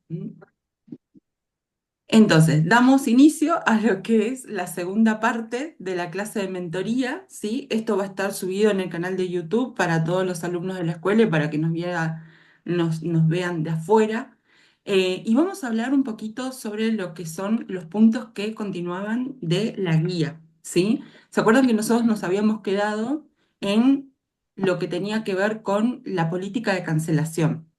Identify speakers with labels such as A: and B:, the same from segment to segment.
A: ¿Mm? Entonces, damos inicio a lo que es la segunda parte de la clase de mentoría, ¿sí? Esto va a estar subido en el canal de YouTube para todos los alumnos de la escuela y para que nos vean de afuera. Y vamos a hablar un poquito sobre lo que son los puntos que continuaban de la guía, ¿sí? ¿Se acuerdan que nosotros nos habíamos quedado en lo que tenía que ver con la política de cancelación?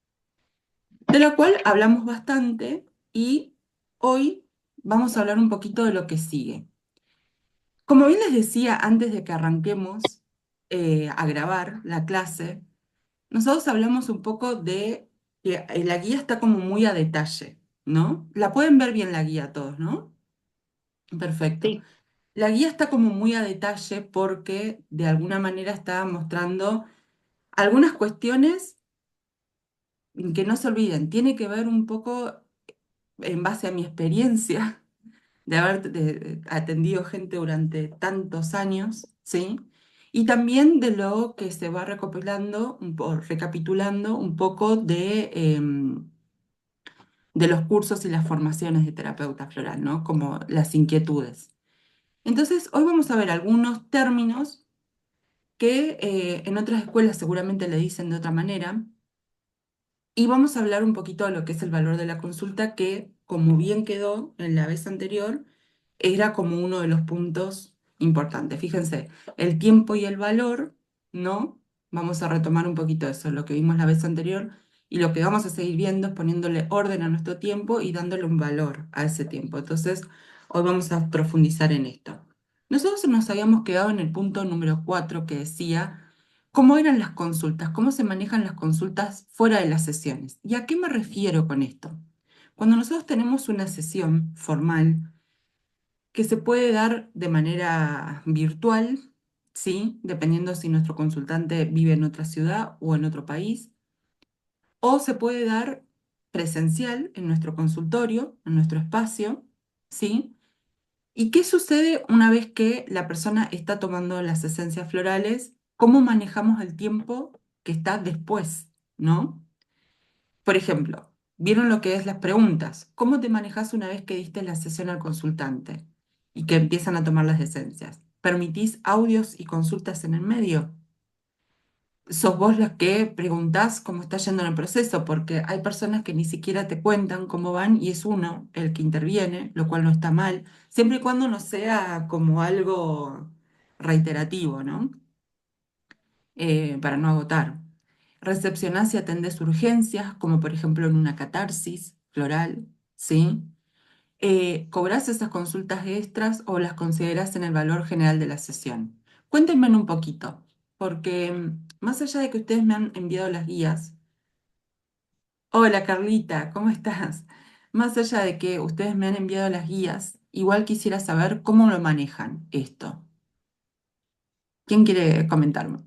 A: De la cual hablamos bastante y hoy vamos a hablar un poquito de lo que sigue. Como bien les decía antes de que arranquemos a grabar la clase, nosotros hablamos un poco de que la guía está como muy a detalle, ¿no? La pueden ver bien la guía todos, ¿no? Perfecto.
B: Sí,
A: La guía está como muy a detalle porque de alguna manera está mostrando algunas cuestiones que no se olviden. Tiene que ver un poco en base a mi experiencia de haber atendido gente durante tantos años, ¿sí? Y también de lo que se va recopilando, recapitulando un poco de los cursos y las formaciones de terapeuta floral, ¿no? Como las inquietudes. Entonces, hoy vamos a ver algunos términos que en otras escuelas seguramente le dicen de otra manera, y vamos a hablar un poquito de lo que es el valor de la consulta, que como bien quedó en la vez anterior, era como uno de los puntos importantes. Fíjense, el tiempo y el valor, ¿no? Vamos a retomar un poquito eso, lo que vimos la vez anterior, y lo que vamos a seguir viendo es poniéndole orden a nuestro tiempo y dándole un valor a ese tiempo. Entonces, hoy vamos a profundizar en esto. Nosotros nos habíamos quedado en el punto número 4 que decía cómo eran las consultas, cómo se manejan las consultas fuera de las sesiones. ¿Y a qué me refiero con esto? Cuando nosotros tenemos una sesión formal que se puede dar de manera virtual, ¿sí? Dependiendo si nuestro consultante vive en otra ciudad o en otro país, o se puede dar presencial en nuestro consultorio, en nuestro espacio, ¿sí? ¿Y qué sucede una vez que la persona está tomando las esencias florales? ¿Cómo manejamos el tiempo que está después, ¿no? Por ejemplo, ¿vieron lo que es las preguntas? ¿Cómo te manejas una vez que diste la sesión al consultante y que empiezan a tomar las esencias? ¿Permitís audios y consultas en el medio? ¿Sos vos los que preguntás cómo está yendo en el proceso? Porque hay personas que ni siquiera te cuentan cómo van y es uno el que interviene, lo cual no está mal, siempre y cuando no sea como algo reiterativo, ¿no? Para no agotar. Recepcionás y atendés urgencias, como por ejemplo en una catarsis floral, ¿sí? ¿Cobrás esas consultas extras o las considerás en el valor general de la sesión? Cuéntenme un poquito, porque más allá de que ustedes me han enviado las guías, hola Carlita, ¿cómo estás? Más allá de que ustedes me han enviado las guías, igual quisiera saber cómo lo manejan esto. ¿Quién quiere comentarme?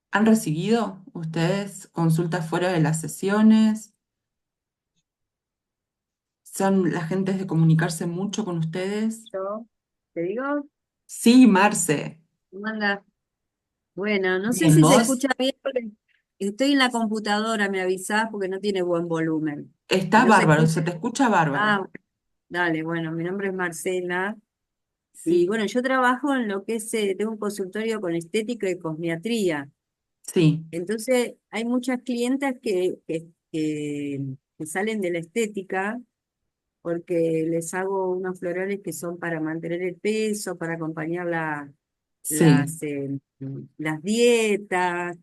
A: ¿Han recibido ustedes consultas fuera de las sesiones? ¿Son la gente de comunicarse mucho con ustedes?
B: yo te digo,
A: Sí, Marce.
B: manda. Bueno, no sé
A: Bien,
B: si se
A: ¿vos?
B: escucha bien porque estoy en la computadora, me avisás porque no tiene buen volumen. Si
A: Está
B: no se
A: bárbaro,
B: escucha,
A: se te escucha bárbaro.
B: ah, dale, bueno, mi nombre es Marcela y
A: Sí,
B: bueno, yo trabajo en lo que es, tengo un consultorio con estética y cosmiatría.
A: sí,
B: Entonces, hay muchas clientas que salen de la estética porque les hago unos florales que son para mantener el peso, para acompañar
A: sí,
B: las dietas,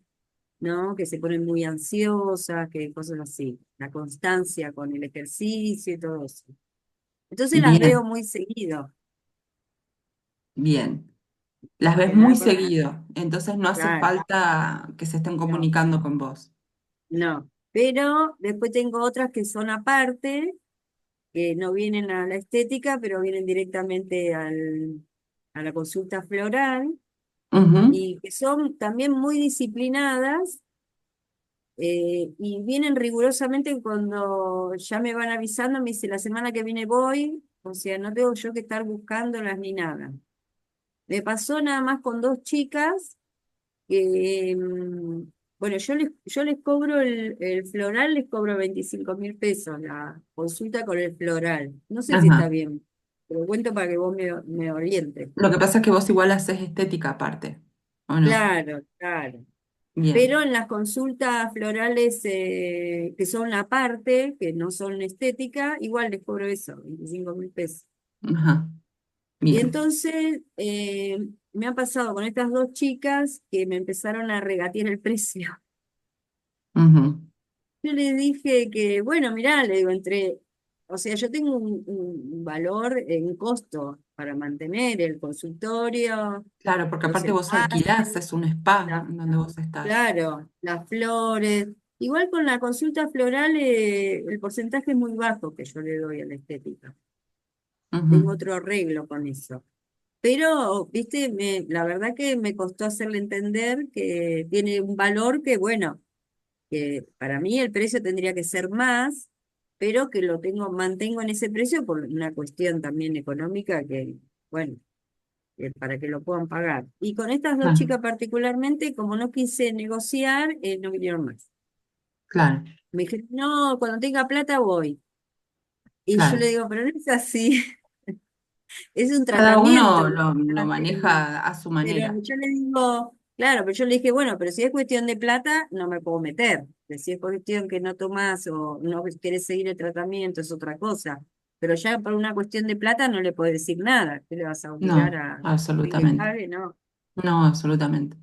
B: ¿no? Que se ponen muy ansiosas, que cosas así. La constancia con el ejercicio y todo eso. Entonces las veo
A: bien,
B: muy seguido.
A: bien. Las ves
B: Que me
A: muy
B: da
A: seguido, entonces no hace
B: claro,
A: falta que se estén
B: no,
A: comunicando con vos.
B: no. Pero después tengo otras que son aparte, que no vienen a la estética, pero vienen directamente a la consulta floral
A: Ujú.
B: y que son también muy disciplinadas. Y vienen rigurosamente cuando ya me van avisando, me dice la semana que viene voy, o sea, no tengo yo que estar buscándolas ni nada. Me pasó nada más con dos chicas que, bueno, yo les cobro el floral, les cobro 25.000 pesos, la consulta con el floral. No sé si está
A: Ajá.
B: bien, pero cuento para que vos me orientes.
A: Lo que pasa es que vos igual haces estética aparte, ¿o no?
B: Claro, claro. Pero
A: Bien.
B: en las consultas florales que son aparte, que no son estética, igual les cobro eso, 25.000 pesos.
A: Ajá.
B: Y
A: Bien.
B: entonces me ha pasado con estas dos chicas que me empezaron a regatear el precio.
A: Ujú.
B: Yo les dije que, bueno, mirá, le digo, o sea, yo tengo un valor en costo para mantener el consultorio,
A: Claro, porque
B: los
A: aparte vos alquilás,
B: espacios,
A: es un spa
B: la-
A: en donde vos estás.
B: claro, las flores. Igual con la consulta floral, el porcentaje es muy bajo que yo le doy a la estética. Tengo
A: Ujú.
B: otro arreglo con eso. Pero, viste, la verdad que me costó hacerle entender que tiene un valor que, bueno, que para mí el precio tendría que ser más, pero que mantengo en ese precio por una cuestión también económica que, bueno, para que lo puedan pagar. Y con estas dos
A: Claro,
B: chicas particularmente, como no quise negociar, no vinieron más.
A: claro,
B: Me dijeron, no, cuando tenga plata voy. Y yo le
A: claro.
B: digo, pero no es así, es un
A: Cada
B: tratamiento.
A: uno lo maneja a su
B: Pero
A: manera.
B: yo le digo, claro, pero yo le dije, bueno, pero si es cuestión de plata, no me puedo meter. Que Si es cuestión que no tomás o no querés seguir el tratamiento, es otra cosa. Pero ya por una cuestión de plata no le puedes decir nada. ¿Qué le vas a obligar
A: No,
B: a que
A: absolutamente.
B: pague? No.
A: No, absolutamente.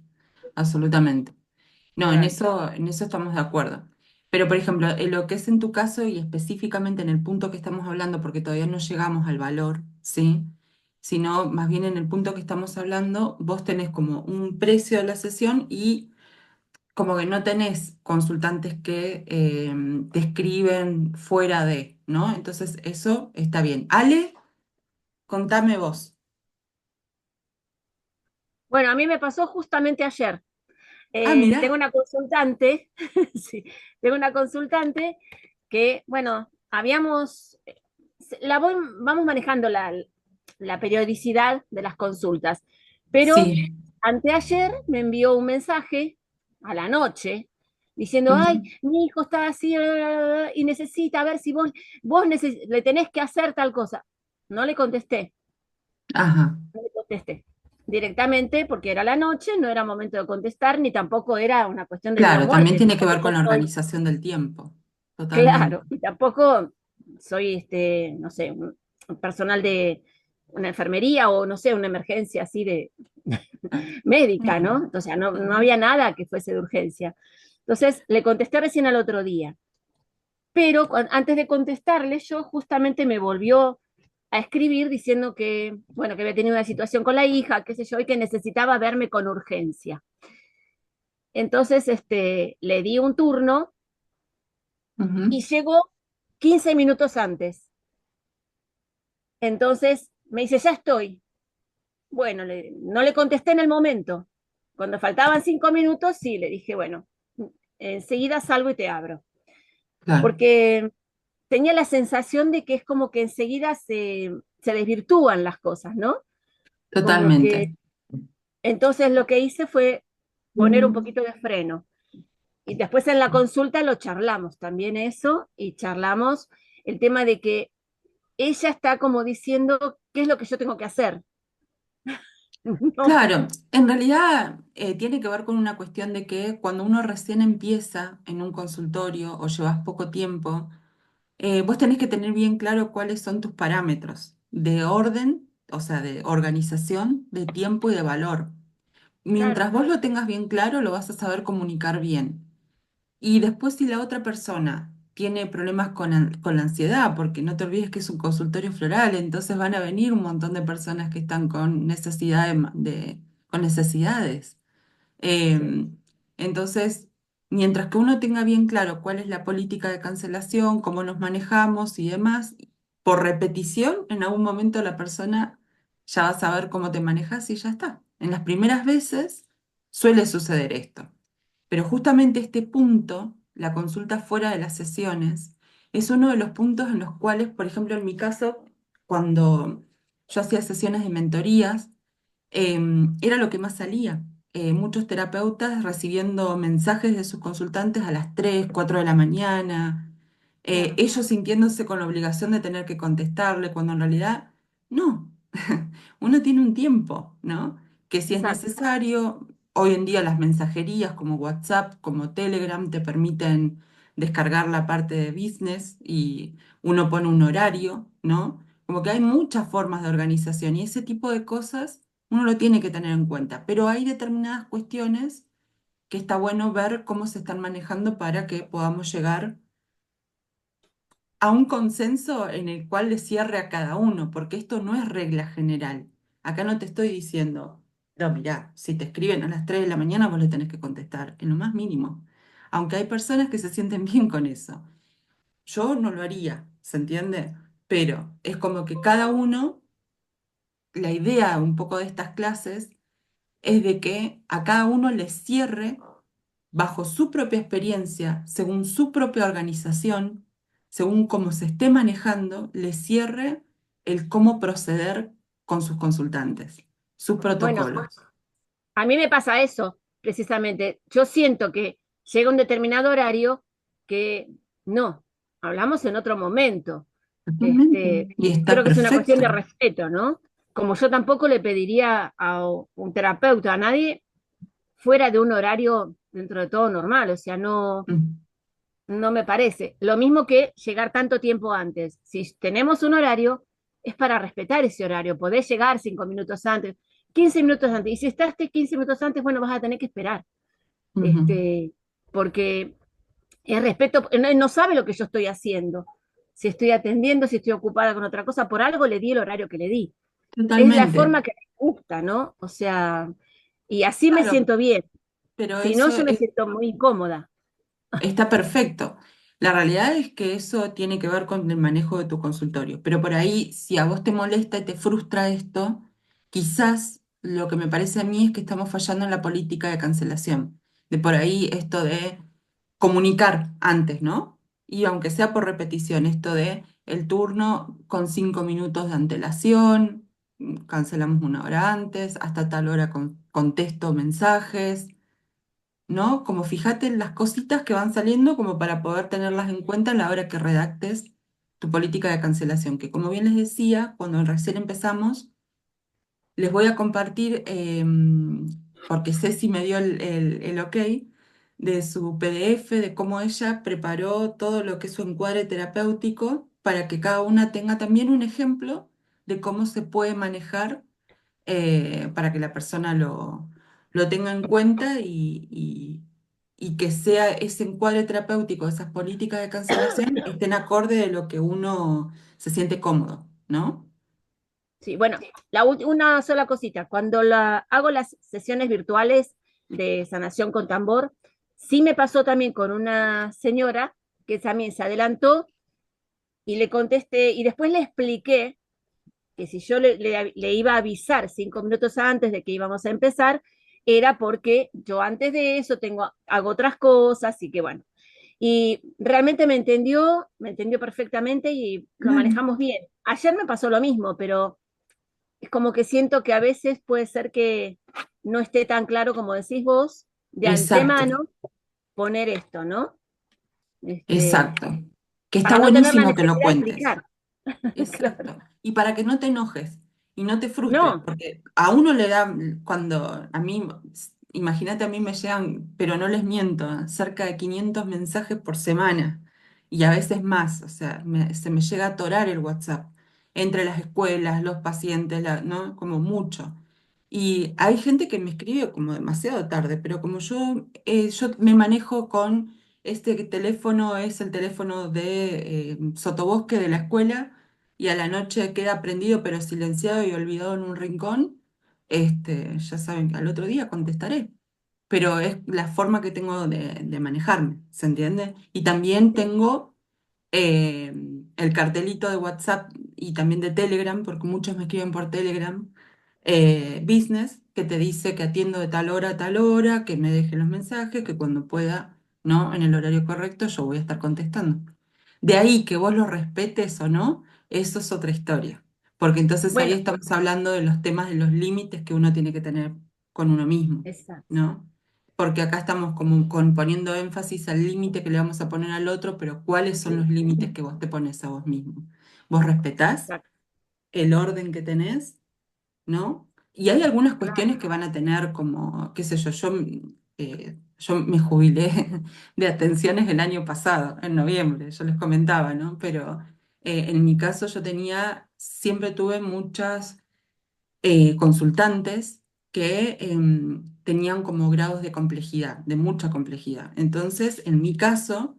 A: Absolutamente. No,
B: Claro.
A: en eso estamos de acuerdo. Pero, por ejemplo, en lo que es en tu caso y específicamente en el punto que estamos hablando, porque todavía no llegamos al valor, ¿sí? Sino más bien en el punto que estamos hablando, vos tenés como un precio de la sesión y como que no tenés consultantes que te escriben fuera de, ¿no? Entonces, eso está bien. Ale, contame vos.
C: Bueno, a mí me pasó justamente ayer.
A: Ah,
C: Tengo
A: mirá.
C: una consultante, sí, tengo una consultante que, bueno, vamos manejando la periodicidad de las consultas, pero
A: Sí.
C: anteayer me envió un mensaje a la noche diciendo, ay,
A: Ujú.
C: mi hijo está así y necesita ver si le tenés que hacer tal cosa. No le contesté.
A: Ajá.
C: No le contesté directamente porque era la noche, no era momento de contestar, ni tampoco era una cuestión de vida o
A: Claro, también
C: muerte.
A: tiene que ver
C: Tampoco yo
A: con la
C: soy,
A: organización del tiempo. Totalmente.
C: claro, y tampoco soy, no sé, un personal de una enfermería o, no sé, una emergencia así de
A: Claro.
C: médica,
A: No.
C: ¿no? O sea, no
A: Ujú.
C: había nada que fuese de urgencia. Entonces, le contesté recién al otro día. Pero antes de contestarle, yo justamente me volvió a escribir diciendo que, bueno, que había tenido una situación con la hija, qué sé yo, y que necesitaba verme con urgencia. Entonces, le di un turno
A: Ujú.
C: y llegó 15 minutos antes. Entonces me dice, ya estoy. Bueno, no le contesté en el momento. Cuando faltaban 5 minutos, sí, le dije, bueno, enseguida salgo y te abro.
A: Claro.
C: Porque tenía la sensación de que es como que enseguida se desvirtúan las cosas, ¿no? Como que
A: Totalmente.
C: entonces lo que hice fue poner un poquito de freno. Y después en la consulta lo charlamos también eso y charlamos el tema de que ella está como diciendo qué es lo que yo tengo que hacer. No,
A: Claro, en realidad tiene que ver con una cuestión de que cuando uno recién empieza en un consultorio o llevas poco tiempo, vos tenés que tener bien claro cuáles son tus parámetros de orden, o sea, de organización, de tiempo y de valor.
C: claro,
A: Mientras vos lo tengas bien claro, lo vas a saber comunicar bien. Y después si la otra persona tiene problemas con la ansiedad, porque no te olvides que es un consultorio floral, entonces van a venir un montón de personas que están con necesidad con necesidades.
C: sí,
A: Em, entonces, mientras que uno tenga bien claro cuál es la política de cancelación, cómo nos manejamos y demás, por repetición, en algún momento la persona ya va a saber cómo te manejas y ya está. En las primeras veces suele suceder esto. Pero justamente este punto, la consulta fuera de las sesiones, es uno de los puntos en los cuales, por ejemplo, en mi caso, cuando yo hacía sesiones de mentorías, era lo que más salía. muchos terapeutas recibiendo mensajes de sus consultantes a las 3 4 de la mañana,
B: Claro.
A: ellos sintiéndose con la obligación de tener que contestarle, cuando en realidad no. Uno tiene un tiempo, ¿no? Que si es
C: Exacto.
A: necesario, hoy en día las mensajerías como WhatsApp, como Telegram, te permiten descargar la parte de business y uno pone un horario, ¿no? Como que hay muchas formas de organización y ese tipo de cosas uno lo tiene que tener en cuenta, pero hay determinadas cuestiones que está bueno ver cómo se están manejando para que podamos llegar a un consenso en el cual le cierre a cada uno, porque esto no es regla general. Acá no te estoy diciendo, no, mirá, si te escriben a las 3 de la mañana vos le tenés que contestar, en lo más mínimo. Aunque hay personas que se sienten bien con eso. Yo no lo haría, ¿se entiende? Pero es como que cada uno, la idea un poco de estas clases es de que a cada uno le cierre bajo su propia experiencia, según su propia organización, según cómo se esté manejando, le cierre el cómo proceder con sus consultantes, sus
C: Bueno,
A: protocolos.
C: a mí me pasa eso, precisamente. Yo siento que llega un determinado horario que no, hablamos en otro momento.
A: Totalmente. Y
C: Yo
A: está
C: creo que es una cuestión
A: perfecto.
C: de respeto, ¿no? Como yo tampoco le pediría a un terapeuta, a nadie, fuera de un horario dentro de todo normal, o sea, no,
A: Mm,
C: no me parece. Lo mismo que llegar tanto tiempo antes. Si tenemos un horario, es para respetar ese horario. Podés llegar 5 minutos antes, 15 minutos antes. Y si estás 15 minutos antes, bueno, vas a tener que esperar.
A: ujú.
C: Este, porque es respeto, no, no sabe lo que yo estoy haciendo. Si estoy atendiendo, si estoy ocupada con otra cosa, por algo le di el horario que le di. Es la
A: Totalmente.
C: forma que me gusta, ¿no? O sea, y así me
A: Claro,
C: siento bien.
A: pero
C: Si no,
A: eso
C: yo me siento muy incómoda.
A: está perfecto. La realidad es que eso tiene que ver con el manejo de tu consultorio. Pero por ahí, si a vos te molesta y te frustra esto, quizás lo que me parece a mí es que estamos fallando en la política de cancelación. De por ahí esto de comunicar antes, ¿no? Y aunque sea por repetición, esto de el turno con 5 minutos de antelación, cancelamos una hora antes, hasta tal hora contesto mensajes. ¿No? Como fíjate en las cositas que van saliendo como para poder tenerlas en cuenta a la hora que redactes tu política de cancelación, que como bien les decía, cuando recién empezamos, les voy a compartir, porque Ceci me dio el ok, de su PDF, de cómo ella preparó todo lo que es su encuadre terapéutico, para que cada una tenga también un ejemplo de cómo se puede manejar para que la persona lo tenga en cuenta y que sea ese encuadre terapéutico, esas políticas de cancelación, estén acorde de lo que uno se siente cómodo, ¿no?
C: Sí, bueno, una sola cosita. Cuando hago las sesiones virtuales de sanación con tambor, sí me pasó también con una señora que también se adelantó y le contesté y después le expliqué que si yo le iba a avisar 5 minutos antes de que íbamos a empezar, era porque yo antes de eso hago otras cosas y que bueno. Y realmente me entendió perfectamente y lo
A: Claro,
C: manejamos bien. Ayer me pasó lo mismo, pero es como que siento que a veces puede ser que no esté tan claro como decís vos, de
A: exacto,
C: antemano poner esto, ¿no? Este,
A: exacto. Que está
C: para no tener la
A: buenísimo que lo
C: necesidad de
A: cuentes.
C: explicar. Claro.
A: Exacto. Y para que no te enojes y no te frustres,
C: No,
A: porque a uno le da, cuando a mí, imagínate, a mí me llegan, pero no les miento, cerca de 500 mensajes por semana y a veces más, o sea, se me llega a atorar el WhatsApp entre las escuelas, los pacientes, ¿no? Como mucho. Y hay gente que me escribe como demasiado tarde, pero como yo me manejo con este teléfono, es el teléfono de sotobosque de la escuela y a la noche queda prendido pero silenciado y olvidado en un rincón, ya saben que al otro día contestaré. Pero es la forma que tengo de manejarme, ¿se entiende? Y también
C: sí,
A: tengo eh, el cartelito de WhatsApp y también de Telegram, porque muchos me escriben por Telegram, Business, que te dice que atiendo de tal hora a tal hora, que me deje los mensajes, que cuando pueda, ¿no? En el horario correcto, yo voy a estar contestando. De ahí que vos lo respetes o no, eso es otra historia. Porque entonces ahí
C: bueno,
A: estamos hablando de los temas de los límites que uno tiene que tener. con uno mismo,
C: Exacto.
A: ¿no? Porque acá estamos como poniendo énfasis al límite que le vamos a poner al otro, pero ¿cuáles son los límites que vos te pones a vos mismo? ¿Vos respetás
C: Exacto.
A: el orden que tenés? ¿No? Y hay algunas
C: Claro.
A: cuestiones que van a tener como, qué sé yo, yo me jubilé de atenciones el año pasado, en noviembre, yo les comentaba, ¿no? Pero en mi caso yo siempre tuve muchas consultantes que tenían como grados de complejidad, de mucha complejidad. Entonces, en mi caso,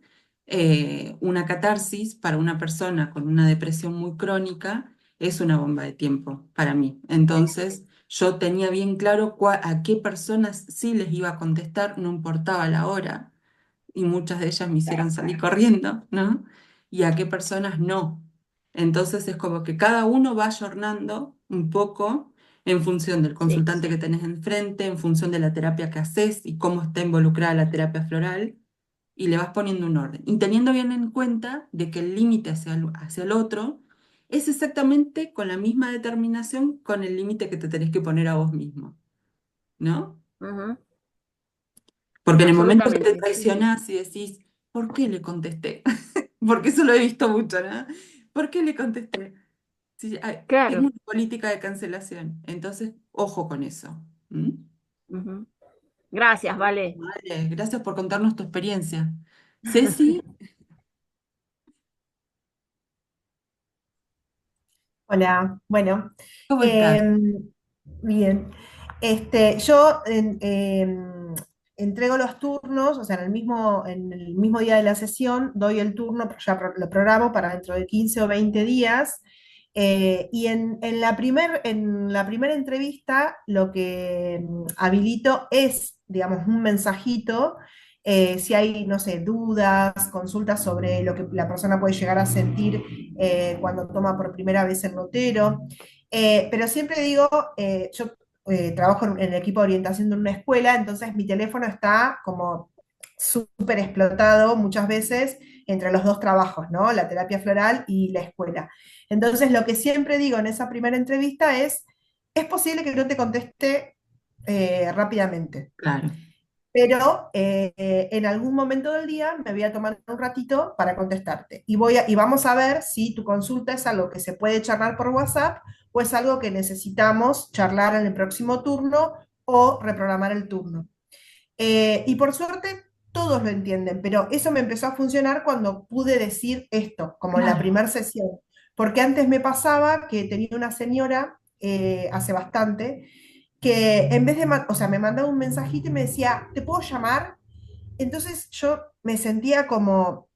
A: una catarsis para una persona con una depresión muy crónica es una bomba de tiempo para mí. Entonces, yo tenía bien claro a qué personas sí les iba a contestar, no importaba la hora, y muchas de ellas me hicieron salir corriendo, ¿no? Y a qué personas no. Entonces es como que cada uno va ayornando un poco en función del
C: Sí.
A: consultante que tenés enfrente, en función de la terapia que haces y cómo está involucrada la terapia floral, y le vas poniendo un orden. Y teniendo bien en cuenta de que el límite hacia el otro es exactamente con la misma determinación con el límite que te tenés que poner a vos mismo, ¿no?
C: Ujú.
A: Porque en el momento que te
C: Absolutamente, sí.
A: traicionás y decís, ¿por qué le contesté? Porque eso lo he visto mucho, ¿no? ¿Por qué le contesté? Sí, tengo
C: Claro.
A: una política de cancelación, entonces ojo con eso. ¿Mm?
C: Ujú. Gracias, Vale.
A: Vale, gracias por contarnos tu experiencia. Ceci,
D: Hola, bueno,
A: ¿cómo estás?
D: em, bien. Yo entrego los turnos, o sea, en el mismo día de la sesión, doy el turno, lo programo para dentro de 15 o 20 días. Y en la primera entrevista lo que habilito es, digamos, un mensajito. Si hay, no sé, dudas, consultas sobre lo que la persona puede llegar a sentir cuando toma por primera vez el notero. Pero siempre digo, yo trabajo en el equipo de orientación de una escuela, entonces mi teléfono está como súper explotado muchas veces entre los dos trabajos, ¿no? La terapia floral y la escuela. Entonces, lo que siempre digo en esa primera entrevista es posible que no te conteste rápidamente,
A: Claro,
D: pero en algún momento del día me voy a tomar un ratito para contestarte. Y vamos a ver si tu consulta es algo que se puede charlar por WhatsApp o es algo que necesitamos charlar en el próximo turno o reprogramar el turno. Y por suerte todos lo entienden, pero eso me empezó a funcionar cuando pude decir esto, como en la
A: claro,
D: primera sesión. Porque antes me pasaba que tenía una señora, hace bastante, que en vez de, o sea, me mandaba un mensajito y me decía, ¿te puedo llamar? Entonces yo me sentía como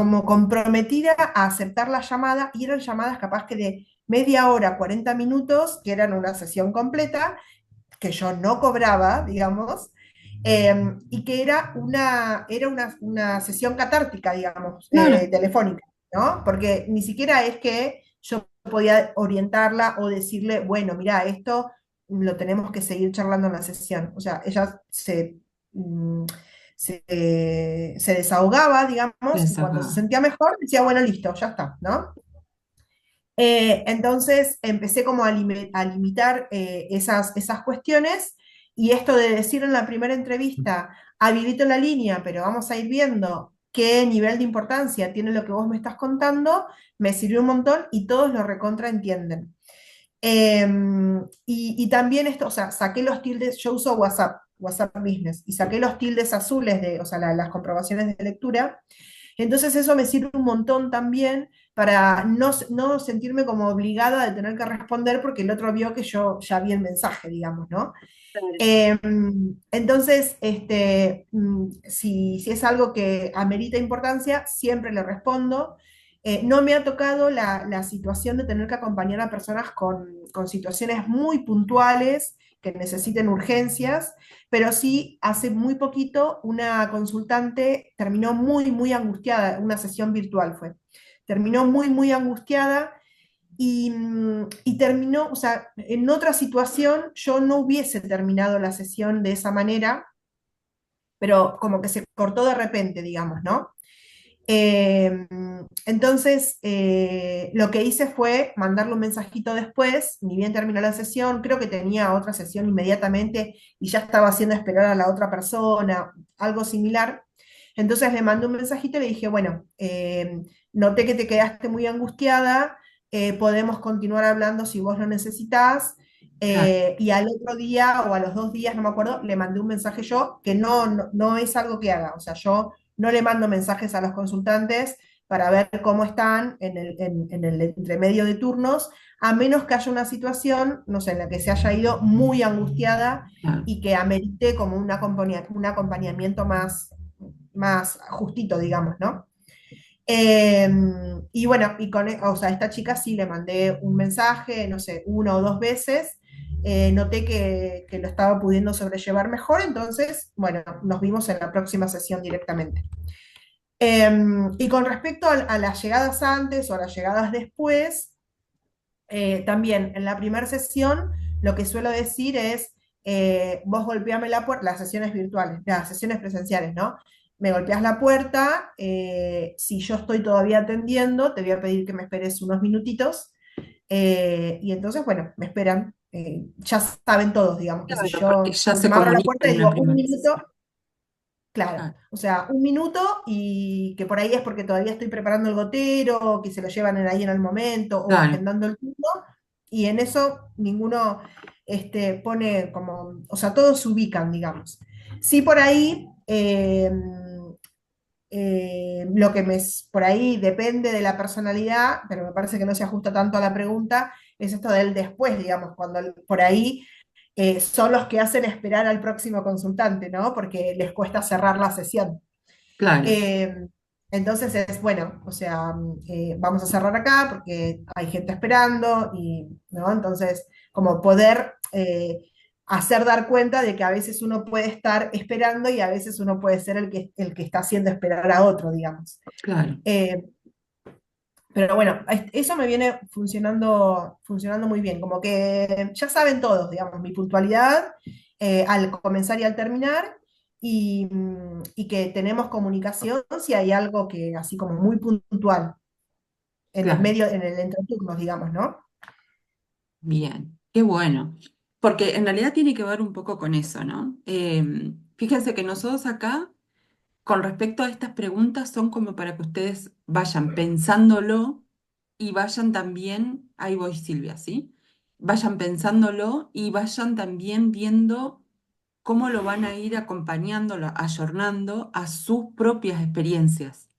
D: comprometida a aceptar la llamada y eran llamadas capaz que de media hora, 40 minutos, que eran una sesión completa, que yo no cobraba, digamos, y que era una sesión catártica, digamos,
A: claro,
D: telefónica, ¿no? Porque ni siquiera es que yo podía orientarla o decirle, bueno, mira, esto lo tenemos que seguir charlando en la sesión. O sea, ella mm, se desahogaba, digamos, y cuando se
A: desacá.
D: sentía mejor, decía, bueno, listo, ya está, ¿no? Entonces empecé como a limitar esas cuestiones y esto de decir en la primera entrevista, habilito la línea, pero vamos a ir viendo qué nivel de importancia tiene lo que vos me estás contando, me sirvió un montón y todos lo recontraentienden. Y también esto, o sea, saqué los tildes, yo uso WhatsApp, WhatsApp Business, y saqué los tildes azules de, o sea, las comprobaciones de lectura, entonces eso me sirve un montón también para no sentirme como obligada de tener que responder porque el otro vio que yo ya vi el mensaje, digamos, ¿no? Eh, entonces, si es algo que amerita importancia, siempre le respondo. No me ha tocado la situación de tener que acompañar a personas con situaciones muy puntuales que necesiten urgencias, pero sí, hace muy poquito una consultante terminó muy, muy angustiada, una sesión virtual fue. Terminó muy, muy angustiada y terminó, o sea, en otra situación yo no hubiese terminado la sesión de esa manera, pero como que se cortó de repente, digamos, ¿no? Eh, entonces, lo que hice fue mandarle un mensajito después, ni bien terminó la sesión, creo que tenía otra sesión inmediatamente y ya estaba haciendo esperar a la otra persona, algo similar. Entonces le mandé un mensajito y le dije, bueno, noté que te quedaste muy angustiada, podemos continuar hablando si vos lo necesitás.
A: Claro,
D: Y al otro día o a los 2 días, no me acuerdo, le mandé un mensaje yo, que no es algo que haga, o sea, yo no le mando mensajes a los consultantes para ver cómo están en el entremedio de turnos, a menos que haya una situación, no sé, en la que se haya ido muy angustiada
A: claro,
D: y que amerite como un acompañamiento más justito, digamos, ¿no? Eh, y bueno, o sea, a esta chica sí le mandé un mensaje, no sé, 1 o 2 veces. Noté que lo estaba pudiendo sobrellevar mejor, entonces, bueno, nos vimos en la próxima sesión directamente. Y con respecto a las llegadas antes o a las llegadas después, también en la primera sesión lo que suelo decir es, vos golpeame la puerta, las sesiones virtuales, las sesiones presenciales, ¿no? Me golpeas la puerta, si yo estoy todavía atendiendo, te voy a pedir que me esperes unos minutitos, y entonces, bueno, me esperan, ya saben todos, digamos, que si
A: claro, porque
D: yo
A: ya se
D: me abro la puerta
A: comunica
D: y
A: en una
D: digo un
A: primera
D: minuto,
A: sesión.
D: claro,
A: Claro,
D: o sea, un minuto y que por ahí es porque todavía estoy preparando el gotero, o que se lo llevan ahí en el momento, o
A: claro,
D: agendando el turno, y en eso ninguno pone como, o sea, todos se ubican, digamos. Sí, por ahí, lo que por ahí depende de la personalidad, pero me parece que no se ajusta tanto a la pregunta, es esto del después, digamos, cuando por ahí son los que hacen esperar al próximo consultante, ¿no? Porque les cuesta cerrar la sesión.
A: claro,
D: Eh, entonces es bueno, o sea, vamos a cerrar acá porque hay gente esperando y, ¿no? Entonces, como poder hacer dar cuenta de que a veces uno puede estar esperando y a veces uno puede ser el que está haciendo esperar a otro, digamos.
A: claro.
D: Eh, pero bueno, eso me viene funcionando muy bien, como que ya saben todos, digamos, mi puntualidad al comenzar y al terminar, y que tenemos comunicación si hay algo que así como muy puntual en el
A: Claro.
D: medio, en el entreturnos, digamos, ¿no?
A: Bien, qué bueno. Porque en realidad tiene que ver un poco con eso, ¿no? Fíjense que nosotros acá, con respecto a estas preguntas, son como para que ustedes vayan pensándolo y vayan también, ahí voy Silvia, ¿sí? Vayan pensándolo y vayan también viendo cómo lo van a ir acompañándolo, ayornando a sus propias experiencias.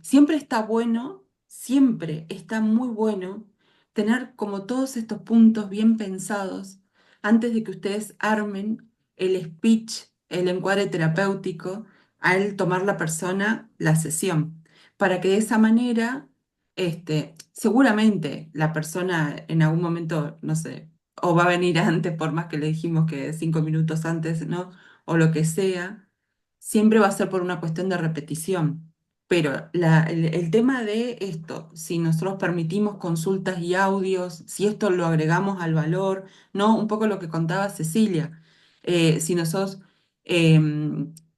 A: Siempre está bueno, siempre está muy bueno tener como todos estos puntos bien pensados antes de que ustedes armen el speech, el encuadre terapéutico, al tomar la persona la sesión, para que de esa manera, seguramente la persona en algún momento, no sé, o va a venir antes, por más que le dijimos que 5 minutos antes, ¿no? O lo que sea, siempre va a ser por una cuestión de repetición. Pero el tema de esto, si nosotros permitimos consultas y audios, si esto lo agregamos al valor, ¿no? Un poco lo que contaba Cecilia, si nosotros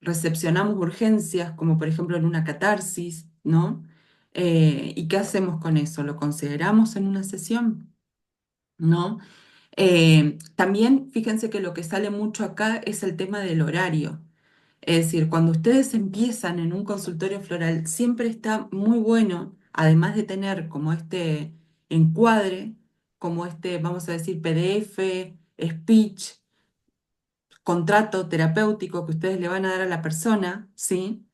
A: recepcionamos urgencias, como por ejemplo en una catarsis, ¿no? ¿Y qué hacemos con eso? ¿Lo consideramos en una sesión? ¿No? También fíjense que lo que sale mucho acá es el tema del horario. Es decir, cuando ustedes empiezan en un consultorio floral, siempre está muy bueno, además de tener como este encuadre, como este, vamos a decir, PDF, speech, contrato terapéutico que ustedes le van a dar a la persona, ¿sí?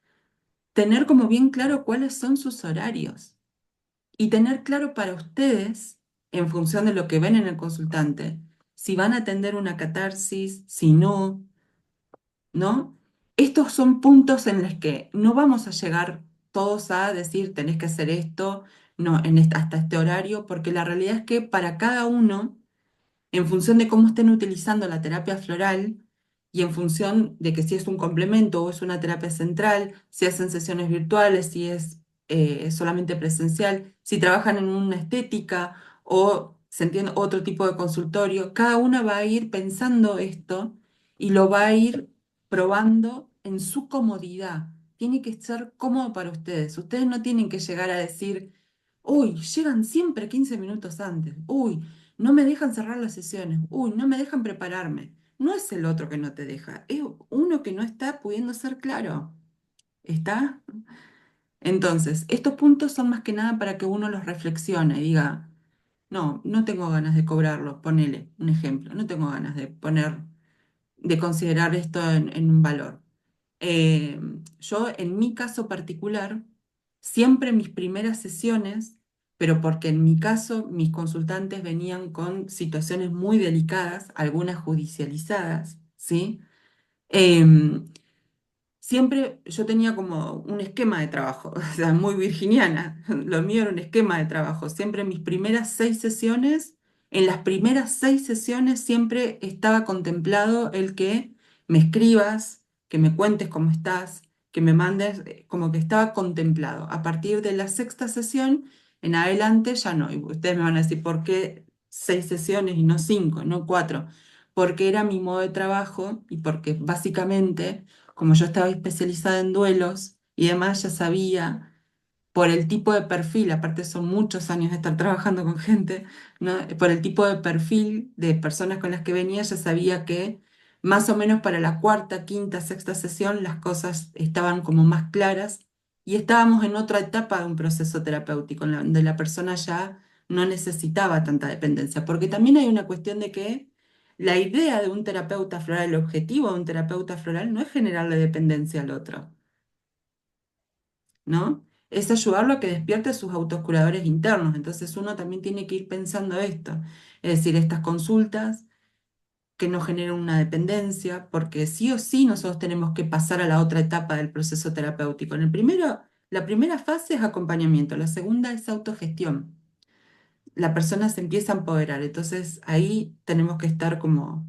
A: Tener como bien claro cuáles son sus horarios y tener claro para ustedes, en función de lo que ven en el consultante, si van a atender una catarsis, si no, ¿no? Estos son puntos en los que no vamos a llegar todos a decir tenés que hacer esto, no, hasta este horario, porque la realidad es que para cada uno, en función de cómo estén utilizando la terapia floral y en función de que si es un complemento o es una terapia central, si hacen sesiones virtuales, si es solamente presencial, si trabajan en una estética o se entiende otro tipo de consultorio, cada una va a ir pensando esto y lo va a ir probando en su comodidad. tiene que ser cómodo para ustedes. Ustedes no tienen que llegar a decir, uy, llegan siempre 15 minutos antes, uy, no me dejan cerrar las sesiones, uy, no me dejan prepararme. No es el otro que no te deja, es uno que no está pudiendo ser claro. ¿Está? Entonces, estos puntos son más que nada para que uno los reflexione y diga, no, no tengo ganas de cobrarlo, ponele un ejemplo, no tengo ganas de poner, de considerar esto en un valor. Eh, yo, en mi caso particular, siempre mis primeras sesiones, pero porque en mi caso mis consultantes venían con situaciones muy delicadas, algunas judicializadas, ¿sí? Em, Siempre yo tenía como un esquema de trabajo, o sea, muy virginiana. Lo mío era un esquema de trabajo. Siempre en mis primeras 6 sesiones, en las primeras 6 sesiones siempre estaba contemplado el que me escribas, que me cuentes cómo estás, que me mandes, como que estaba contemplado. A partir de la sexta sesión en adelante ya no. Y ustedes me van a decir, ¿por qué 6 sesiones y no 5, no 4? Porque era mi modo de trabajo y porque básicamente como yo estaba especializada en duelos y demás, ya sabía por el tipo de perfil, aparte son muchos años de estar trabajando con gente, ¿no? Por el tipo de perfil de personas con las que venía, ya sabía que más o menos para la cuarta, quinta, sexta sesión las cosas estaban como más claras y estábamos en otra etapa de un proceso terapéutico, donde la persona ya no necesitaba tanta dependencia, porque también hay una cuestión de que la idea de un terapeuta floral, el objetivo de un terapeuta floral no es generarle dependencia al otro, ¿no? Es ayudarlo a que despierte sus autocuradores internos. Entonces uno también tiene que ir pensando esto, es decir, estas consultas que no generen una dependencia, porque sí o sí nosotros tenemos que pasar a la otra etapa del proceso terapéutico. La primera fase es acompañamiento, la segunda es autogestión. La persona se empieza a empoderar, entonces ahí tenemos que estar como,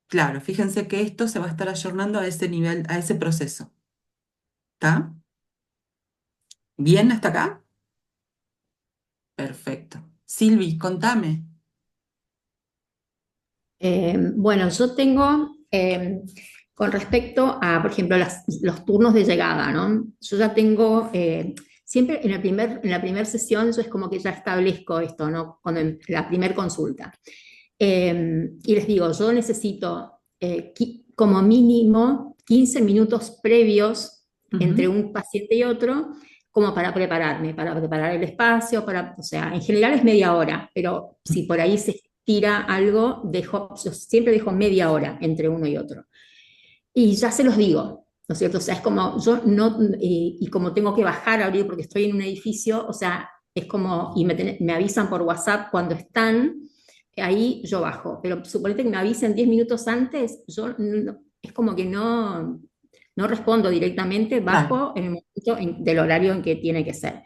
A: claro, fíjense que esto se va a estar ayornando a ese nivel, a ese proceso. ¿Está? ¿Bien hasta acá? Perfecto. Silvi, contame.
E: Bueno, yo tengo, con respecto a, por ejemplo, los turnos de llegada, ¿no? Yo ya tengo, siempre en la primera sesión, yo es como que ya establezco esto, ¿no? Cuando en la primera consulta. Y les digo, yo necesito como mínimo 15 minutos previos entre
A: Ujú.
E: un paciente y otro, como para preparar el espacio, o sea, en general es media hora, pero si por ahí se tira algo, yo siempre dejo media hora entre uno y otro. Y ya se los digo, ¿no es cierto? O sea, es como, yo no, y como tengo que bajar a abrir porque estoy en un edificio, o sea, es como, y me avisan por WhatsApp cuando están, ahí yo bajo. Pero suponete que me avisen 10 minutos antes, es como que no respondo directamente,
A: Claro.
E: bajo en el momento del horario en que tiene que ser.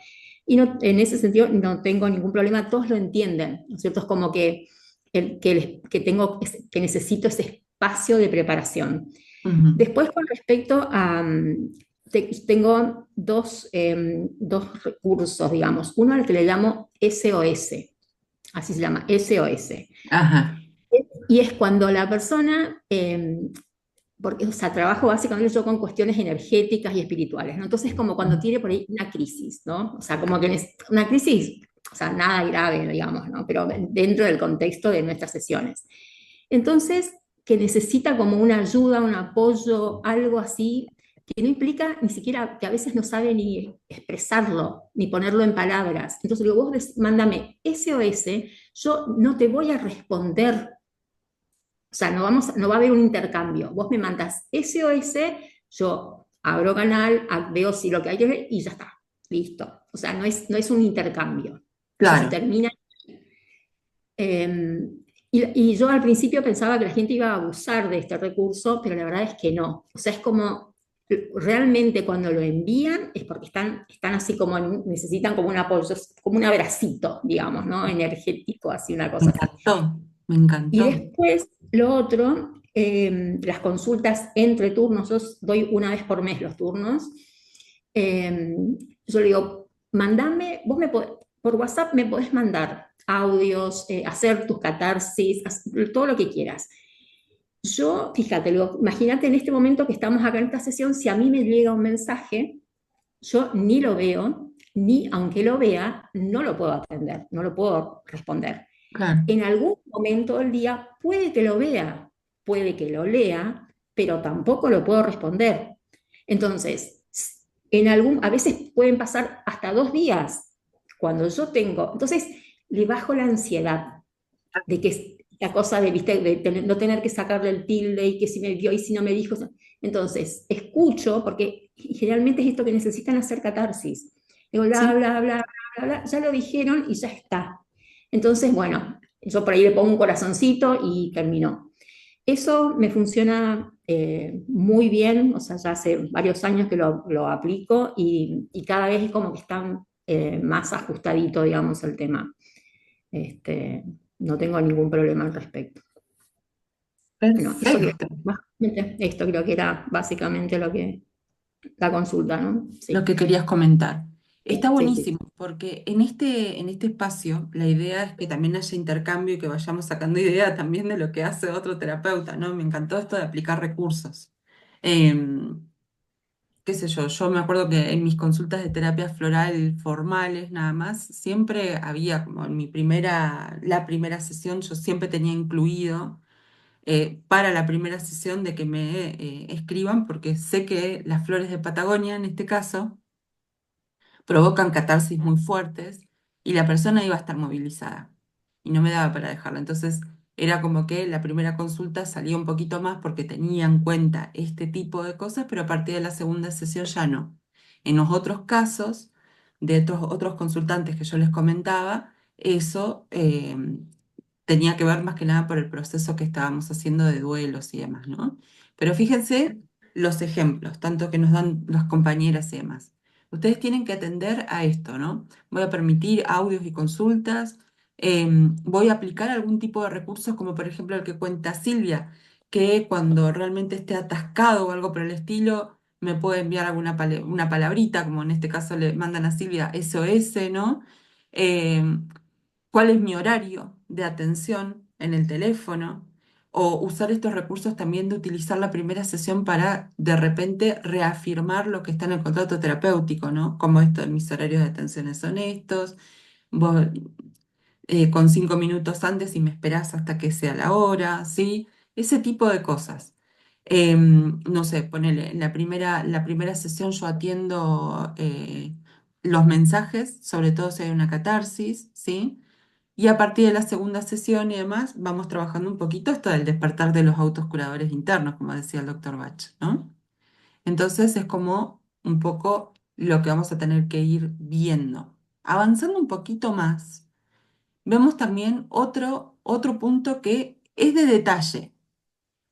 E: Y no, en ese sentido no tengo ningún problema, todos lo entienden, ¿no es cierto? Es como que, que necesito ese espacio de preparación.
A: Ujú.
E: Después, con respecto a, tengo dos recursos, digamos. Uno al que le llamo SOS, así se llama, SOS.
A: Ajá.
E: Y es cuando la persona, porque, o sea, trabajo básicamente yo con cuestiones energéticas y espirituales, ¿no? Entonces, como cuando tiene por ahí una crisis, ¿no? O sea, como que una crisis, o sea, nada grave, digamos, ¿no? Pero dentro del contexto de nuestras sesiones. Entonces, que necesita como una ayuda, un apoyo, algo así, que no implica ni siquiera, que a veces no sabe ni expresarlo, ni ponerlo en palabras. Entonces, luego vos mándame SOS, yo no te voy a responder, o sea, no va a haber un intercambio. Vos me mandas SOS, yo abro canal, veo si lo que hay que ver y ya está, listo. O sea, no es un intercambio. Eso se
A: Claro.
E: termina. Eh, y yo al principio pensaba que la gente iba a abusar de este recurso, pero la verdad es que no. O sea, es como, realmente cuando lo envían es porque están así como, necesitan como un apoyo, como un abracito, digamos, ¿no? Energético, así una
A: Me
E: cosa así.
A: encantó. Me
E: Y
A: encantó.
E: después, lo otro, las consultas entre turnos, yo doy una vez por mes los turnos. Eh, yo le digo, mandame, por WhatsApp me podés mandar audios, hacer tus catarsis, todo lo que quieras. Yo, fíjate, imagínate en este momento que estamos acá en esta sesión, si a mí me llega un mensaje, yo ni lo veo, ni aunque lo vea, no lo puedo atender, no lo puedo responder.
A: Claro,
E: En algún momento del día puede que lo vea, puede que lo lea, pero tampoco lo puedo responder. Entonces, a veces pueden pasar hasta 2 días cuando yo tengo, entonces le bajo la ansiedad de que la cosa de, ¿viste? No tener que sacarle el tilde y que si me vio y si no me dijo. Entonces, escucho, porque generalmente es esto que necesitan hacer catarsis. Digo, bla,
A: sí,
E: bla, bla, bla, bla, ya lo dijeron y ya está. Entonces, bueno, yo por ahí le pongo un corazoncito y terminó. Eso me funciona muy bien, o sea, ya hace varios años que lo aplico y cada vez es como que está más ajustadito, digamos, el tema. Este, no tengo ningún problema al respecto. Bueno, eso creo,
A: perfecto.
E: básicamente, esto creo que era básicamente la consulta, ¿no?
A: Lo
E: Sí,
A: que querías comentar. Está
E: sí, sí,
A: buenísimo, porque en este espacio la idea es que también haya intercambio y que vayamos sacando idea también de lo que hace otro terapeuta, ¿no? Me encantó esto de aplicar recursos. Em, Qué sé yo me acuerdo que en mis consultas de terapia floral formales nada más, siempre había como en la primera sesión, yo siempre tenía incluido para la primera sesión de que me escriban, porque sé que las flores de Patagonia, en este caso, provocan catarsis muy fuertes y la persona iba a estar movilizada y no me daba para dejarla. Entonces era como que la primera consulta salía un poquito más porque tenía en cuenta este tipo de cosas, pero a partir de la segunda sesión ya no. En los otros casos de otros consultantes que yo les comentaba, eso tenía que ver más que nada por el proceso que estábamos haciendo de duelos y demás, ¿no? Pero fíjense los ejemplos, tanto que nos dan las compañeras y demás. Ustedes tienen que atender a esto, ¿no? Voy a permitir audios y consultas, voy a aplicar algún tipo de recursos, como por ejemplo el que cuenta Silvia, que cuando realmente esté atascado o algo por el estilo, me puede enviar una palabrita, como en este caso le mandan a Silvia SOS, ¿no? ¿Cuál es mi horario de atención en el teléfono? O usar estos recursos también de utilizar la primera sesión para de repente reafirmar lo que está en el contrato terapéutico, ¿no? Como esto, mis horarios de atención son estos, vos con 5 minutos antes y me esperás hasta que sea la hora, ¿sí? Ese tipo de cosas. No sé, ponele, en la primera sesión yo atiendo los mensajes, sobre todo si hay una catarsis, ¿sí? Y a partir de la segunda sesión y demás, vamos trabajando un poquito esto del despertar de los autos curadores internos, como decía el doctor Bach, ¿no? Entonces es como un poco lo que vamos a tener que ir viendo. Avanzando un poquito más, vemos también otro punto que es de detalle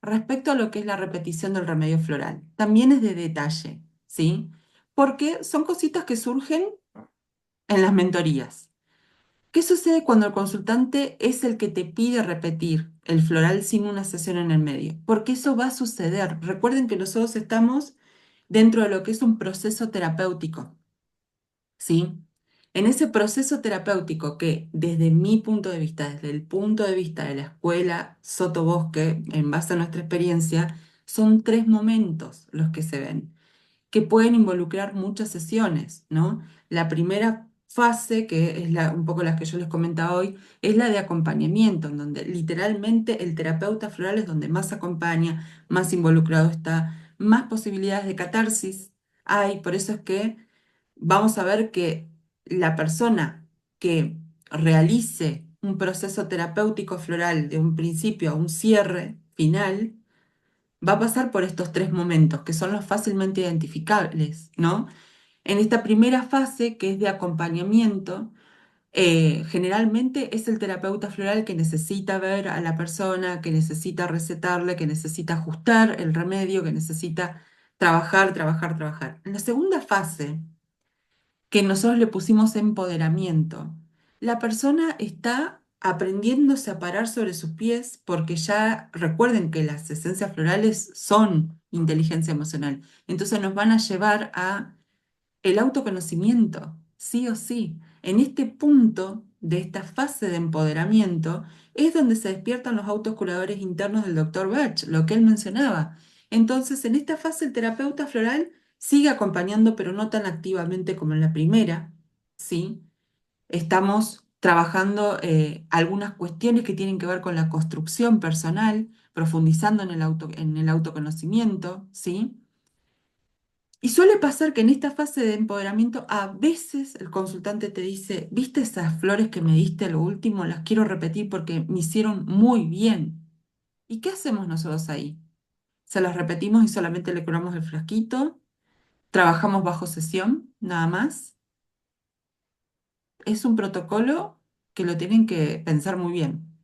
A: respecto a lo que es la repetición del remedio floral. También es de detalle, ¿sí? Porque son cositas que surgen en las mentorías. ¿Qué sucede cuando el consultante es el que te pide repetir el floral sin una sesión en el medio? Porque eso va a suceder. Recuerden que nosotros estamos dentro de lo que es un proceso terapéutico, ¿sí? En ese proceso terapéutico que desde mi punto de vista, desde el punto de vista de la escuela Sotobosque, en base a nuestra experiencia, son 3 momentos los que se ven que pueden involucrar muchas sesiones, ¿no? La primera fase, que es un poco la que yo les comentaba hoy, es la de acompañamiento, en donde literalmente el terapeuta floral es donde más acompaña, más involucrado está, más posibilidades de catarsis hay. Por eso es que vamos a ver que la persona que realice un proceso terapéutico floral de un principio a un cierre final, va a pasar por estos 3 momentos, que son los fácilmente identificables, ¿no? En esta primera fase, que es de acompañamiento, generalmente es el terapeuta floral que necesita ver a la persona, que necesita recetarle, que necesita ajustar el remedio, que necesita trabajar, trabajar, trabajar. En la segunda fase, que nosotros le pusimos empoderamiento. La persona está aprendiéndose a parar sobre sus pies porque ya recuerden que las esencias florales son inteligencia emocional. Entonces nos van a llevar a el autoconocimiento, sí o sí. En este punto de esta fase de empoderamiento es donde se despiertan los autocuradores internos del doctor Bach, lo que él mencionaba. Entonces, en esta fase el terapeuta floral sigue acompañando, pero no tan activamente como en la primera, ¿sí? Estamos trabajando algunas cuestiones que tienen que ver con la construcción personal, profundizando en el autoconocimiento, ¿sí? Y suele pasar que en esta fase de empoderamiento a veces el consultante te dice, ¿viste esas flores que me diste lo último? Las quiero repetir porque me hicieron muy bien. ¿Y qué hacemos nosotros ahí? ¿Se las repetimos y solamente le curamos el frasquito? ¿Trabajamos bajo sesión, nada más? Es un protocolo que lo tienen que pensar muy bien,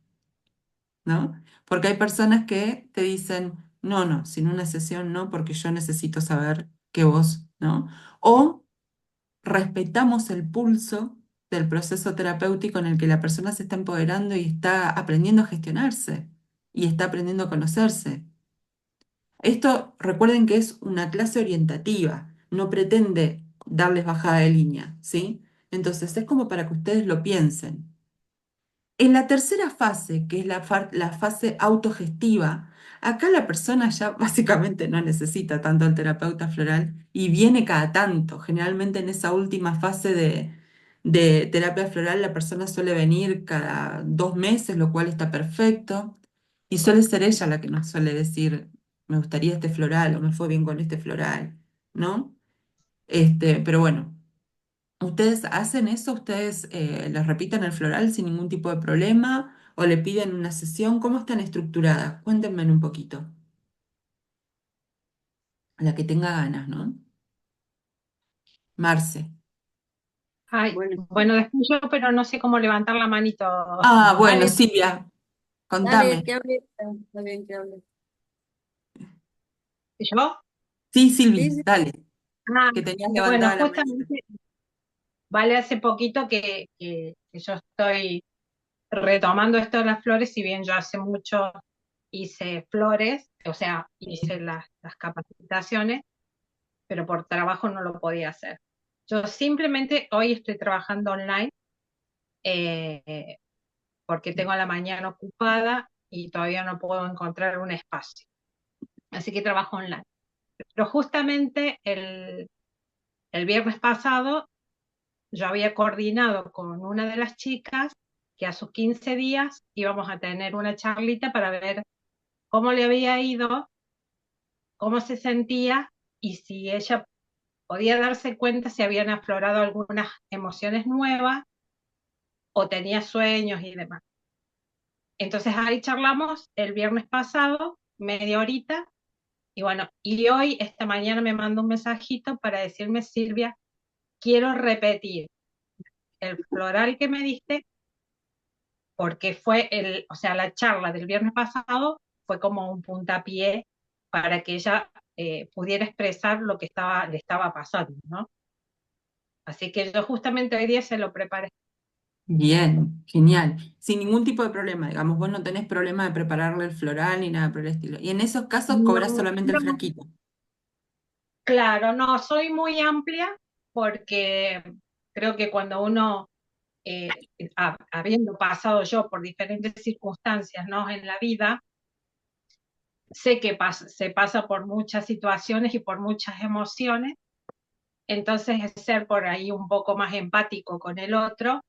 A: ¿no? Porque hay personas que te dicen, no, no, sin una sesión no, porque yo necesito saber que vos, ¿no? O respetamos el pulso del proceso terapéutico en el que la persona se está empoderando y está aprendiendo a gestionarse y está aprendiendo a conocerse. Esto recuerden que es una clase orientativa, no pretende darles bajada de línea, ¿sí? Entonces es como para que ustedes lo piensen. En la tercera fase, que es la fase autogestiva, acá la persona ya básicamente no necesita tanto al terapeuta floral y viene cada tanto. Generalmente en esa última fase de terapia floral la persona suele venir cada 2 meses, lo cual está perfecto. Y suele ser ella la que nos suele decir, me gustaría este floral o me fue bien con este floral, ¿no? Pero bueno. ¿Ustedes hacen eso? ¿Ustedes les repiten el floral sin ningún tipo de problema? ¿O le piden una sesión? ¿Cómo están estructuradas? Cuéntenme un poquito. La que tenga ganas, ¿no? Marce.
F: Ay,
B: Bueno,
F: bueno, después yo, pero no sé cómo levantar la manito.
A: Ah, bueno,
F: Dale,
A: Silvia,
B: dale,
A: contame.
B: que hable. Está bien que hable.
F: ¿yo?
A: Sí,
B: Sí,
A: Silvi,
B: sí.
A: dale,
F: Ah,
A: que tenías
F: bueno,
A: levantada la manita.
F: justamente, vale, hace poquito que yo estoy retomando esto de las flores, si bien yo hace mucho hice flores, o sea, hice las capacitaciones, pero por trabajo no lo podía hacer. Yo simplemente hoy estoy trabajando online eh, porque tengo la mañana ocupada y todavía no puedo encontrar un espacio. Así que trabajo online. Pero justamente el viernes pasado yo había coordinado con una de las chicas que a sus 15 días íbamos a tener una charlita para ver cómo le había ido, cómo se sentía y si ella podía darse cuenta si habían aflorado algunas emociones nuevas o tenía sueños y demás. Entonces ahí charlamos el viernes pasado, media horita, y bueno, y hoy, esta mañana me mandó un mensajito para decirme, Silvia, quiero repetir el floral que me diste, porque fue o sea, la charla del viernes pasado fue como un puntapié para que ella pudiera expresar lo que le estaba pasando, ¿no? Así que yo justamente hoy día se lo preparé.
A: Bien, genial. Sin ningún tipo de problema, digamos, vos no tenés problema de prepararle el floral ni nada por el estilo. Y en esos casos cobras
F: No,
A: solamente el
F: no,
A: frasquito.
F: claro, no, soy muy amplia porque creo que cuando uno, habiendo pasado yo por diferentes circunstancias, ¿no? En la vida, sé que se pasa por muchas situaciones y por muchas emociones, entonces es ser por ahí un poco más empático con el otro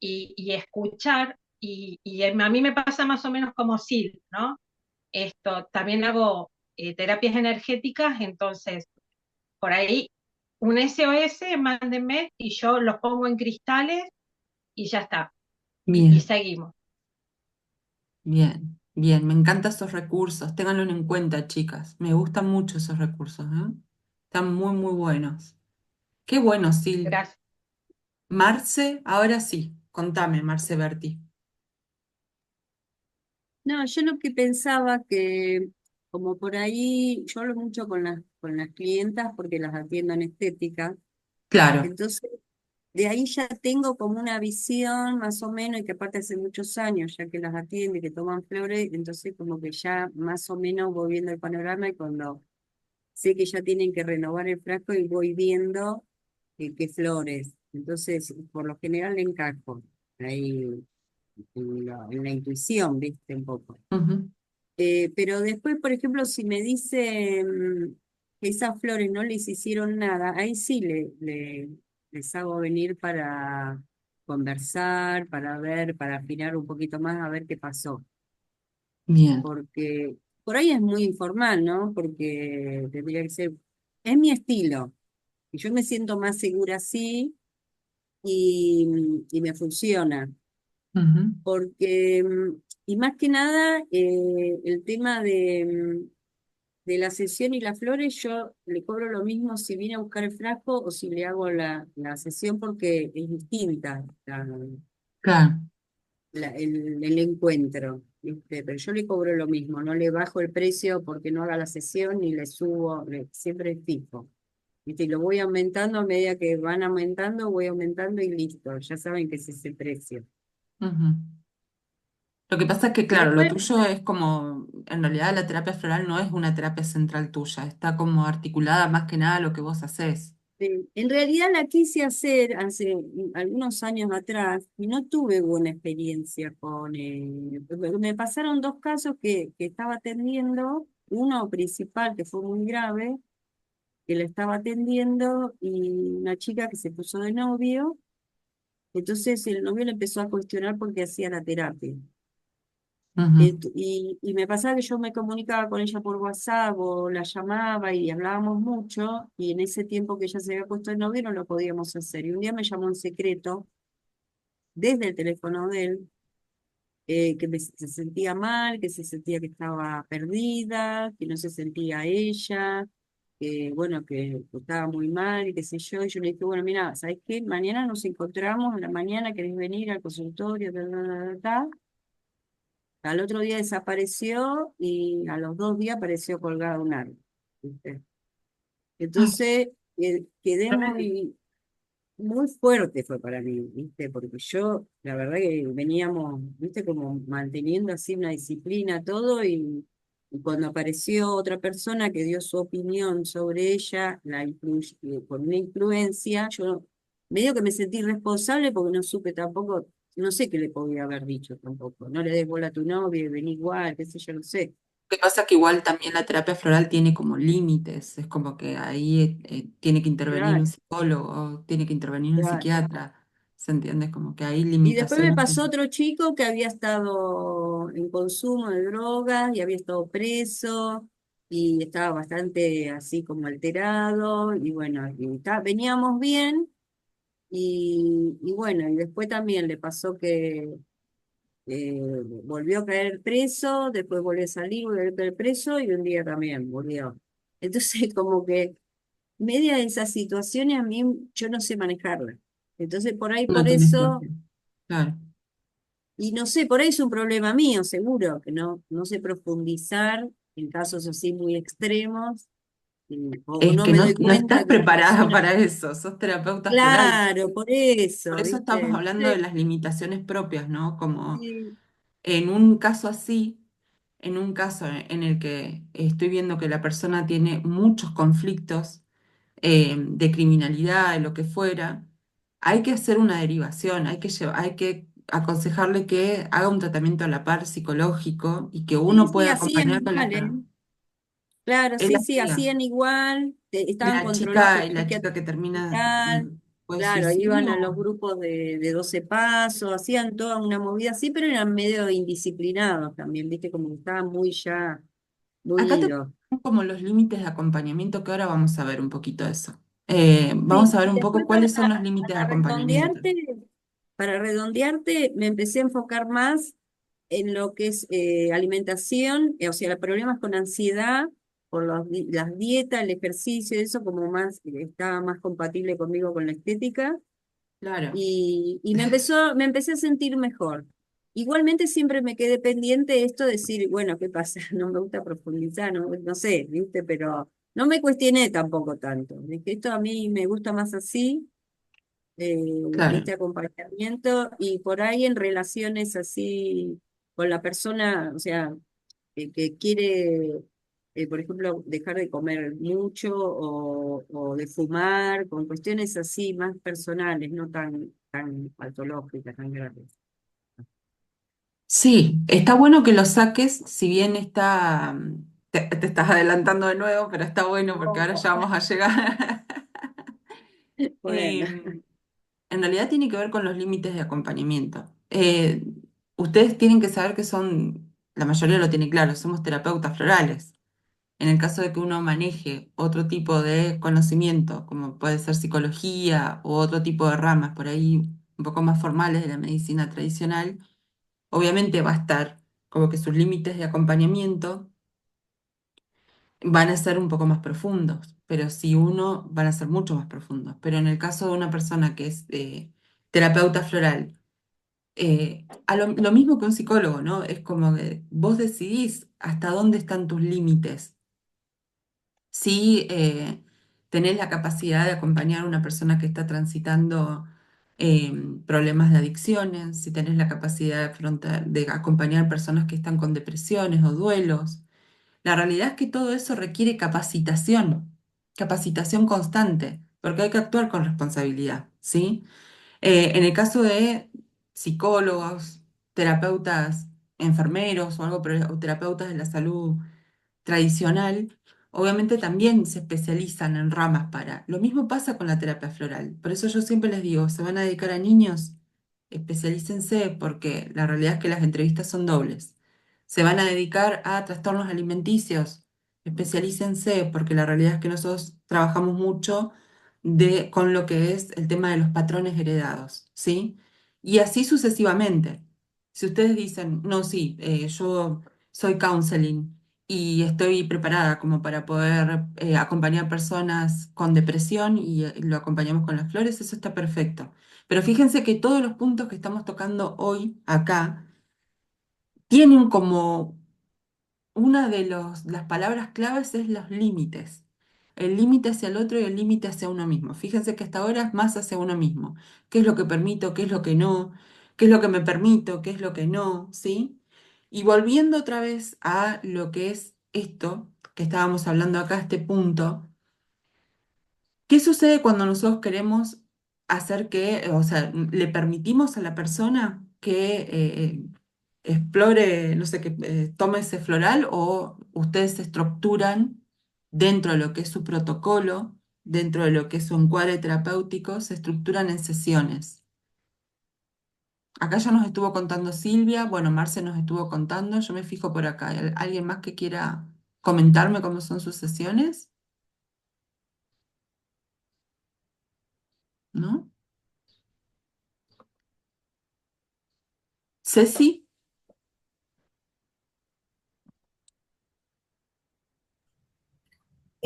F: y escuchar, y a mí me pasa más o menos como Sil, ¿no? Esto, también hago terapias energéticas, entonces por ahí un SOS, mándenme y yo los pongo en cristales y ya está, y
A: Bien.
F: seguimos.
A: Bien, bien, me encantan esos recursos, ténganlo en cuenta, chicas. Me gustan mucho esos recursos, ¿eh? Están muy, muy buenos. Qué bueno, Sil.
F: Gracias.
A: Marce, ahora sí, contame, Marce Berti.
B: No, yo lo que pensaba que, como por ahí, yo hablo mucho con las clientas porque las atiendo en estética,
A: Claro,
B: entonces de ahí ya tengo como una visión más o menos, y que aparte hace muchos años ya que las atiendo y que toman flores, entonces como que ya más o menos voy viendo el panorama y cuando sé que ya tienen que renovar el frasco y voy viendo qué flores. Entonces, por lo general le encajo. ahí en la intuición, ¿viste? Un poco.
A: Ujú.
B: Pero después, por ejemplo, si me dicen que esas flores no les hicieron nada, ahí sí les hago venir para conversar, para ver, para afinar un poquito más a ver qué pasó.
A: Bien.
B: Porque por ahí es muy informal, ¿no? Porque tendría que ser, es mi estilo, y yo me siento más segura así y me funciona.
A: Ujú.
B: Porque, y más que nada, el tema de la sesión y las flores, yo le cobro lo mismo si viene a buscar el frasco o si le hago la sesión porque es distinta
A: Claro.
B: el encuentro, ¿viste? Pero yo le cobro lo mismo, no le bajo el precio porque no haga la sesión ni le subo, siempre es fijo. ¿Viste? Y lo voy aumentando a medida que van aumentando, voy aumentando y listo, ya saben que es ese precio.
A: Ujú. Lo que pasa es que,
B: Y
A: claro, lo
B: después,
A: tuyo es como, en realidad la terapia floral no es una terapia central tuya, está como articulada más que nada a lo que vos hacés.
B: en realidad la quise hacer hace algunos años atrás y no tuve buena experiencia con... me pasaron dos casos que estaba atendiendo, uno principal que fue muy grave, que le estaba atendiendo y una chica que se puso de novio, entonces el novio le empezó a cuestionar porque hacía la terapia.
A: Ujú.
B: Y me pasaba que yo me comunicaba con ella por WhatsApp o la llamaba y hablábamos mucho, y en ese tiempo que ella se había puesto de novio no lo podíamos hacer. Y un día me llamó en secreto desde el teléfono de él, que se sentía mal, que se sentía que estaba perdida, que no se sentía ella, que bueno, que estaba muy mal y qué sé yo. Y yo le dije, bueno, mira, ¿sabes qué? Mañana nos encontramos, a la mañana querés venir al consultorio, ta, ta, ta, ta, ta. Al otro día desapareció y a los 2 días apareció colgado un árbol, ¿viste?
A: Ay,
B: Entonces quedé
A: tremendo.
B: muy fuerte fue para mí, ¿viste? Porque yo, la verdad que veníamos, ¿viste? Como manteniendo así una disciplina, todo, y cuando apareció otra persona que dio su opinión sobre ella, por una influencia, yo medio que me sentí responsable porque no supe tampoco, no sé qué le podía haber dicho tampoco. No le des bola a tu novio, vení igual, qué sé yo, no sé.
A: Lo que pasa es que igual también la terapia floral tiene como límites, es como que ahí tiene que intervenir un
B: Claro,
A: psicólogo, tiene que intervenir un
B: claro.
A: psiquiatra, ¿se entiende? Como que hay
B: Y después me
A: limitaciones.
B: pasó otro chico que había estado en consumo de drogas y había estado preso y estaba bastante así como alterado y bueno, veníamos bien y bueno, y después también le pasó que volvió a caer preso, después volvió a salir, volvió a caer preso y un día también volvió. Entonces como que media de esas situaciones a mí yo no sé manejarlas. Entonces por ahí
A: No
B: por
A: tenés por
B: eso...
A: qué. Claro.
B: Y no sé, por ahí es un problema mío, seguro, que no sé profundizar en casos así muy extremos, o
A: Es
B: no
A: que
B: me
A: no,
B: doy
A: no
B: cuenta
A: estás
B: que la
A: preparada
B: persona...
A: para eso, sos terapeuta floral.
B: Claro, por
A: Por
B: eso,
A: eso estamos
B: ¿viste?
A: hablando de las limitaciones propias, ¿no? Como
B: Sí,
A: en un caso así, en un caso en el que estoy viendo que la persona tiene muchos conflictos de criminalidad, de lo que fuera, hay que hacer una derivación, hay que aconsejarle que haga un tratamiento a la par psicológico y que
B: sí,
A: uno
B: sí,
A: pueda
B: hacían
A: acompañar con
B: igual, ¿eh?
A: Él
B: Claro, sí, sí,
A: hacía.
B: hacían igual, estaban controlados
A: Y
B: por
A: la chica que termina
B: hospital,
A: fue
B: claro, iban a los
A: suicidio.
B: grupos de 12 pasos, hacían toda una movida así, pero eran medio indisciplinados también, ¿viste? Como que estaban muy ya, muy
A: Acá te
B: idos.
A: pongo como los límites de acompañamiento, que ahora vamos a ver un poquito eso. Vamos
B: Sí,
A: a ver
B: y
A: un poco
B: después para,
A: cuáles son los límites de
B: para
A: acompañamiento.
B: redondearte, para redondearte, me empecé a enfocar más en lo que es alimentación, o sea, los problemas con ansiedad, por las dietas, el ejercicio, eso como más, estaba más compatible conmigo con la estética,
A: Claro,
B: y me empecé a sentir mejor. Igualmente siempre me quedé pendiente esto de decir, bueno, ¿qué pasa? No me gusta profundizar, no sé, ¿viste? Pero no me cuestioné tampoco tanto. Dije, esto a mí me gusta más así,
A: claro.
B: este acompañamiento, y por ahí en relaciones así con la persona, o sea, que quiere por ejemplo, dejar de comer mucho o de fumar, con cuestiones así más personales, no tan patológicas, tan graves.
A: Sí, está bueno que lo saques, si bien te estás adelantando de nuevo, pero está bueno porque ahora ya vamos a llegar.
B: Bueno,
A: En realidad tiene que ver con los límites de acompañamiento. Ustedes tienen que saber que la mayoría lo tiene claro, somos terapeutas florales. En el caso de que uno maneje otro tipo de conocimiento, como puede ser psicología u otro tipo de ramas por ahí un poco más formales de la medicina tradicional, obviamente va a estar como que sus límites de acompañamiento van a ser un poco más profundos, pero si uno van a ser mucho más profundos. Pero en el caso de una persona que es terapeuta floral, lo mismo que un psicólogo, ¿no? Es como que vos decidís hasta dónde están tus límites. Si tenés la capacidad de acompañar a una persona que está transitando eh, problemas de adicciones, si tenés la capacidad de acompañar personas que están con depresiones o duelos. La realidad es que todo eso requiere capacitación constante, porque hay que actuar con responsabilidad, ¿sí? En el caso de psicólogos, terapeutas, enfermeros o o terapeutas de la salud tradicional, obviamente también se especializan en ramas para. Lo mismo pasa con la terapia floral. Por eso yo siempre les digo, ¿se van a dedicar a niños? Especialícense porque la realidad es que las entrevistas son dobles. ¿Se van a dedicar a trastornos alimenticios? Especialícense porque la realidad es que nosotros trabajamos mucho con lo que es el tema de los patrones heredados, ¿sí? Y así sucesivamente. Si ustedes dicen, no, sí, yo soy counseling y estoy preparada como para poder acompañar personas con depresión y lo acompañamos con las flores, eso está perfecto. Pero fíjense que todos los puntos que estamos tocando hoy acá tienen como una de las palabras claves es los límites. El límite hacia el otro y el límite hacia uno mismo. Fíjense que hasta ahora es más hacia uno mismo. ¿Qué es lo que permito? ¿Qué es lo que no? ¿Qué es lo que me permito? ¿Qué es lo que no? ¿Sí? Y volviendo otra vez a lo que es esto que estábamos hablando acá, este punto, ¿qué sucede cuando nosotros queremos hacer o sea, le permitimos a la persona que explore, no sé, que tome ese floral o ustedes se estructuran dentro de lo que es su protocolo, dentro de lo que es su encuadre terapéutico, se estructuran en sesiones? Acá ya nos estuvo contando Silvia, bueno, Marce nos estuvo contando, yo me fijo por acá. ¿Hay alguien más que quiera comentarme cómo son sus sesiones? ¿No? Ceci,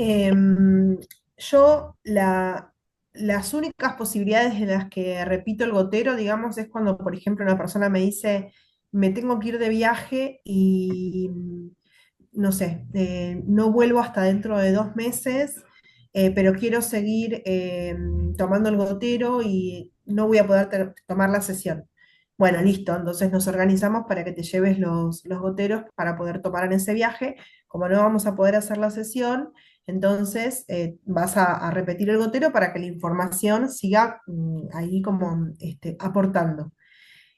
D: Em, yo las únicas posibilidades en las que repito el gotero, digamos, es cuando, por ejemplo, una persona me dice, me tengo que ir de viaje y, no sé, no vuelvo hasta dentro de 2 meses, pero quiero seguir tomando el gotero y no voy a poder tomar la sesión. Bueno, listo, entonces nos organizamos para que te lleves los goteros para poder tomar en ese viaje. Como no vamos a poder hacer la sesión, entonces vas a repetir el gotero para que la información siga ahí como aportando.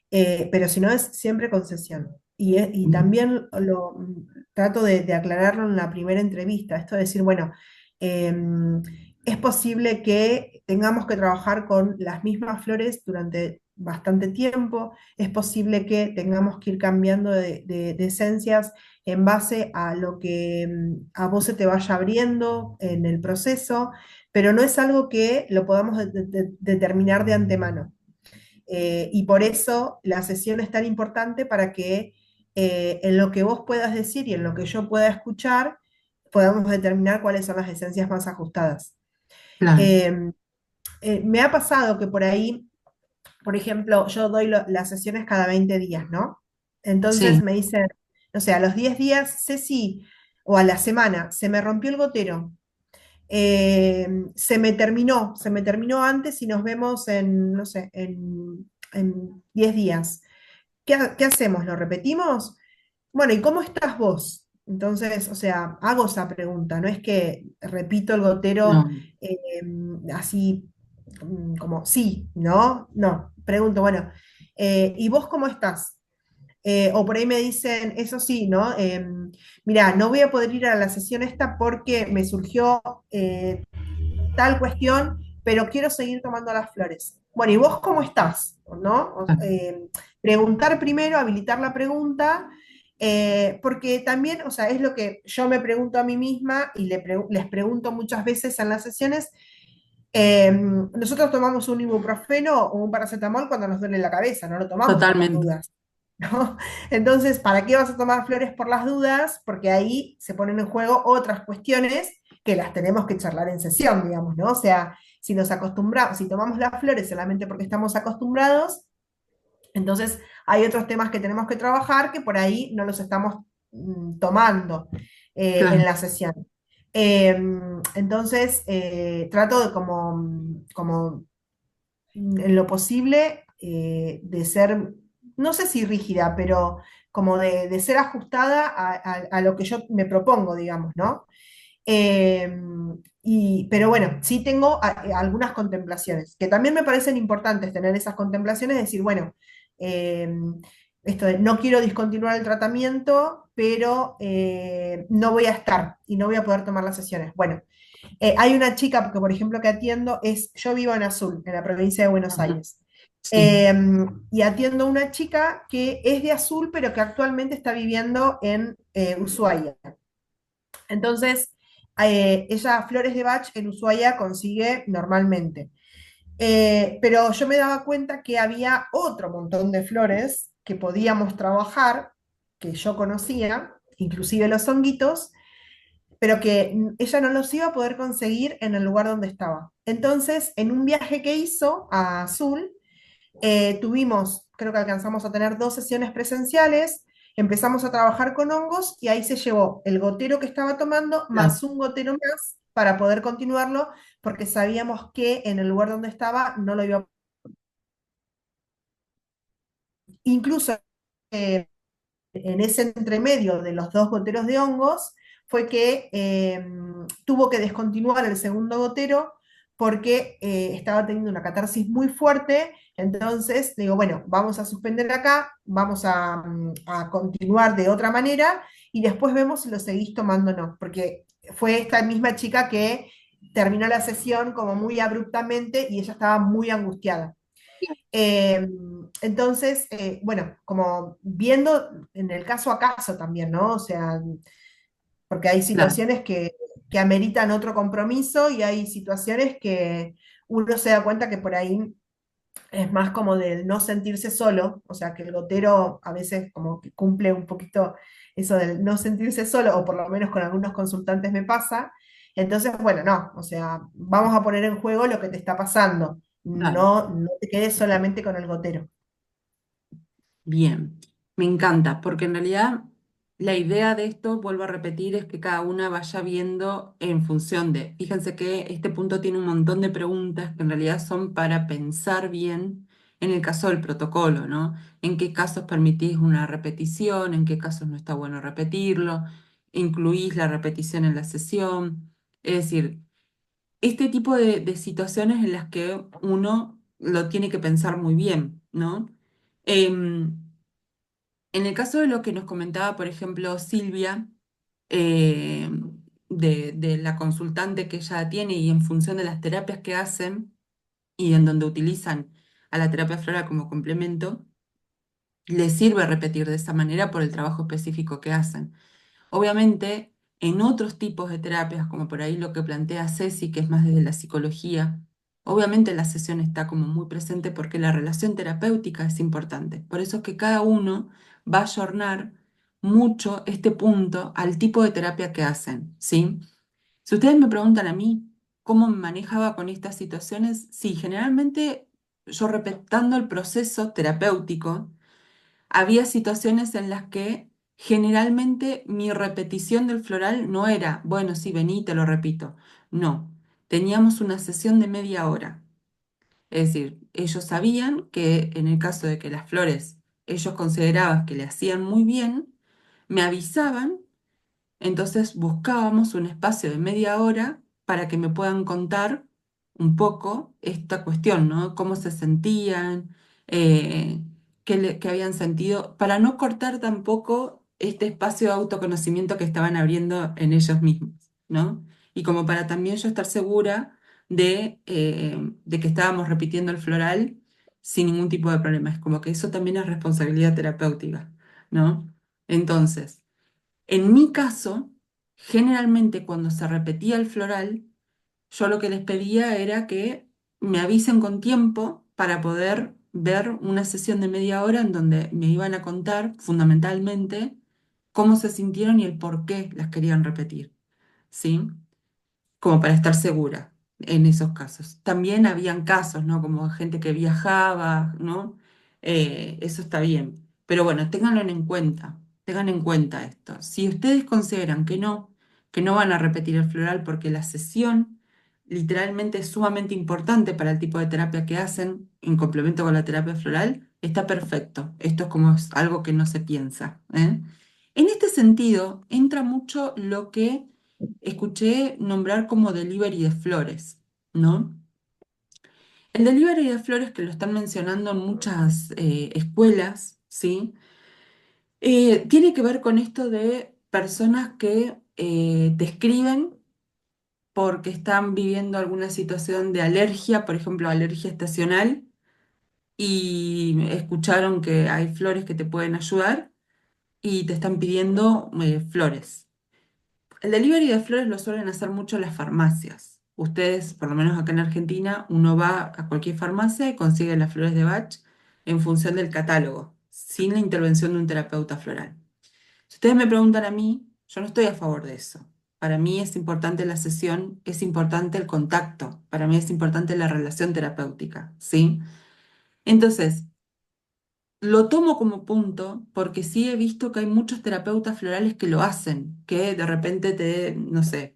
D: Pero si no es siempre con sesión. Y también trato de aclararlo en la primera entrevista, esto de decir, bueno, em, es posible que tengamos que trabajar con las mismas flores durante bastante tiempo, es posible que tengamos que ir cambiando de esencias en base a lo que a vos se te vaya abriendo en el proceso, pero no es algo que lo podamos determinar de antemano. Y por eso la sesión es tan importante para que en lo que vos puedas decir y en lo que yo pueda escuchar, podamos determinar cuáles son las esencias más ajustadas.
A: claro,
D: Eh, Me ha pasado que por ahí, por ejemplo, yo doy las sesiones cada 20 días, ¿no? Entonces
A: sí.
D: me dicen, no sé, a los 10 días, Ceci, o a la semana, se me rompió el gotero. Se me terminó antes y nos vemos en, no sé, en 10 días. ¿Qué hacemos? ¿Lo repetimos? Bueno, ¿y cómo estás vos? Entonces, o sea, hago esa pregunta, no es que repito el gotero
A: No,
D: eh, así como sí, ¿no? No, pregunto, bueno, ¿y vos cómo estás? O por ahí me dicen, eso sí, ¿no? Mira, no voy a poder ir a la sesión esta porque me surgió tal cuestión, pero quiero seguir tomando las flores. Bueno, ¿y vos cómo estás? ¿No? Preguntar primero, habilitar la pregunta, porque también, o sea, es lo que yo me pregunto a mí misma y les pregunto muchas veces en las sesiones. Nosotros tomamos un ibuprofeno o un paracetamol cuando nos duele la cabeza, no lo tomamos por las
A: totalmente.
D: dudas. ¿No? Entonces, ¿para qué vas a tomar flores por las dudas? Porque ahí se ponen en juego otras cuestiones que las tenemos que charlar en sesión, digamos, ¿no? O sea, si nos acostumbramos, si tomamos las flores solamente porque estamos acostumbrados, entonces hay otros temas que tenemos que trabajar que por ahí no los estamos tomando en
A: Claro,
D: la sesión. Entonces, trato de como en lo posible de ser, no sé si rígida, pero como de ser ajustada a lo que yo me propongo, digamos, ¿no? Eh, pero bueno, sí tengo algunas contemplaciones, que también me parecen importantes tener esas contemplaciones, decir, bueno, eh, esto de no quiero discontinuar el tratamiento, pero no voy a estar y no voy a poder tomar las sesiones. Bueno, hay una chica, porque por ejemplo que atiendo, yo vivo en Azul, en la provincia de Buenos
A: ajá,
D: Aires.
A: sí,
D: Eh, y atiendo a una chica que es de Azul, pero que actualmente está viviendo en Ushuaia. Entonces, ella flores de Bach en Ushuaia consigue normalmente. Pero yo me daba cuenta que había otro montón de flores que podíamos trabajar, que yo conocía, inclusive los honguitos, pero que ella no los iba a poder conseguir en el lugar donde estaba. Entonces, en un viaje que hizo a Azul, tuvimos, creo que alcanzamos a tener 2 sesiones presenciales, empezamos a trabajar con hongos y ahí se llevó el gotero que estaba tomando
A: claro,
D: más un gotero más para poder continuarlo, porque sabíamos que en el lugar donde estaba no lo iba a... Incluso eh, en ese entremedio de los 2 goteros de hongos fue que tuvo que descontinuar el segundo gotero porque estaba teniendo una catarsis muy fuerte. Entonces digo, bueno, vamos a suspender acá, vamos a continuar de otra manera y después vemos si lo seguís tomando o no, porque fue esta misma chica que terminó la sesión como muy abruptamente y ella estaba muy angustiada. Eh, entonces, bueno, como viendo en el caso a caso también, ¿no? O sea, porque hay
A: claro,
D: situaciones que ameritan otro compromiso y hay situaciones que uno se da cuenta que por ahí es más como del no sentirse solo, o sea, que el gotero a veces como que cumple un poquito eso del no sentirse solo, o por lo menos con algunos consultantes me pasa. Entonces, bueno, no, o sea, vamos a poner en juego lo que te está pasando,
A: claro.
D: no te quedes solamente con el gotero.
A: Bien, me encanta, porque en realidad la idea de esto, vuelvo a repetir, es que cada una vaya viendo en función de, fíjense que este punto tiene un montón de preguntas que en realidad son para pensar bien en el caso del protocolo, ¿no? En qué casos permitís una repetición, en qué casos no está bueno repetirlo, incluís la repetición en la sesión, es decir, este tipo de situaciones en las que uno lo tiene que pensar muy bien, ¿no? Em, en el caso de lo que nos comentaba, por ejemplo, Silvia, eh, de la consultante que ella tiene y en función de las terapias que hacen y en donde utilizan a la terapia floral como complemento, les sirve repetir de esa manera por el trabajo específico que hacen. Obviamente, en otros tipos de terapias, como por ahí lo que plantea Ceci, que es más desde la psicología, obviamente la sesión está como muy presente porque la relación terapéutica es importante. Por eso es que cada uno va a ayornar mucho este punto al tipo de terapia que hacen, ¿sí? Si ustedes me preguntan a mí cómo me manejaba con estas situaciones, sí, generalmente yo respetando el proceso terapéutico, había situaciones en las que generalmente mi repetición del floral no era, bueno, sí, vení, te lo repito. No, teníamos una sesión de media hora. Es decir, ellos sabían que en el caso de que las flores ellos consideraban que le hacían muy bien, me avisaban Entonces buscábamos un espacio de media hora para que me puedan contar un poco esta cuestión, ¿no? Cómo se sentían, eh, qué habían sentido, para no cortar tampoco este espacio de autoconocimiento que estaban abriendo en ellos mismos, ¿no? Y como para también yo estar segura de que estábamos repitiendo el floral sin ningún tipo de problema. Es como que eso también es responsabilidad terapéutica, ¿no? Entonces, en mi caso, generalmente cuando se repetía el floral, yo lo que les pedía era que me avisen con tiempo para poder ver una sesión de media hora en donde me iban a contar fundamentalmente cómo se sintieron y el por qué las querían repetir, ¿sí? Como para estar segura en esos casos. También habían casos, ¿no? Como gente que viajaba, ¿no? Eso está bien. Pero bueno, ténganlo en cuenta, tengan en cuenta esto. Si ustedes consideran que no van a repetir el floral porque la sesión literalmente es sumamente importante para el tipo de terapia que hacen en complemento con la terapia floral, está perfecto. Esto es como algo que no se piensa, ¿eh? En este sentido, entra mucho lo que escuché nombrar como delivery de flores, ¿no? El delivery de flores que lo están mencionando en muchas escuelas, ¿sí? Tiene que ver con esto de personas que te escriben porque están viviendo alguna situación de alergia, por ejemplo, alergia estacional, y escucharon que hay flores que te pueden ayudar y te están pidiendo flores. El delivery de flores lo suelen hacer mucho las farmacias. Ustedes, por lo menos acá en Argentina, uno va a cualquier farmacia y consigue las flores de Bach en función del catálogo, sin la intervención de un terapeuta floral. Si ustedes me preguntan a mí, yo no estoy a favor de eso. Para mí es importante la sesión, es importante el contacto, para mí es importante la relación terapéutica, ¿sí? Entonces, lo tomo como punto porque sí he visto que hay muchos terapeutas florales que lo hacen, que de repente no sé,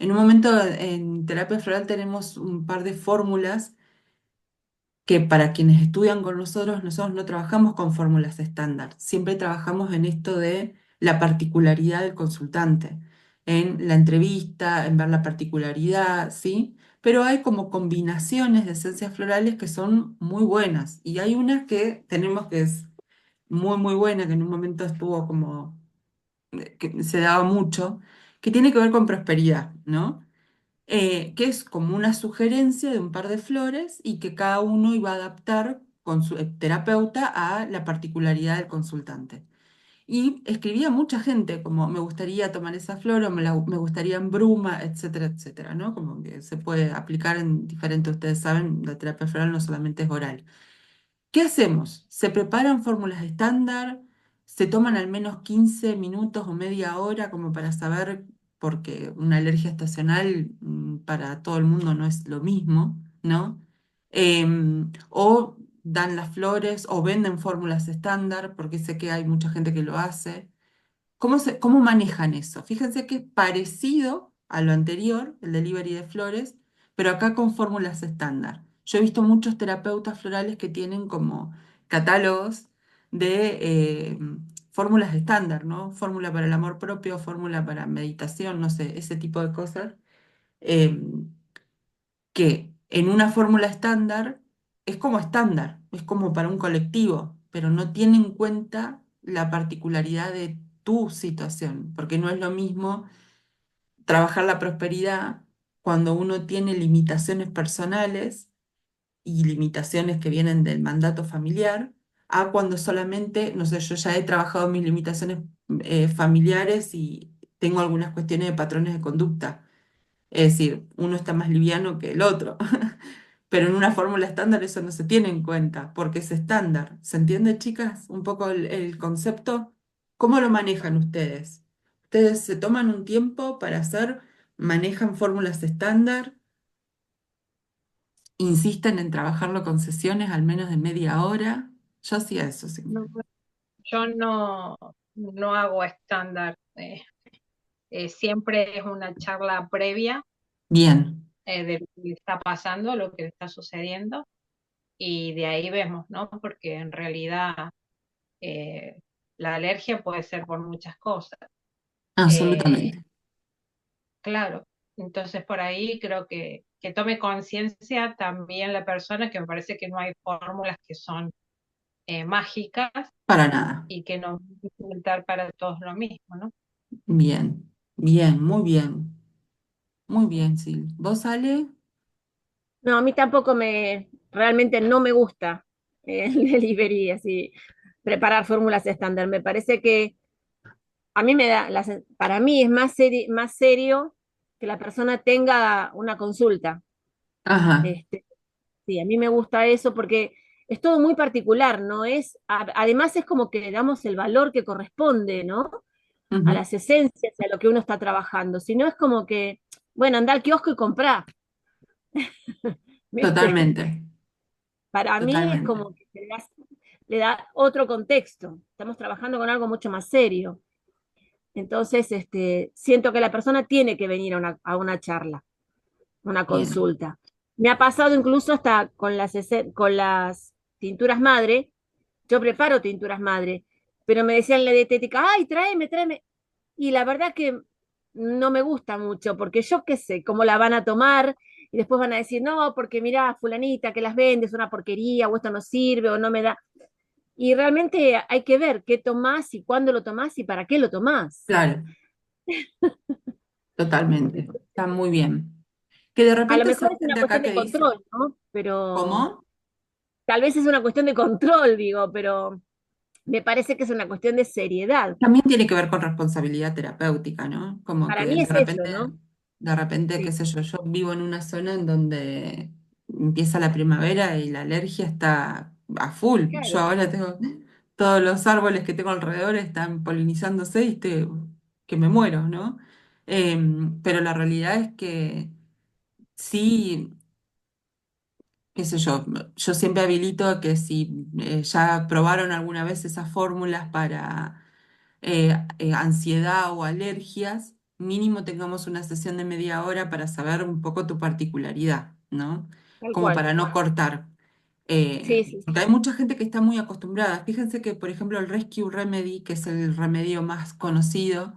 A: en un momento en terapia floral tenemos un par de fórmulas que para quienes estudian con nosotros no trabajamos con fórmulas estándar, siempre trabajamos en esto de la particularidad del consultante, en la entrevista, en ver la particularidad, ¿sí? Pero hay como combinaciones de esencias florales que son muy buenas y hay unas que tenemos que es muy, muy buena, que en un momento estuvo como, que se daba mucho, que tiene que ver con prosperidad, ¿no? Que es como una sugerencia de un par de flores y que cada uno iba a adaptar con su terapeuta a la particularidad del consultante. Y escribía mucha gente, como me gustaría tomar esa flor o me gustaría en bruma, etcétera, etcétera, ¿no? Como que se puede aplicar en diferentes, ustedes saben, la terapia floral no solamente es oral. ¿Qué hacemos? Se preparan fórmulas estándar, se toman al menos 15 minutos o media hora como para saber, porque una alergia estacional para todo el mundo no es lo mismo, ¿no? O dan las flores o venden fórmulas estándar, porque sé que hay mucha gente que lo hace. ¿Cómo manejan eso? Fíjense que es parecido a lo anterior, el delivery de flores, pero acá con fórmulas estándar. Yo he visto muchos terapeutas florales que tienen como catálogos de fórmulas estándar, ¿no? Fórmula para el amor propio, fórmula para meditación, no sé, ese tipo de cosas. em, que en una fórmula estándar, es como para un colectivo, pero no tiene en cuenta la particularidad de tu situación, porque no es lo mismo trabajar la prosperidad cuando uno tiene limitaciones personales y limitaciones que vienen del mandato familiar, a cuando solamente, no sé, yo ya he trabajado mis limitaciones familiares y tengo algunas cuestiones de patrones de conducta. Es decir, uno está más liviano que el otro. Pero en una fórmula estándar eso no se tiene en cuenta, porque es estándar. ¿Se entiende, chicas? Un poco el concepto. ¿Cómo lo manejan ustedes? ¿Ustedes se toman un tiempo para hacer, manejan fórmulas estándar, insisten en trabajarlo con sesiones al menos de media hora? Yo hacía eso, sí.
F: No, yo no hago estándar. Siempre es una charla previa
A: Bien,
F: de lo que está pasando, lo que está sucediendo, y de ahí vemos, ¿no? Porque en realidad eh, la alergia puede ser por muchas cosas. Eh,
A: Absolutamente.
F: claro, entonces por ahí creo que tome conciencia también la persona, que me parece que no hay fórmulas que son mágicas
A: Para nada.
F: y que no hay que intentar para todos lo mismo, ¿no?
A: Bien, bien, muy bien. Muy bien, Sil. ¿Vos, Ale?
C: No, a mí tampoco realmente no me gusta el delivery, así, preparar fórmulas estándar. Me parece que a mí para mí es más serio que la persona tenga una consulta.
A: Ajá.
C: Este, sí, a mí me gusta eso porque es todo muy particular, ¿no? Además es como que le damos el valor que corresponde, ¿no? A
A: Ujú.
C: las esencias, a lo que uno está trabajando. Si no es como que, bueno, anda al kiosco y comprá, ¿viste?
A: Totalmente,
C: Para mí es
A: totalmente.
C: como que le da otro contexto. Estamos trabajando con algo mucho más serio. Entonces, siento que la persona tiene que venir a una charla, una
A: Bien.
C: consulta. Me ha pasado incluso hasta con las tinturas madre. Yo preparo tinturas madre, pero me decían la dietética, ay, tráeme, tráeme. Y la verdad que no me gusta mucho, porque yo qué sé cómo la van a tomar y después van a decir, no, porque mira, fulanita que las vende es una porquería, o esto no sirve, o no me da. Y realmente hay que ver qué tomás y cuándo lo tomás y para qué lo tomás.
A: Claro, totalmente. Está muy bien. Que de
C: A lo
A: repente
C: mejor
A: hay
C: es una
A: gente acá
C: cuestión
A: que
C: de
A: dice,
C: control, ¿no? Pero
A: ¿cómo?
C: tal vez es una cuestión de control, digo, pero me parece que es una cuestión de seriedad.
A: También tiene que ver con responsabilidad terapéutica, ¿no? Como
C: Para
A: que
C: mí es eso, ¿no?
A: de repente, qué
C: Sí,
A: sé yo, yo vivo en una zona en donde empieza la primavera y la alergia está a full. Yo
C: claro.
A: ahora tengo todos los árboles que tengo alrededor están polinizándose y estoy que me muero, ¿no? Pero la realidad es que sí, qué sé yo siempre habilito a que si ya probaron alguna vez esas fórmulas para ansiedad o alergias, mínimo tengamos una sesión de media hora para saber un poco tu particularidad, ¿no?
C: Tal
A: Como
C: cual.
A: para no cortar.
C: Sí, sí,
A: Porque hay mucha gente que está muy acostumbrada. Fíjense que, por ejemplo, el Rescue Remedy, que es el remedio más conocido,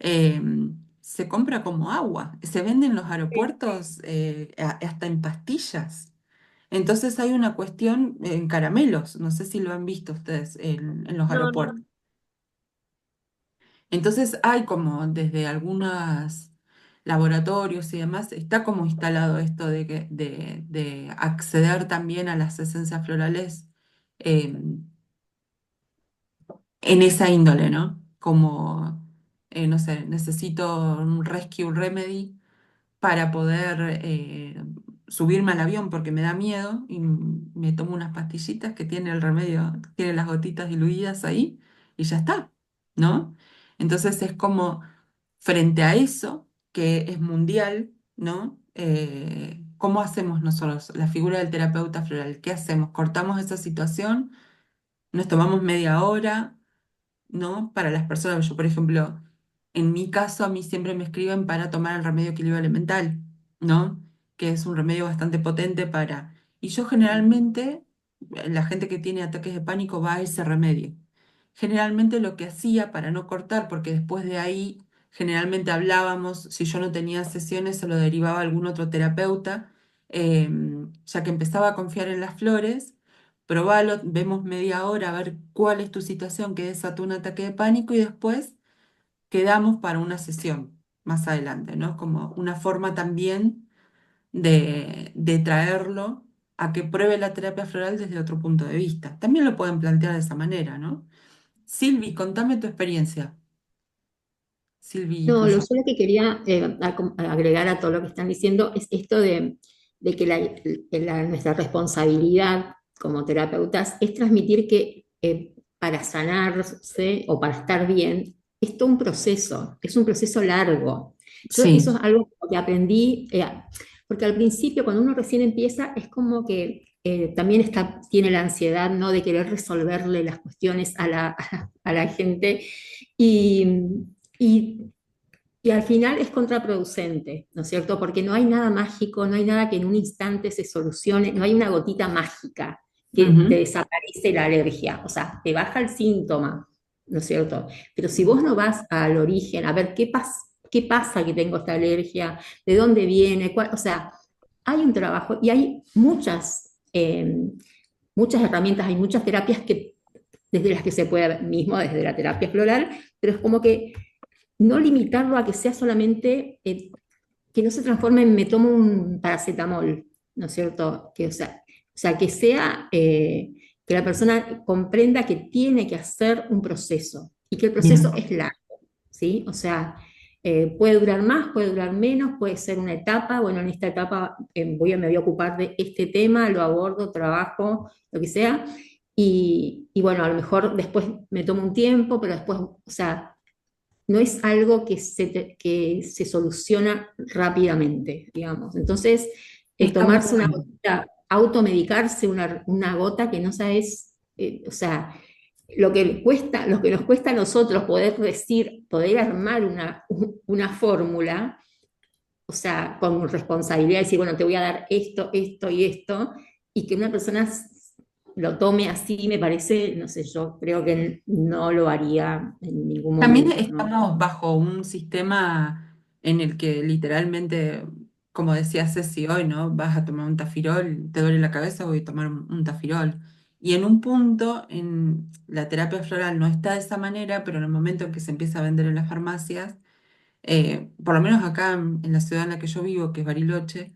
A: eh, se compra como agua. Se vende en los
C: sí.
A: aeropuertos hasta en pastillas. Entonces hay una cuestión en caramelos. No sé si lo han visto ustedes en los
C: No,
A: aeropuertos.
C: no.
A: Entonces hay como desde algunos laboratorios y demás, está como instalado esto de acceder también a las esencias florales eh, en esa índole, ¿no? Como, no sé, necesito un rescue remedy para poder subirme al avión porque me da miedo y me tomo unas pastillitas que tiene el remedio, tiene las gotitas diluidas ahí y ya está, ¿no? Entonces es como frente a eso, que es mundial, ¿no? ¿Cómo hacemos nosotros, la figura del terapeuta floral? ¿Qué hacemos? ¿Cortamos esa situación? ¿Nos tomamos media hora? ¿No? Para las personas, yo por ejemplo, en mi caso a mí siempre me escriben para tomar el remedio equilibrio elemental, ¿no? Que es un remedio bastante potente para... Y yo generalmente, la gente que tiene ataques de pánico va a ese remedio. Generalmente lo que hacía para no cortar, porque después de ahí generalmente hablábamos, si yo no tenía sesiones, se lo derivaba a algún otro terapeuta, ya que empezaba a confiar en las flores. Probalo, vemos media hora a ver cuál es tu situación que desató un ataque de pánico y después quedamos para una sesión más adelante, ¿no? Como una forma también de traerlo a que pruebe la terapia floral desde otro punto de vista. También lo pueden plantear de esa manera, ¿no? Silvi, contame tu experiencia. Silvi
E: No, lo
A: Russo.
E: solo que quería agregar a todo lo que están diciendo es esto de que nuestra responsabilidad como terapeutas es transmitir que para sanarse o para estar bien es todo un proceso, es un proceso largo. Yo eso
A: Sí,
E: es algo que aprendí, porque al principio cuando uno recién empieza es como que también tiene la ansiedad, ¿no? De querer resolverle las cuestiones a la gente y, y y al final es contraproducente, ¿no es cierto? Porque no hay nada mágico, no hay nada que en un instante se solucione, no hay una gotita mágica que te
A: ujú,
E: desaparece la alergia, o sea, te baja el síntoma, ¿no es cierto? Pero si vos no vas al origen, a ver qué pasa que tengo esta alergia, de dónde viene, o sea, hay un trabajo y hay muchas herramientas, hay muchas terapias desde las que se puede, mismo desde la terapia floral, pero es como que no limitarlo a que sea solamente, que no se transforme en me tomo un paracetamol, ¿no es cierto? O sea, que sea, que la persona comprenda que tiene que hacer un proceso y que el proceso
A: Bien.
E: es largo, ¿sí? O sea, puede durar más, puede durar menos, puede ser una etapa, bueno, en esta etapa me voy a ocupar de este tema, lo abordo, trabajo, lo que sea, y bueno, a lo mejor después me tomo un tiempo, pero después, o sea, no es algo que se soluciona rápidamente, digamos. Entonces,
A: Está
E: tomarse una
A: bueno.
E: gotita, automedicarse una gota que no sabes, o sea, lo que nos cuesta a nosotros poder decir, poder armar una fórmula, o sea, con responsabilidad, decir, bueno, te voy a dar esto, esto y esto, y que una persona lo tome así, me parece, no sé, yo creo que no lo haría en ningún
A: También
E: momento, ¿no?
A: estamos bajo un sistema en el que literalmente, como decía Ceci hoy, ¿no? Vas a tomar un tafirol, te duele la cabeza, voy a tomar un tafirol. Y en un punto, en la terapia floral no está de esa manera, pero en el momento en que se empieza a vender en las farmacias, por lo menos acá en la ciudad en la que yo vivo, que es Bariloche,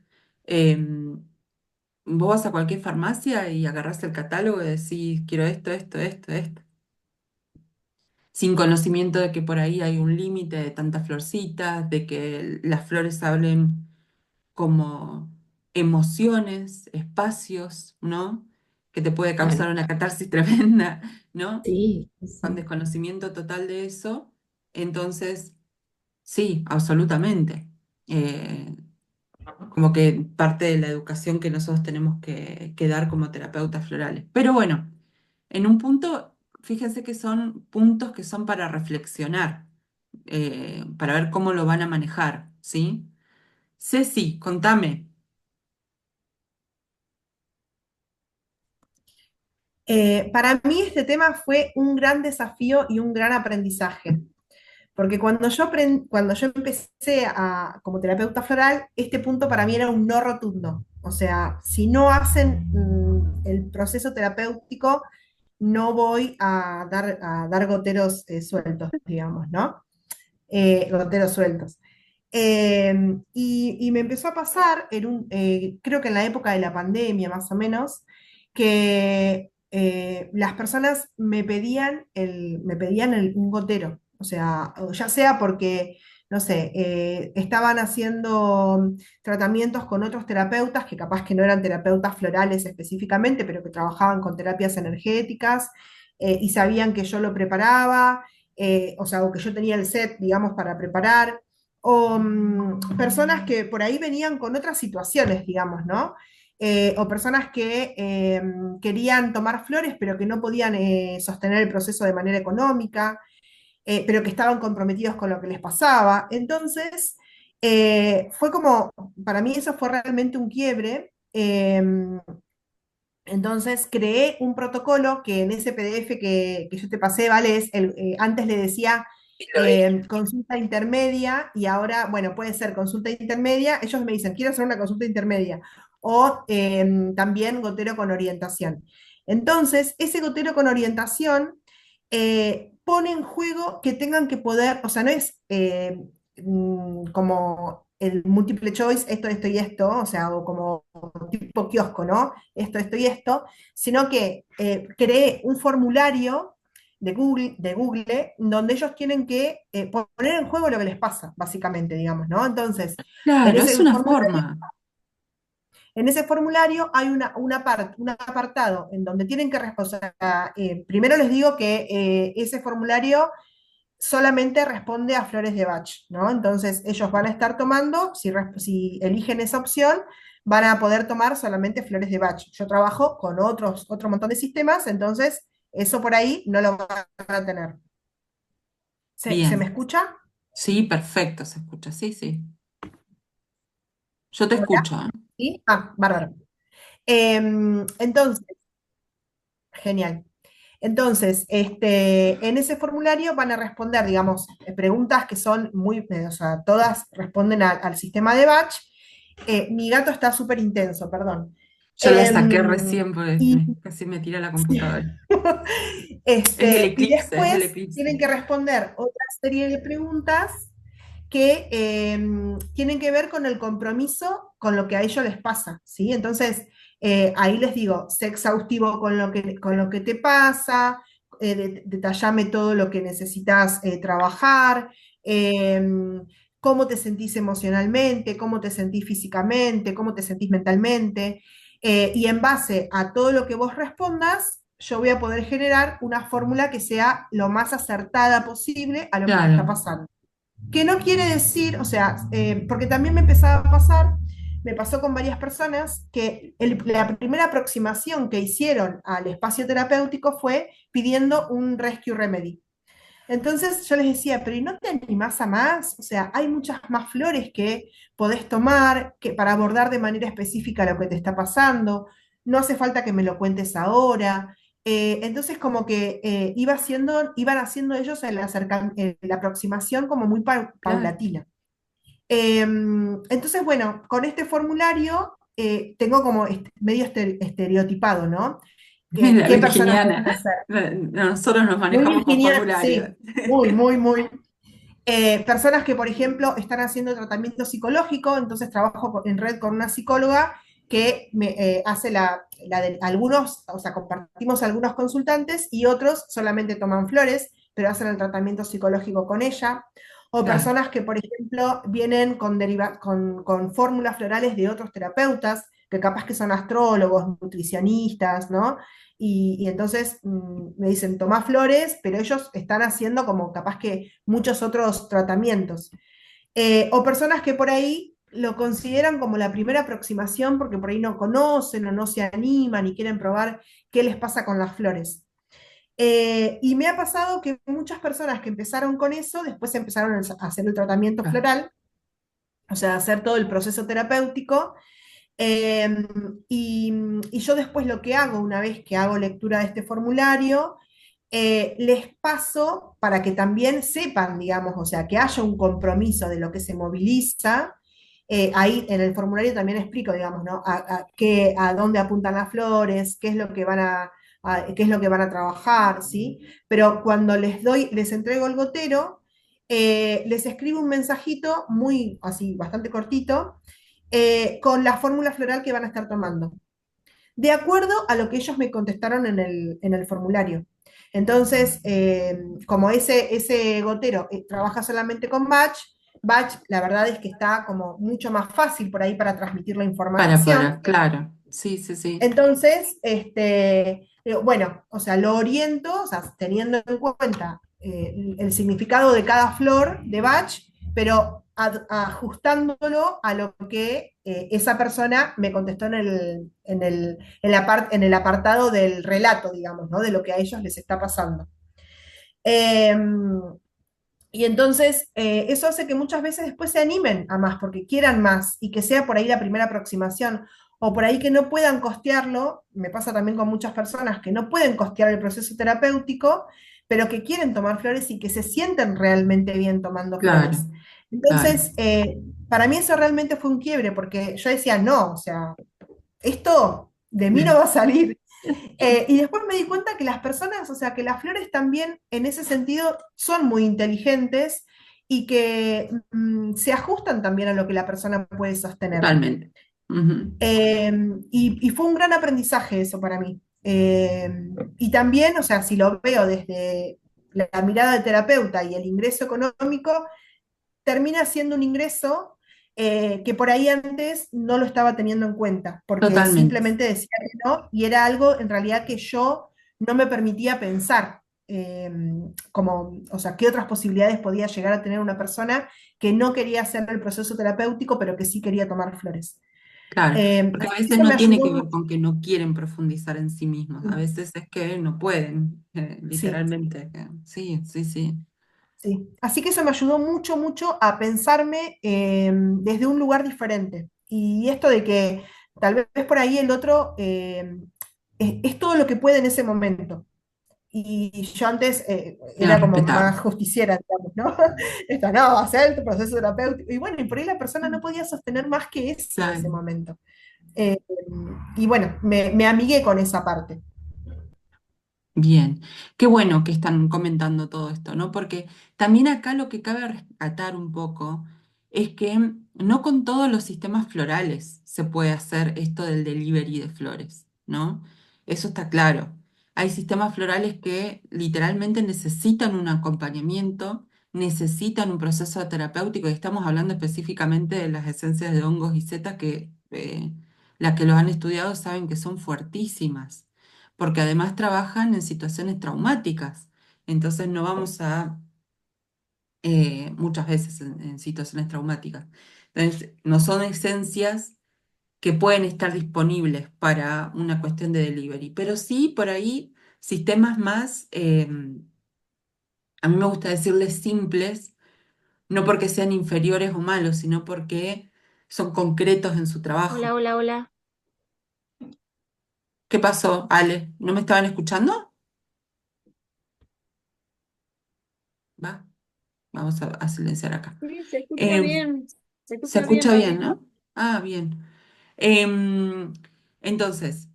A: vos vas a cualquier farmacia y agarrás el catálogo y decís, quiero esto, esto, esto, esto, sin conocimiento de que por ahí hay un límite de tantas florcitas, de que las flores hablen como emociones, espacios, ¿no? Que te puede
E: Claro,
A: causar una catarsis tremenda, ¿no?
E: sí,
A: Con
E: sí,
A: desconocimiento total de eso. Entonces, sí, absolutamente. Eh, Como que parte de la educación que nosotros tenemos que dar como terapeutas florales. Pero bueno, en un punto, fíjense que son puntos que son para reflexionar, para ver cómo lo van a manejar, ¿sí? Ceci, contame.
D: Para mí este tema fue un gran desafío y un gran aprendizaje, porque cuando yo empecé como terapeuta floral, este punto para mí era un no rotundo. O sea, si no hacen el proceso terapéutico, no voy a dar goteros sueltos, digamos, ¿no? Goteros sueltos. Y me empezó a pasar, creo que en la época de la pandemia más o menos, que las personas me pedían un gotero, o sea, o ya sea porque, no sé, estaban haciendo tratamientos con otros terapeutas que capaz que no eran terapeutas florales específicamente, pero que trabajaban con terapias energéticas y sabían que yo lo preparaba, o sea, o que yo tenía el set, digamos, para preparar o personas que por ahí venían con otras situaciones, digamos, ¿no? O personas que querían tomar flores, pero que no podían sostener el proceso de manera económica, pero que estaban comprometidos con lo que les pasaba. Entonces, fue como, para mí eso fue realmente un quiebre. Entonces creé un protocolo que en ese PDF que yo te pasé, ¿vale? Antes le decía
A: Sí, lo vi.
D: consulta intermedia y ahora, bueno, puede ser consulta intermedia. Ellos me dicen, quiero hacer una consulta intermedia. O también gotero con orientación. Entonces, ese gotero con orientación pone en juego que tengan que poder, o sea, no es como el múltiple choice, esto y esto, o sea, o como tipo kiosco, ¿no? Esto y esto, sino que creé un formulario de Google, donde ellos tienen que poner en juego lo que les pasa, básicamente, digamos, ¿no? Entonces, en
A: Claro, es
D: ese
A: una
D: formulario,
A: forma.
D: en ese formulario hay un apartado en donde tienen que responder. Primero les digo que ese formulario solamente responde a flores de Bach, ¿no? Entonces ellos van a estar tomando, si eligen esa opción, van a poder tomar solamente flores de Bach. Yo trabajo con otro montón de sistemas, entonces eso por ahí no lo van a tener. ¿Se me
A: Bien.
D: escucha?
A: Sí, perfecto, se escucha. Sí, sí. Yo te
D: Hola,
A: escucho, ¿eh?
D: ¿sí? Bárbaro. Entonces, genial. Entonces, en ese formulario van a responder, digamos, preguntas que son muy, o sea, todas responden al sistema de batch. Mi gato está súper intenso, perdón.
A: Yo la saqué
D: Em,
A: recién porque
D: y,
A: casi me tira la computadora.
D: y
A: Es el
D: después
A: eclipse.
D: tienen que responder otra serie de preguntas que tienen que ver con el compromiso con lo que a ellos les pasa, ¿sí? Entonces, ahí les digo, sé exhaustivo con lo que te pasa, detallame todo lo que necesitas trabajar, cómo te sentís emocionalmente, cómo te sentís físicamente, cómo te sentís mentalmente, y en base a todo lo que vos respondas, yo voy a poder generar una fórmula que sea lo más acertada posible a lo que te está
A: Claro,
D: pasando. Que no quiere decir, o sea, porque también me empezaba a pasar, me pasó con varias personas que la primera aproximación que hicieron al espacio terapéutico fue pidiendo un rescue remedy. Entonces yo les decía, pero ¿y no te animás a más? O sea, hay muchas más flores que podés tomar para abordar de manera específica lo que te está pasando. No hace falta que me lo cuentes ahora. Entonces como que iban haciendo ellos la aproximación como muy
A: claro.
D: paulatina. Entonces, bueno, con este formulario tengo como medio estereotipado, ¿no?
A: La
D: ¿Qué personas
A: virginiana.
D: pueden ser?
A: Nosotros nos
D: Muy
A: manejamos con
D: virginiana,
A: formularios.
D: sí, muy, muy, muy. Personas que, por ejemplo, están haciendo tratamiento psicológico, entonces trabajo en red con una psicóloga que me hace la de algunos, o sea, compartimos algunos consultantes y otros solamente toman flores, pero hacen el tratamiento psicológico con ella. O
A: Claro,
D: personas que, por ejemplo, vienen con fórmulas florales de otros terapeutas, que capaz que son astrólogos, nutricionistas, ¿no? Y entonces me dicen, tomá flores, pero ellos están haciendo como capaz que muchos otros tratamientos. O personas que por ahí lo consideran como la primera aproximación porque por ahí no conocen o no se animan y quieren probar qué les pasa con las flores. Y me ha pasado que muchas personas que empezaron con eso, después empezaron a hacer el tratamiento
A: claro.
D: floral, o sea, hacer todo el proceso terapéutico, eh, y, y yo después lo que hago, una vez que hago lectura de este formulario, les paso para que también sepan, digamos, o sea, que haya un compromiso de lo que se moviliza. Ahí en el formulario también explico, digamos, ¿no? A dónde apuntan las flores, qué es lo que van qué es lo que van a trabajar, ¿sí? Pero cuando les entrego el gotero, les escribo un mensajito muy, así, bastante cortito, con la fórmula floral que van a estar tomando, de acuerdo a lo que ellos me contestaron en el formulario. Entonces, como ese gotero trabaja solamente con Batch, la verdad es que está como mucho más fácil por ahí para transmitir la información.
A: Claro. Sí, sí, sí.
D: Entonces, bueno, o sea, lo oriento, o sea, teniendo en cuenta el significado de cada flor de Bach, pero ajustándolo a lo que esa persona me contestó en el apartado del relato, digamos, ¿no? De lo que a ellos les está pasando. Em, y entonces eso hace que muchas veces después se animen a más, porque quieran más y que sea por ahí la primera aproximación. O por ahí que no puedan costearlo, me pasa también con muchas personas que no pueden costear el proceso terapéutico, pero que quieren tomar flores y que se sienten realmente bien tomando
A: Claro,
D: flores.
A: claro.
D: Entonces, para mí eso realmente fue un quiebre, porque yo decía, no, o sea, esto de mí no va a salir. Y después me di cuenta que las personas, o sea, que las flores también en ese sentido son muy inteligentes y que se ajustan también a lo que la persona puede sostener.
A: Totalmente. Ujú.
D: Y fue un gran aprendizaje eso para mí. Y también, o sea, si lo veo desde la mirada del terapeuta y el ingreso económico, termina siendo un ingreso que por ahí antes no lo estaba teniendo en cuenta, porque
A: Totalmente.
D: simplemente decía que no, y era algo en realidad que yo no me permitía pensar, como, o sea, qué otras posibilidades podía llegar a tener una persona que no quería hacer el proceso terapéutico, pero que sí quería tomar flores.
A: Claro. Porque a
D: Así que
A: veces
D: eso me
A: no tiene
D: ayudó
A: que ver
D: mucho.
A: con que no quieren profundizar en sí mismos. A veces es que no pueden,
D: Sí.
A: literalmente. Sí, sí, sí.
D: Sí, así que eso me ayudó mucho, mucho a pensarme desde un lugar diferente. Y esto de que tal vez por ahí el otro es todo lo que puede en ese momento. y yo antes
A: Era
D: era como
A: respetable.
D: más justiciera, digamos, ¿no? Esto no, hacer tu proceso terapéutico. Y bueno, y por ahí la persona no podía sostener más que eso en ese
A: Claro.
D: momento. Eh, y bueno, me amigué con esa parte.
A: Bien, qué bueno que están comentando todo esto, ¿no? Porque también acá lo que cabe rescatar un poco es que no con todos los sistemas florales se puede hacer esto del delivery de flores, ¿no? Eso está claro. Hay sistemas florales que literalmente necesitan un acompañamiento, necesitan un proceso terapéutico, y estamos hablando específicamente de las esencias de hongos y setas que las que los han estudiado saben que son fuertísimas porque además trabajan en situaciones traumáticas. Entonces no vamos a, muchas veces en situaciones traumáticas. Entonces, no son esencias que pueden estar disponibles para una cuestión de delivery, pero sí por ahí sistemas más, a mí me gusta decirles simples, no porque sean inferiores o malos, sino porque son concretos en su
C: Hola,
A: trabajo.
C: hola, hola.
A: ¿Qué pasó, Ale? ¿No me estaban escuchando? ¿Va? Vamos a silenciar acá.
B: Sí, se escucha
A: Em,
B: bien, se
A: Se
B: escucha bien,
A: escucha bien,
B: Vale.
A: ¿no? Ah, bien. Em, entonces,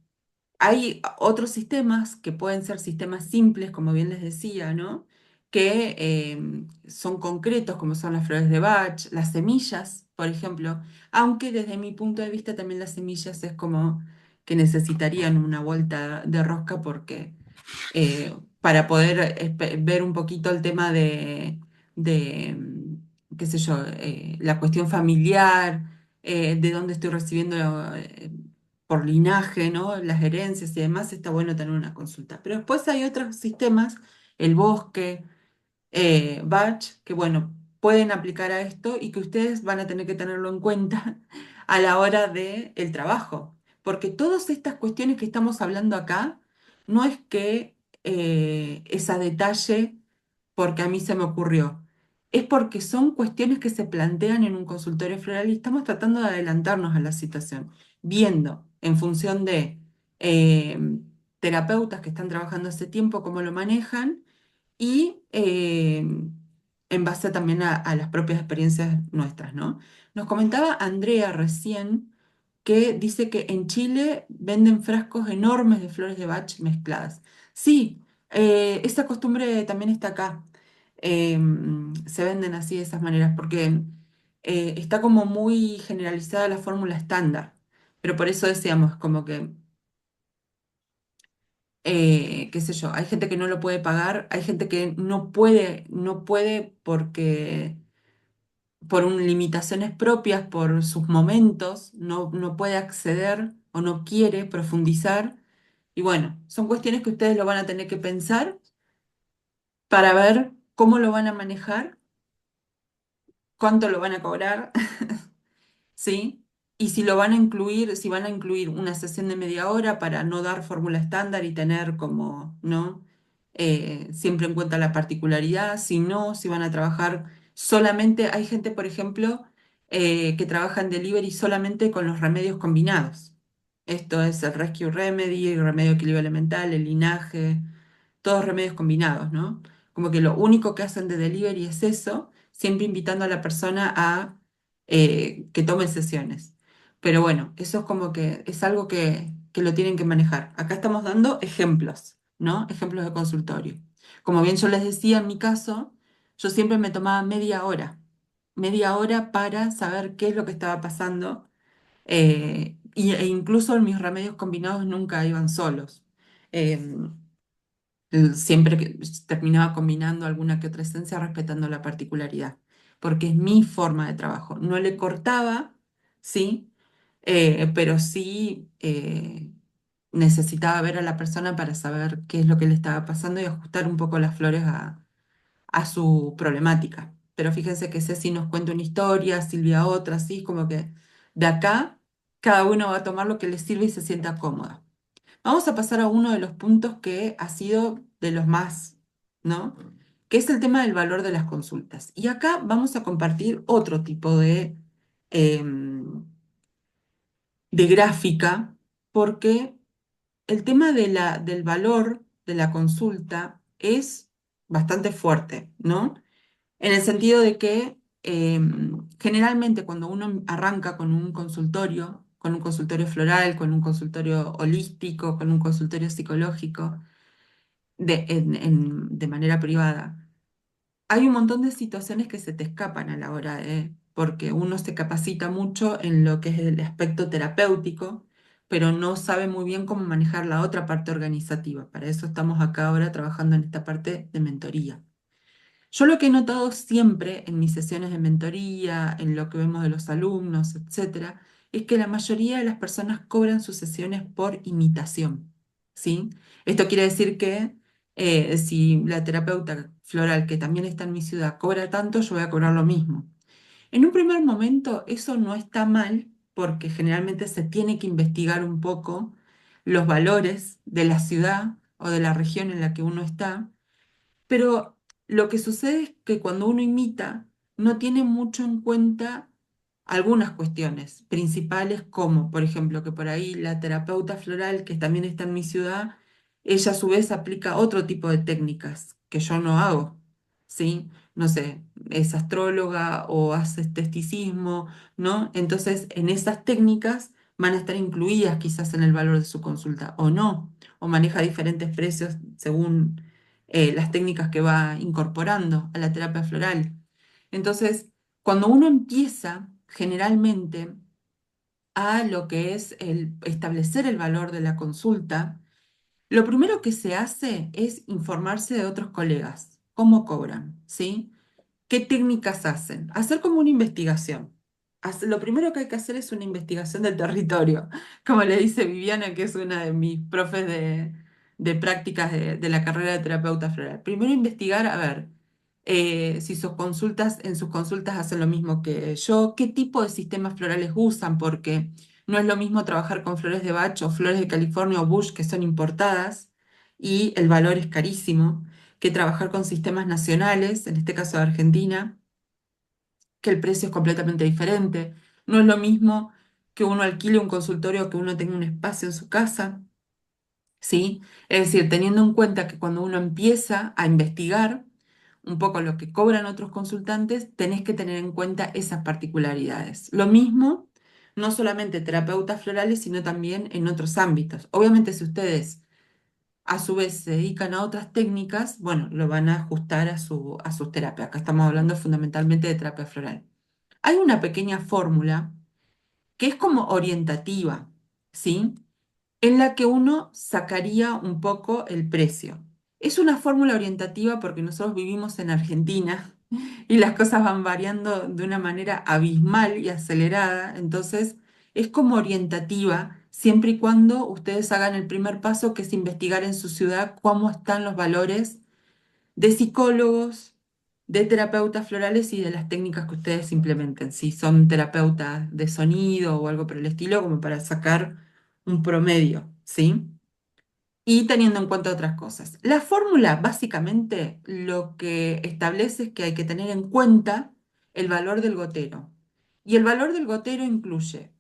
A: hay otros sistemas que pueden ser sistemas simples, como bien les decía, ¿no? Que son concretos, como son las flores de Bach, las semillas, por ejemplo, aunque desde mi punto de vista también las semillas es como que necesitarían una vuelta de rosca porque para poder ver un poquito el tema qué sé yo, la cuestión familiar, de dónde estoy recibiendo por linaje, ¿no? Las herencias y demás, está bueno tener una consulta. Pero después hay otros sistemas, el bosque, Bach, que bueno, pueden aplicar a esto y que ustedes van a tener que tenerlo en cuenta a la hora del trabajo. Porque todas estas cuestiones que estamos hablando acá, no es que es a detalle porque a mí se me ocurrió. Es porque son cuestiones que se plantean en un consultorio floral y estamos tratando de adelantarnos a la situación, viendo en función de eh, terapeutas que están trabajando hace tiempo cómo lo manejan y en base también a las propias experiencias nuestras, ¿no? Nos comentaba Andrea recién que dice que en Chile venden frascos enormes de flores de Bach mezcladas. Sí, esa costumbre también está acá. Se venden así de esas maneras porque está como muy generalizada la fórmula estándar, pero por eso decíamos como que qué sé yo, hay gente que no lo puede pagar, hay gente que no puede porque por limitaciones propias, por sus momentos, no puede acceder o no quiere profundizar. Y bueno, son cuestiones que ustedes lo van a tener que pensar para ver cómo lo van a manejar, cuánto lo van a cobrar. ¿Sí? Y si lo van a incluir, si van a incluir una sesión de media hora para no dar fórmula estándar y tener como, ¿no? Siempre en cuenta la particularidad, si no, si van a trabajar solamente, hay gente, por ejemplo, que trabaja en delivery solamente con los remedios combinados. Esto es el Rescue Remedy, el remedio de equilibrio elemental, el linaje, todos remedios combinados, ¿no? Como que lo único que hacen de delivery es eso, siempre invitando a la persona a que tome sesiones. Pero bueno, eso es como que es algo que lo tienen que manejar. Acá estamos dando ejemplos, ¿no? Ejemplos de consultorio. Como bien yo les decía, en mi caso, yo siempre me tomaba media hora para saber qué es lo que estaba pasando, e incluso mis remedios combinados nunca iban solos. Em, Siempre que terminaba combinando alguna que otra esencia respetando la particularidad, porque es mi forma de trabajo. No le cortaba, sí, pero sí necesitaba ver a la persona para saber qué es lo que le estaba pasando y ajustar un poco las flores a su problemática. Pero fíjense que Ceci nos cuenta una historia, Silvia otra, así como que de acá cada uno va a tomar lo que le sirve y se sienta cómoda. Vamos a pasar a uno de los puntos que ha sido de los más, ¿no? Que es el tema del valor de las consultas. Y acá vamos a compartir otro tipo de gráfica, porque el tema del valor de la consulta es bastante fuerte, ¿no? En el sentido de que generalmente cuando uno arranca con un consultorio floral, con un consultorio holístico, con un consultorio psicológico, de manera privada, hay un montón de situaciones que se te escapan a la hora de, porque uno se capacita mucho en lo que es el aspecto terapéutico, pero no sabe muy bien cómo manejar la otra parte organizativa. Para eso estamos acá ahora trabajando en esta parte de mentoría. Yo lo que he notado siempre en mis sesiones de mentoría, en lo que vemos de los alumnos, etcétera, es que la mayoría de las personas cobran sus sesiones por imitación, ¿sí? Esto quiere decir que si la terapeuta floral, que también está en mi ciudad, cobra tanto, yo voy a cobrar lo mismo. En un primer momento eso no está mal porque generalmente se tiene que investigar un poco los valores de la ciudad o de la región en la que uno está, pero lo que sucede es que cuando uno imita, no tiene mucho en cuenta algunas cuestiones principales, como por ejemplo que por ahí la terapeuta floral, que también está en mi ciudad, ella a su vez aplica otro tipo de técnicas que yo no hago, ¿sí? No sé, es astróloga o hace esteticismo, ¿no? Entonces, en esas técnicas van a estar incluidas quizás en el valor de su consulta, o no, o maneja diferentes precios según las técnicas que va incorporando a la terapia floral. Entonces, cuando uno empieza generalmente a lo que es el establecer el valor de la consulta, lo primero que se hace es informarse de otros colegas, cómo cobran, ¿sí? ¿Qué técnicas hacen? Hacer como una investigación. Lo primero que hay que hacer es una investigación del territorio, como le dice Viviana, que es una de mis profes de prácticas de la carrera de terapeuta floral. Primero investigar, a ver, si en sus consultas hacen lo mismo que yo, qué tipo de sistemas florales usan, porque no es lo mismo trabajar con flores de Bach o flores de California o Bush que son importadas y el valor es carísimo que trabajar con sistemas nacionales, en este caso de Argentina, que el precio es completamente diferente. No es lo mismo que uno alquile un consultorio o que uno tenga un espacio en su casa, ¿sí? Es decir, teniendo en cuenta que cuando uno empieza a investigar un poco lo que cobran otros consultantes, tenés que tener en cuenta esas particularidades. Lo mismo, no solamente terapeutas florales, sino también en otros ámbitos. Obviamente, si ustedes a su vez se dedican a otras técnicas, bueno, lo van a ajustar a sus terapias. Acá estamos hablando fundamentalmente de terapia floral. Hay una pequeña fórmula que es como orientativa, ¿sí? En la que uno sacaría un poco el precio. Es una fórmula orientativa porque nosotros vivimos en Argentina y las cosas van variando de una manera abismal y acelerada, entonces es como orientativa siempre y cuando ustedes hagan el primer paso, que es investigar en su ciudad cómo están los valores de psicólogos, de terapeutas florales y de las técnicas que ustedes implementen, si son terapeutas de sonido o algo por el estilo, como para sacar un promedio, ¿sí? Y teniendo en cuenta otras cosas. La fórmula básicamente lo que establece es que hay que tener en cuenta el valor del gotero. Y el valor del gotero incluye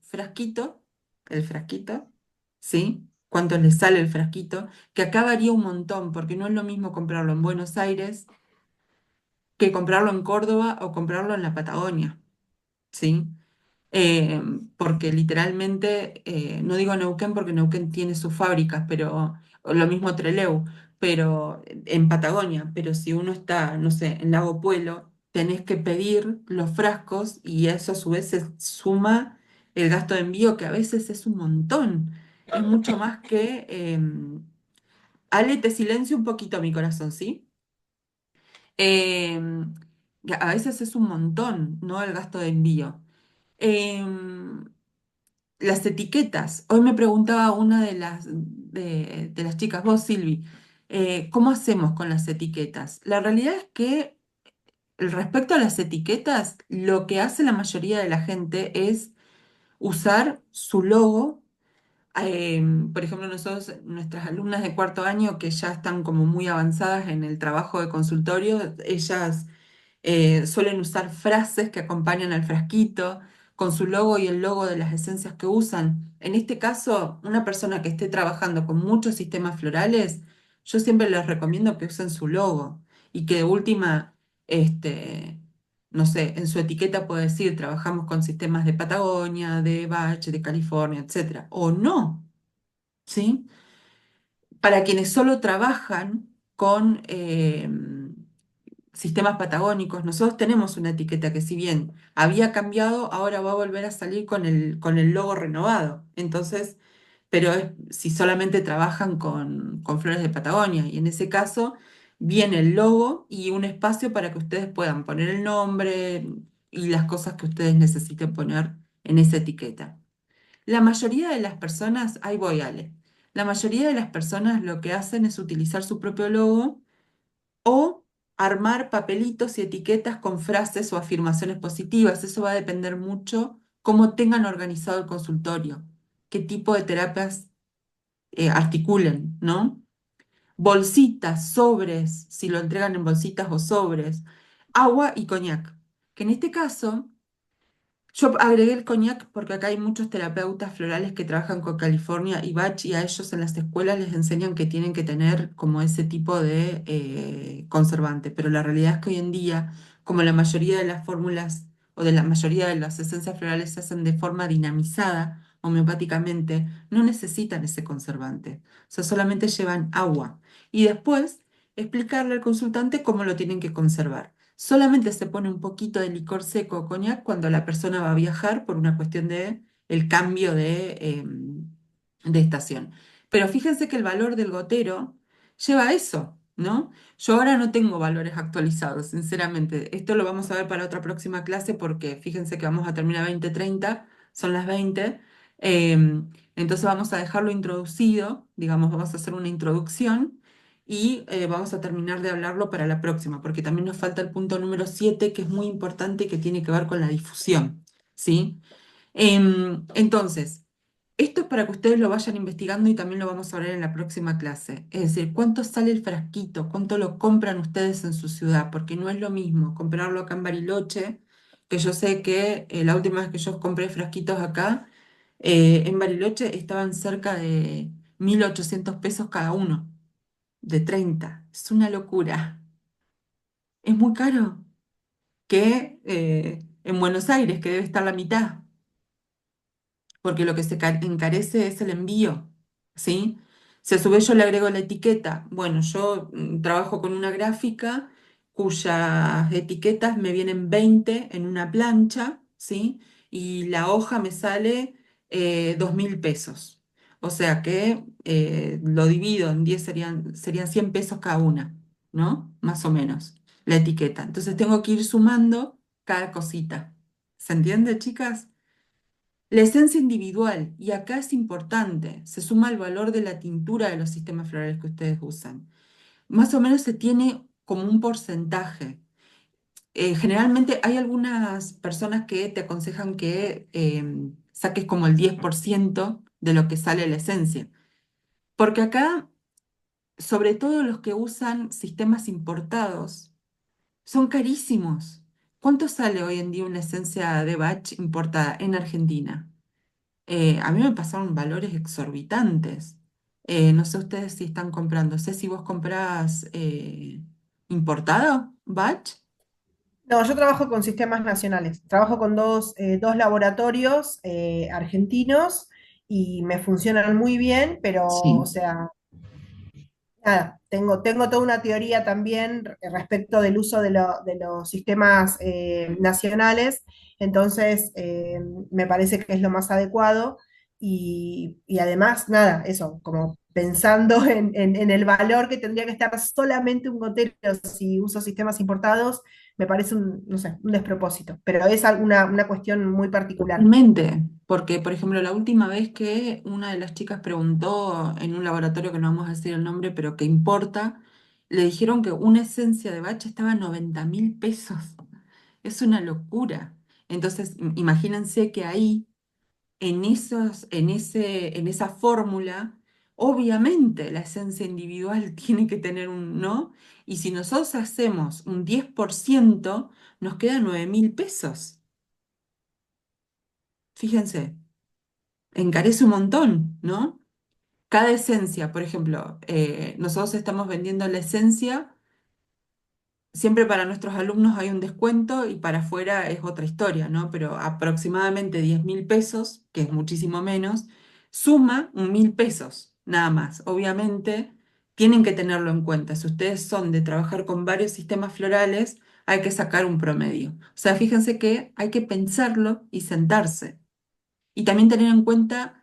A: el frasquito, ¿sí? Cuánto le sale el frasquito, que acá varía un montón, porque no es lo mismo comprarlo en Buenos Aires que comprarlo en Córdoba o comprarlo en la Patagonia, ¿sí? Eh, Porque literalmente, no digo Neuquén porque Neuquén tiene sus fábricas, pero o lo mismo Trelew, pero en Patagonia, pero si uno está, no sé, en Lago Puelo, tenés que pedir los frascos y eso a su vez se suma el gasto de envío, que a veces es un montón, es mucho más que... Ale, te silencio un poquito mi corazón, ¿sí? Em, que a veces es un montón, ¿no? El gasto de envío. Em, las etiquetas. Hoy me preguntaba una de las chicas, vos, Silvi, ¿cómo hacemos con las etiquetas? La realidad es que respecto a las etiquetas, lo que hace la mayoría de la gente es usar su logo. Por ejemplo, nosotros, nuestras alumnas de cuarto año que ya están como muy avanzadas en el trabajo de consultorio, ellas suelen usar frases que acompañan al frasquito con su logo y el logo de las esencias que usan. En este caso, una persona que esté trabajando con muchos sistemas florales yo siempre les recomiendo que usen su logo y que de última, este, no sé, en su etiqueta puede decir, trabajamos con sistemas de Patagonia, de Bach, de California, etcétera, o no, ¿sí? Para quienes solo trabajan con sistemas patagónicos, nosotros tenemos una etiqueta que si bien había cambiado, ahora va a volver a salir con el logo renovado. Entonces, pero si solamente trabajan con flores de Patagonia, y en ese caso viene el logo y un espacio para que ustedes puedan poner el nombre y las cosas que ustedes necesiten poner en esa etiqueta. La mayoría de las personas, ahí voy, Ale, la mayoría de las personas lo que hacen es utilizar su propio logo o armar papelitos y etiquetas con frases o afirmaciones positivas. Eso va a depender mucho cómo tengan organizado el consultorio, qué tipo de terapias articulen, ¿no? Bolsitas, sobres, si lo entregan en bolsitas o sobres, agua y coñac, que en este caso yo agregué el coñac porque acá hay muchos terapeutas florales que trabajan con California y Bach y a ellos en las escuelas les enseñan que tienen que tener como ese tipo de conservante. Pero la realidad es que hoy en día, como la mayoría de las fórmulas o de la mayoría de las esencias florales se hacen de forma dinamizada homeopáticamente, no necesitan ese conservante. O sea, solamente llevan agua. Y después explicarle al consultante cómo lo tienen que conservar. Solamente se pone un poquito de licor seco o coñac cuando la persona va a viajar por una cuestión de el cambio de estación. Pero fíjense que el valor del gotero lleva a eso, ¿no? Yo ahora no tengo valores actualizados, sinceramente. Esto lo vamos a ver para otra próxima clase porque fíjense que vamos a terminar 20:30, son las 20. Entonces vamos a dejarlo introducido, digamos, vamos a hacer una introducción y vamos a terminar de hablarlo para la próxima, porque también nos falta el punto número 7 que es muy importante y que tiene que ver con la difusión, ¿sí? Entonces, esto es para que ustedes lo vayan investigando y también lo vamos a ver en la próxima clase. Es decir, ¿cuánto sale el frasquito? ¿Cuánto lo compran ustedes en su ciudad? Porque no es lo mismo comprarlo acá en Bariloche, que yo sé que la última vez que yo compré frasquitos acá, en Bariloche estaban cerca de 1.800 pesos cada uno de 30. Es una locura. Es muy caro que en Buenos Aires, que debe estar la mitad, porque lo que se encarece es el envío, ¿sí? Si a su vez yo le agrego la etiqueta, bueno, yo trabajo con una gráfica cuyas etiquetas me vienen 20 en una plancha, ¿sí? Y la hoja me sale 2.000 pesos. O sea que lo divido en 10, serían 100 pesos cada una, ¿no? Más o menos, la etiqueta. Entonces tengo que ir sumando cada cosita. ¿Se entiende, chicas? La esencia individual, y acá es importante, se suma el valor de la tintura de los sistemas florales que ustedes usan. Más o menos se tiene como un porcentaje. Generalmente hay algunas personas que te aconsejan que saques como el 10% de lo que sale la esencia. Porque acá, sobre todo los que usan sistemas importados, son carísimos. ¿Cuánto sale hoy en día una esencia de Bach importada en Argentina? A mí me pasaron valores exorbitantes. No sé ustedes si están comprando. Sé si vos comprás importado, batch.
D: No, yo trabajo con sistemas nacionales. Trabajo con dos laboratorios argentinos y me funcionan muy bien, pero, o
A: Sí.
D: sea, nada, tengo toda una teoría también respecto del uso de los sistemas nacionales, entonces me parece que es lo más adecuado y además, nada, eso, como pensando en el valor que tendría que estar solamente un gotero si uso sistemas importados, me parece un, no sé, un despropósito, pero es una cuestión muy particular.
A: Totalmente. Porque, por ejemplo, la última vez que una de las chicas preguntó en un laboratorio que no vamos a decir el nombre, pero que importa, le dijeron que una esencia de batch estaba a 90.000 pesos. Es una locura. Entonces, imagínense que ahí en esa fórmula, obviamente la esencia individual tiene que tener un no, y si nosotros hacemos un 10% nos queda 9.000 pesos. Fíjense, encarece un montón, ¿no? cada esencia, por ejemplo, nosotros estamos vendiendo la esencia. Siempre para nuestros alumnos hay un descuento y para afuera es otra historia, ¿no? Pero aproximadamente 10.000 pesos, que es muchísimo menos, suma 1.000 pesos, nada más. Obviamente tienen que tenerlo en cuenta. Si ustedes son de trabajar con varios sistemas florales, hay que sacar un promedio. O sea, fíjense que hay que pensarlo y sentarse. Y también tener en cuenta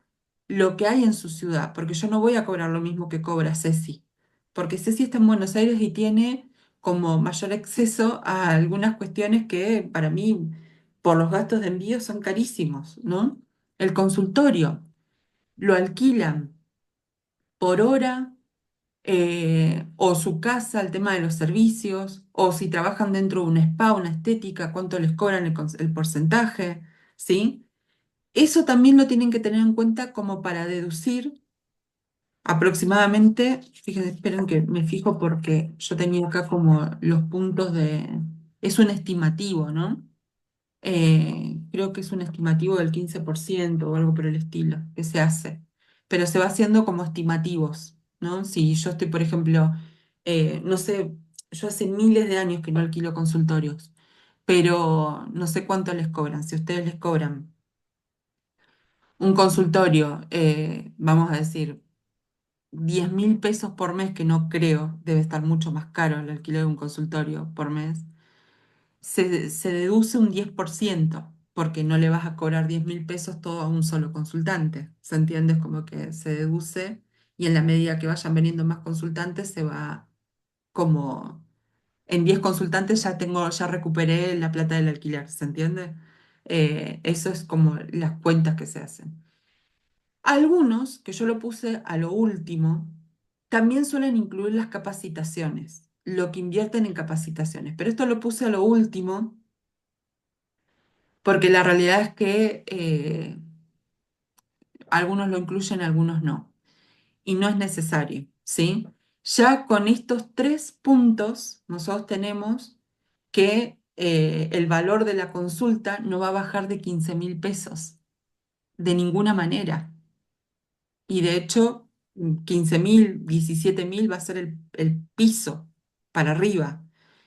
A: lo que hay en su ciudad, porque yo no voy a cobrar lo mismo que cobra Ceci, porque Ceci está en Buenos Aires y tiene como mayor acceso a algunas cuestiones que para mí, por los gastos de envío, son carísimos, ¿no? El consultorio lo alquilan por hora, o su casa, el tema de los servicios, o si trabajan dentro de un spa, una estética, cuánto les cobran el porcentaje, ¿sí? Eso también lo tienen que tener en cuenta como para deducir aproximadamente, fíjense, esperen que me fijo porque yo tenía acá como los puntos de, es un estimativo, ¿no? Creo que es un estimativo del 15% o algo por el estilo que se hace, pero se va haciendo como estimativos, ¿no? Si yo estoy, por ejemplo, no sé, yo hace miles de años que no alquilo consultorios, pero no sé cuánto les cobran, si ustedes les cobran un consultorio, vamos a decir, 10.000 pesos por mes, que no creo, debe estar mucho más caro el alquiler de un consultorio por mes, se deduce un 10% porque no le vas a cobrar 10.000 pesos todo a un solo consultante. ¿Se entiende? Es como que se deduce y en la medida que vayan veniendo más consultantes se va como, en 10 consultantes ya tengo, ya recuperé la plata del alquiler, ¿se entiende? Eso es como las cuentas que se hacen. Algunos, que yo lo puse a lo último, también suelen incluir las capacitaciones, lo que invierten en capacitaciones, pero esto lo puse a lo último porque la realidad es que algunos lo incluyen, algunos no, y no es necesario, ¿sí? Ya con estos 3 puntos nosotros tenemos que el valor de la consulta no va a bajar de 15.000 pesos, de ninguna manera. Y de hecho, 15.000, 17.000 va a ser el piso para arriba.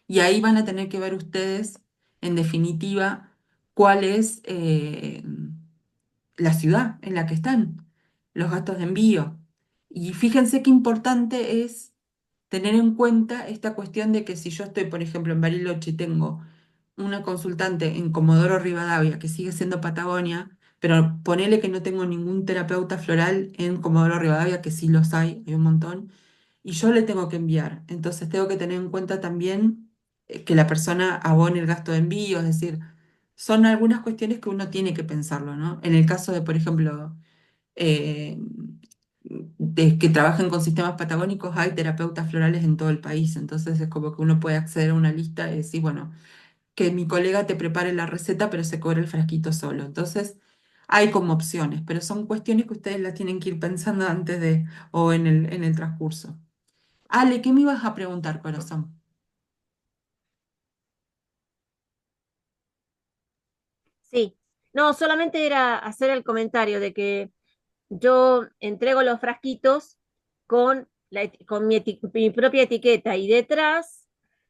A: Y ahí van a tener que ver ustedes, en definitiva, cuál es la ciudad en la que están, los gastos de envío. Y fíjense qué importante es tener en cuenta esta cuestión de que si yo estoy, por ejemplo, en Bariloche y tengo una consultante en Comodoro Rivadavia, que sigue siendo Patagonia, pero ponele que no tengo ningún terapeuta floral en Comodoro Rivadavia, que sí los hay un montón, y yo le tengo que enviar. Entonces tengo que tener en cuenta también que la persona abone el gasto de envío, es decir, son algunas cuestiones que uno tiene que pensarlo, ¿no? En el caso de, por ejemplo, eh, de que trabajen con sistemas patagónicos, hay terapeutas florales en todo el país, entonces es como que uno puede acceder a una lista y decir, bueno, que mi colega te prepare la receta, pero se cobre el frasquito solo. Entonces, hay como opciones, pero son cuestiones que ustedes las tienen que ir pensando antes de o en el transcurso. Ale, ¿qué me ibas a preguntar, corazón?
C: Sí, no, solamente era hacer el comentario de que yo entrego los frasquitos con, con mi propia etiqueta y detrás,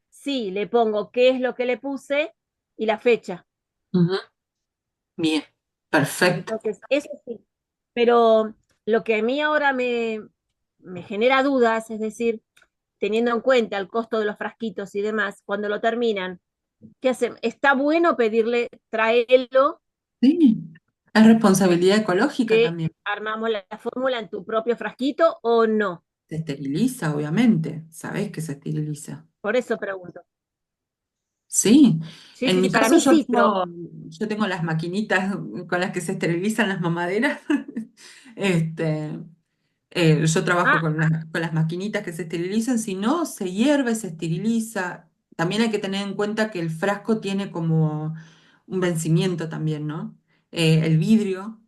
C: sí, le pongo qué es lo que le puse y la fecha.
A: Ujú. Bien, perfecto.
C: Entonces, eso sí. Pero lo que a mí ahora me genera dudas, es decir, teniendo en cuenta el costo de los frasquitos y demás, cuando lo terminan, ¿qué hacen? ¿Está bueno pedirle, traerlo,
A: Sí, es responsabilidad ecológica
C: te
A: también.
C: armamos la fórmula en tu propio frasquito o no?
A: Se esteriliza, obviamente. Sabés que se esteriliza.
C: Por eso pregunto.
A: Sí,
C: Sí,
A: en
C: sí, sí,
A: mi
C: para
A: caso
C: mí sí, pero
A: yo tengo las maquinitas con las que se esterilizan las mamaderas. Este, yo trabajo
C: ah,
A: con las maquinitas que se esterilizan, si no, se hierve, se esteriliza. También hay que tener en cuenta que el frasco tiene como un vencimiento también, ¿no? El vidrio,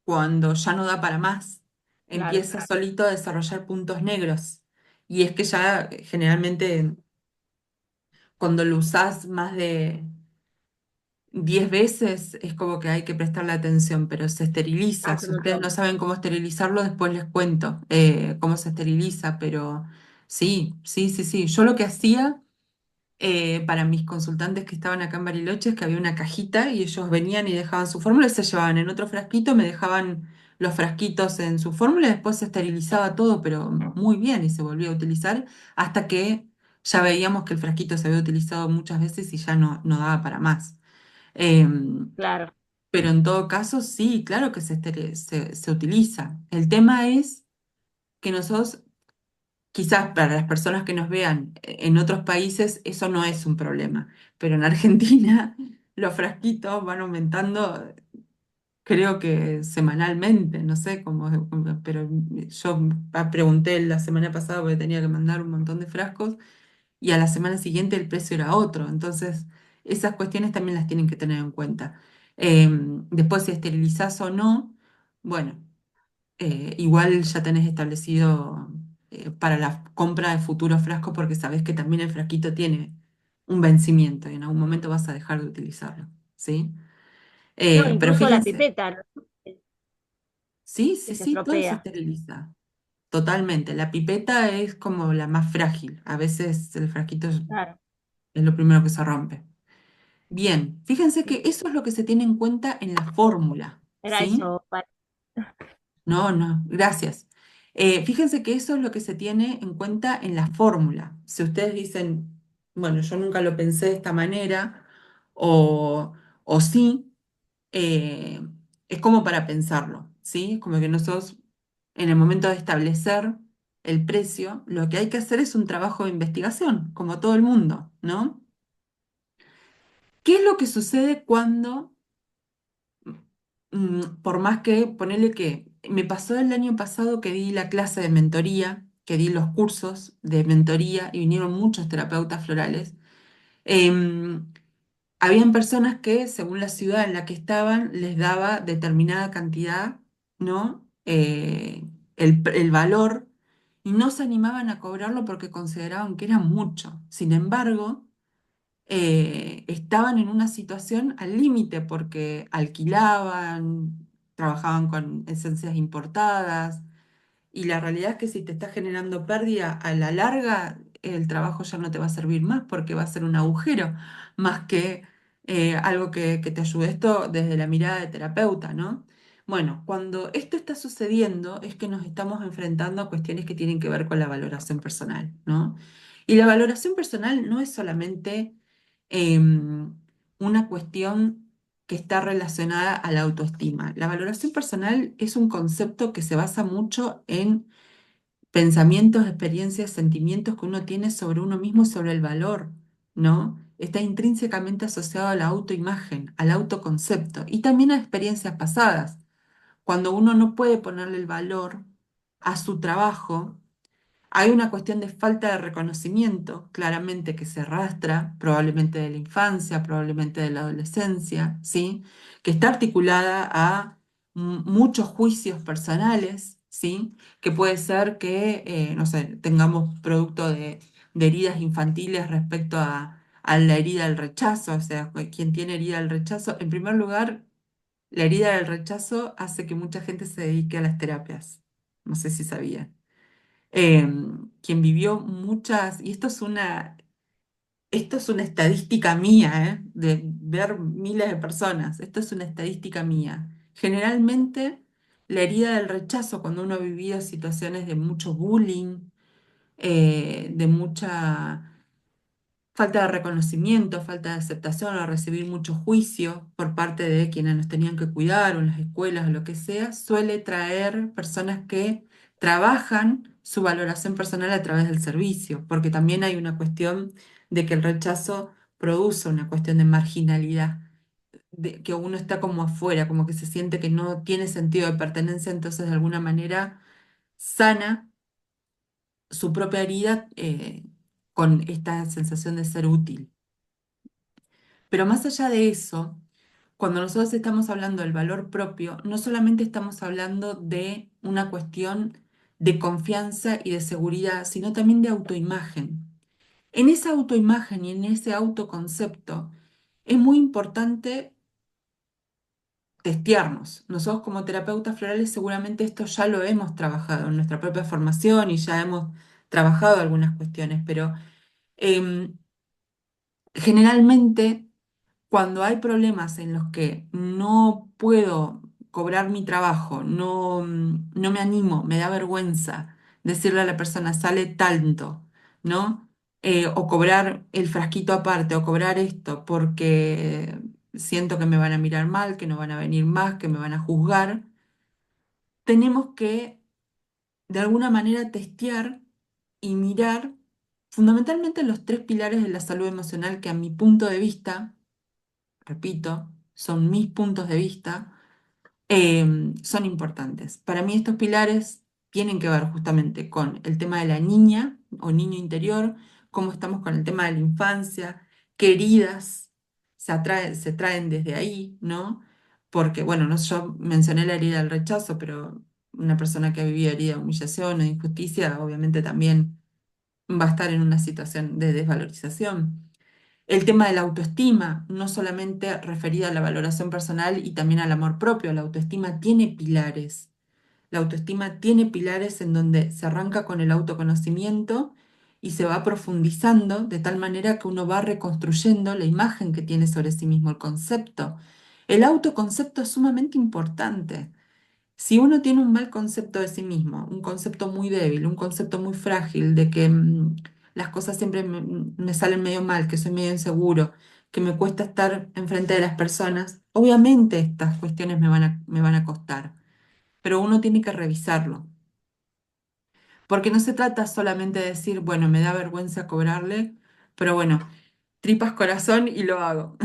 A: cuando ya no da para más,
C: claro.
A: empieza solito a desarrollar puntos negros. Y es que ya generalmente cuando lo usás más 10 veces, es como que hay que prestarle atención, pero se esteriliza.
C: Hace
A: Si
C: un
A: ustedes no
C: montón.
A: saben cómo esterilizarlo, después les cuento cómo se esteriliza, pero sí, sí, sí, sí. Yo lo que hacía para mis consultantes que estaban acá en Bariloche es que había una cajita y ellos venían y dejaban su fórmula y se llevaban en otro frasquito, me dejaban los frasquitos en su fórmula y después se esterilizaba todo, pero muy bien y se volvía a utilizar hasta que ya veíamos que el frasquito se había utilizado muchas veces y ya no daba para más. Em,
C: Claro,
A: pero en todo caso, sí, claro que se utiliza. El tema es que nosotros, quizás para las personas que nos vean en otros países, eso no es un problema, pero en Argentina los frasquitos van aumentando, creo que semanalmente, no sé cómo, pero yo pregunté la semana pasada porque tenía que mandar un montón de frascos y a la semana siguiente el precio era otro. Entonces, esas cuestiones también las tienen que tener en cuenta. Después, si esterilizás o no, bueno, igual ya tenés establecido para la compra de futuros frascos porque sabés que también el frasquito tiene un vencimiento y en algún momento vas a dejar de utilizarlo, ¿sí?
C: no,
A: Pero
C: incluso la
A: fíjense,
C: pipeta, ¿no?
A: sí,
C: Que
A: sí,
C: se
A: sí, todo se
C: estropea.
A: esteriliza. Totalmente. La pipeta es como la más frágil. A veces el frasquito
C: Claro.
A: es lo primero que se rompe. Bien, fíjense que eso es lo que se tiene en cuenta en la fórmula,
C: Era
A: ¿sí?
C: eso.
A: No, no, gracias. Fíjense que eso es lo que se tiene en cuenta en la fórmula. Si ustedes dicen, bueno, yo nunca lo pensé de esta manera, o sí, eh, es como para pensarlo, ¿sí? Como que nosotros, en el momento de establecer el precio, lo que hay que hacer es un trabajo de investigación, como todo el mundo, ¿no? ¿Qué es lo que sucede cuando por más que ponerle que me pasó el año pasado que di la clase de mentoría, que di los cursos de mentoría y vinieron muchos terapeutas florales, em, habían personas que, según la ciudad en la que estaban, les daba determinada cantidad, ¿no? El valor y no se animaban a cobrarlo porque consideraban que era mucho. Sin embargo, estaban en una situación al límite porque alquilaban, trabajaban con esencias importadas y la realidad es que si te está generando pérdida a la larga, el trabajo ya no te va a servir más porque va a ser un agujero más que algo que te ayude esto desde la mirada de terapeuta, ¿no? Bueno, cuando esto está sucediendo es que nos estamos enfrentando a cuestiones que tienen que ver con la valoración personal, ¿no? Y la valoración personal no es solamente una cuestión que está relacionada a la autoestima. La valoración personal es un concepto que se basa mucho en pensamientos, experiencias, sentimientos que uno tiene sobre uno mismo, sobre el valor, ¿no? Está intrínsecamente asociado a la autoimagen, al autoconcepto y también a experiencias pasadas. Cuando uno no puede ponerle el valor a su trabajo, hay una cuestión de falta de reconocimiento, claramente que se arrastra, probablemente de la infancia, probablemente de la adolescencia, ¿sí? Que está articulada a muchos juicios personales, ¿sí? Que puede ser que, no sé, tengamos producto de heridas infantiles respecto a la herida del rechazo, o sea, quien tiene herida del rechazo, en primer lugar, la herida del rechazo hace que mucha gente se dedique a las terapias. No sé si sabían quien vivió muchas, y esto es una estadística mía, de ver miles de personas, esto es una estadística mía. Generalmente, la herida del rechazo, cuando uno ha vivido situaciones de mucho bullying, de mucha falta de reconocimiento, falta de aceptación o recibir mucho juicio por parte de quienes nos tenían que cuidar o en las escuelas o lo que sea, suele traer personas que trabajan su valoración personal a través del servicio, porque también hay una cuestión de que el rechazo produce una cuestión de marginalidad, de que uno está como afuera, como que se siente que no tiene sentido de pertenencia, entonces de alguna manera sana su propia herida con esta sensación de ser útil. Pero más allá de eso, cuando nosotros estamos hablando del valor propio, no solamente estamos hablando de una cuestión de confianza y de seguridad, sino también de autoimagen. En esa autoimagen y en ese autoconcepto es muy importante testearnos. Nosotros como terapeutas florales seguramente esto ya lo hemos trabajado en nuestra propia formación y ya hemos trabajado algunas cuestiones, pero em, generalmente cuando hay problemas en los que no puedo cobrar mi trabajo, no me animo, me da vergüenza decirle a la persona, sale tanto, ¿no? O cobrar el frasquito aparte, o cobrar esto, porque siento que me van a mirar mal, que no van a venir más, que me van a juzgar, tenemos que de alguna manera testear y mirar fundamentalmente los tres pilares de la salud emocional que a mi punto de vista, repito, son mis puntos de vista, son importantes. Para mí estos pilares tienen que ver justamente con el tema de la niña o niño interior, cómo estamos con el tema de la infancia, qué heridas se traen desde ahí, ¿no? Porque, bueno, no, yo mencioné la herida del rechazo, pero una persona que ha vivido herida de humillación o de injusticia, obviamente también va a estar en una situación de desvalorización. El tema de la autoestima, no solamente referida a la valoración personal y también al amor propio, la autoestima tiene pilares. La autoestima tiene pilares en donde se arranca con el autoconocimiento y se va profundizando de tal manera que uno va reconstruyendo la imagen que tiene sobre sí mismo, el concepto. El autoconcepto es sumamente importante. Si uno tiene un mal concepto de sí mismo, un concepto muy débil, un concepto muy frágil, de que las cosas siempre me salen medio mal, que soy medio inseguro, que me cuesta estar enfrente de las personas, obviamente estas cuestiones me van a costar, pero uno tiene que revisarlo. Porque no se trata solamente de decir, bueno, me da vergüenza cobrarle, pero bueno, tripas corazón y lo hago.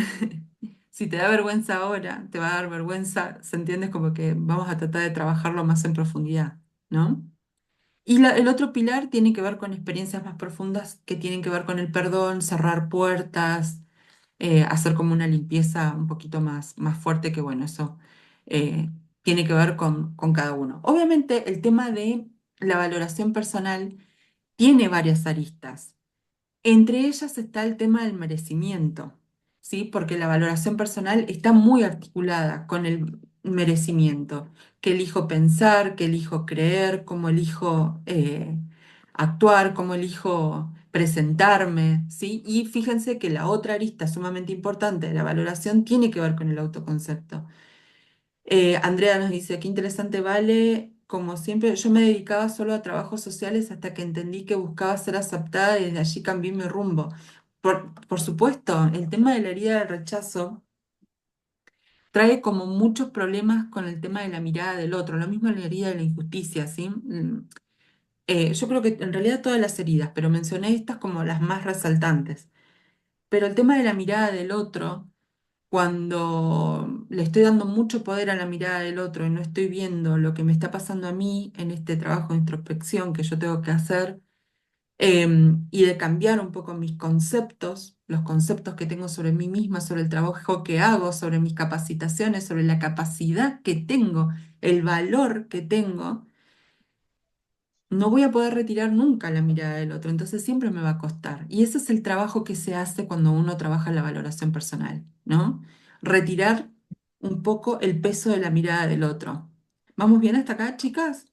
A: Si te da vergüenza ahora, te va a dar vergüenza, ¿se entiende? Como que vamos a tratar de trabajarlo más en profundidad, ¿no? Y el otro pilar tiene que ver con experiencias más profundas que tienen que ver con el perdón, cerrar puertas, hacer como una limpieza un poquito más fuerte, que bueno, eso eh, tiene que ver con cada uno. Obviamente el tema de la valoración personal tiene varias aristas. Entre ellas está el tema del merecimiento, ¿sí? Porque la valoración personal está muy articulada con el merecimiento. Qué elijo pensar, qué elijo creer, cómo elijo actuar, cómo elijo presentarme, ¿sí? Y fíjense que la otra arista sumamente importante de la valoración tiene que ver con el autoconcepto. Andrea nos dice, qué interesante, Vale. Como siempre, yo me dedicaba solo a trabajos sociales hasta que entendí que buscaba ser aceptada y desde allí cambié mi rumbo. Por supuesto, el tema de la herida del rechazo trae como muchos problemas con el tema de la mirada del otro, lo mismo la herida de la injusticia, ¿sí? Yo creo que en realidad todas las heridas, pero mencioné estas como las más resaltantes. Pero el tema de la mirada del otro cuando le estoy dando mucho poder a la mirada del otro y no estoy viendo lo que me está pasando a mí en este trabajo de introspección que yo tengo que hacer, y de cambiar un poco mis conceptos, los conceptos que tengo sobre mí misma, sobre el trabajo que hago, sobre mis capacitaciones, sobre la capacidad que tengo, el valor que tengo, no voy a poder retirar nunca la mirada del otro, entonces siempre me va a costar. Y ese es el trabajo que se hace cuando uno trabaja en la valoración personal, ¿no? Retirar un poco el peso de la mirada del otro. ¿Vamos bien hasta acá, chicas?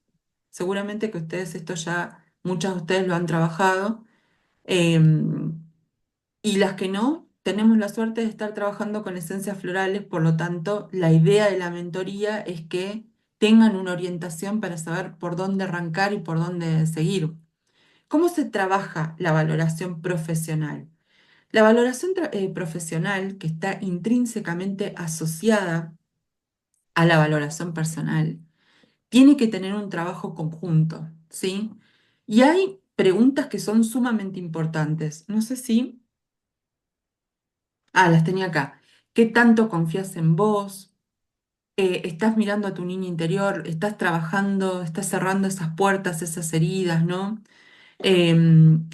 A: Seguramente que ustedes esto ya, muchas de ustedes lo han trabajado. em, y las que no, tenemos la suerte de estar trabajando con esencias florales, por lo tanto, la idea de la mentoría es que tengan una orientación para saber por dónde arrancar y por dónde seguir. ¿Cómo se trabaja la valoración profesional? La valoración profesional, que está intrínsecamente asociada a la valoración personal, tiene que tener un trabajo conjunto, ¿sí? Y hay preguntas que son sumamente importantes. No sé si... Ah, las tenía acá. ¿Qué tanto confías en vos? ¿Estás mirando a tu niño interior? ¿Estás trabajando? ¿Estás cerrando esas puertas, esas heridas, ¿no? Em,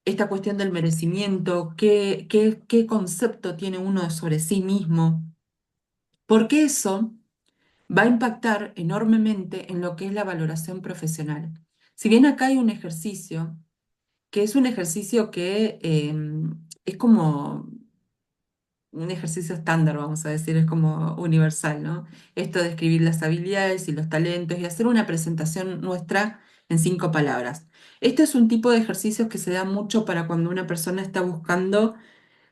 A: Esta cuestión del merecimiento, qué concepto tiene uno sobre sí mismo, porque eso va a impactar enormemente en lo que es la valoración profesional. Si bien acá hay un ejercicio, que es un ejercicio que es como un ejercicio estándar, vamos a decir, es como universal, ¿no? Esto de escribir las habilidades y los talentos y hacer una presentación nuestra en 5 palabras. Este es un tipo de ejercicios que se da mucho para cuando una persona está buscando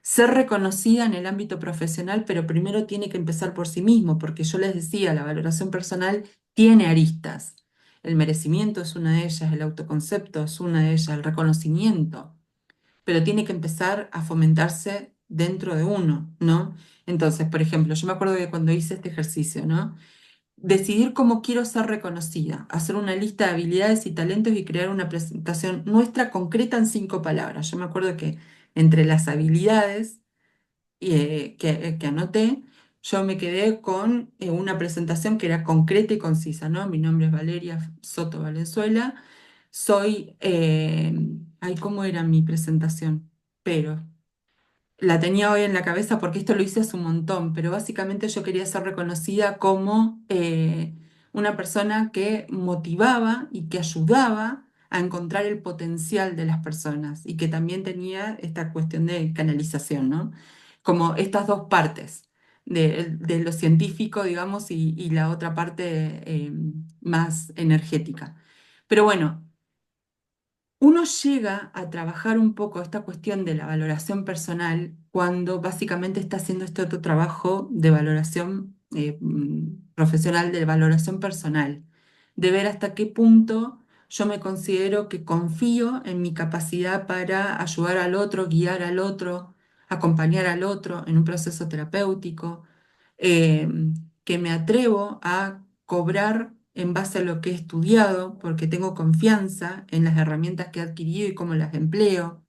A: ser reconocida en el ámbito profesional, pero primero tiene que empezar por sí mismo, porque yo les decía, la valoración personal tiene aristas. El merecimiento es una de ellas, el autoconcepto es una de ellas, el reconocimiento, pero tiene que empezar a fomentarse dentro de uno, ¿no? Entonces, por ejemplo, yo me acuerdo que cuando hice este ejercicio, ¿no? Decidir cómo quiero ser reconocida, hacer una lista de habilidades y talentos y crear una presentación nuestra concreta en 5 palabras. Yo me acuerdo que entre las habilidades que anoté, yo me quedé con una presentación que era concreta y concisa, ¿no? Mi nombre es Valeria Soto Valenzuela, soy, ay, ¿cómo era mi presentación? Pero la tenía hoy en la cabeza porque esto lo hice hace un montón, pero básicamente yo quería ser reconocida como una persona que motivaba y que ayudaba a encontrar el potencial de las personas y que también tenía esta cuestión de canalización, ¿no? Como estas dos partes de lo científico, digamos, y la otra parte más energética. Pero bueno, uno llega a trabajar un poco esta cuestión de la valoración personal cuando básicamente está haciendo este otro trabajo de valoración profesional, de valoración personal, de ver hasta qué punto yo me considero que confío en mi capacidad para ayudar al otro, guiar al otro, acompañar al otro en un proceso terapéutico, eh, que me atrevo a cobrar en base a lo que he estudiado, porque tengo confianza en las herramientas que he adquirido y cómo las empleo.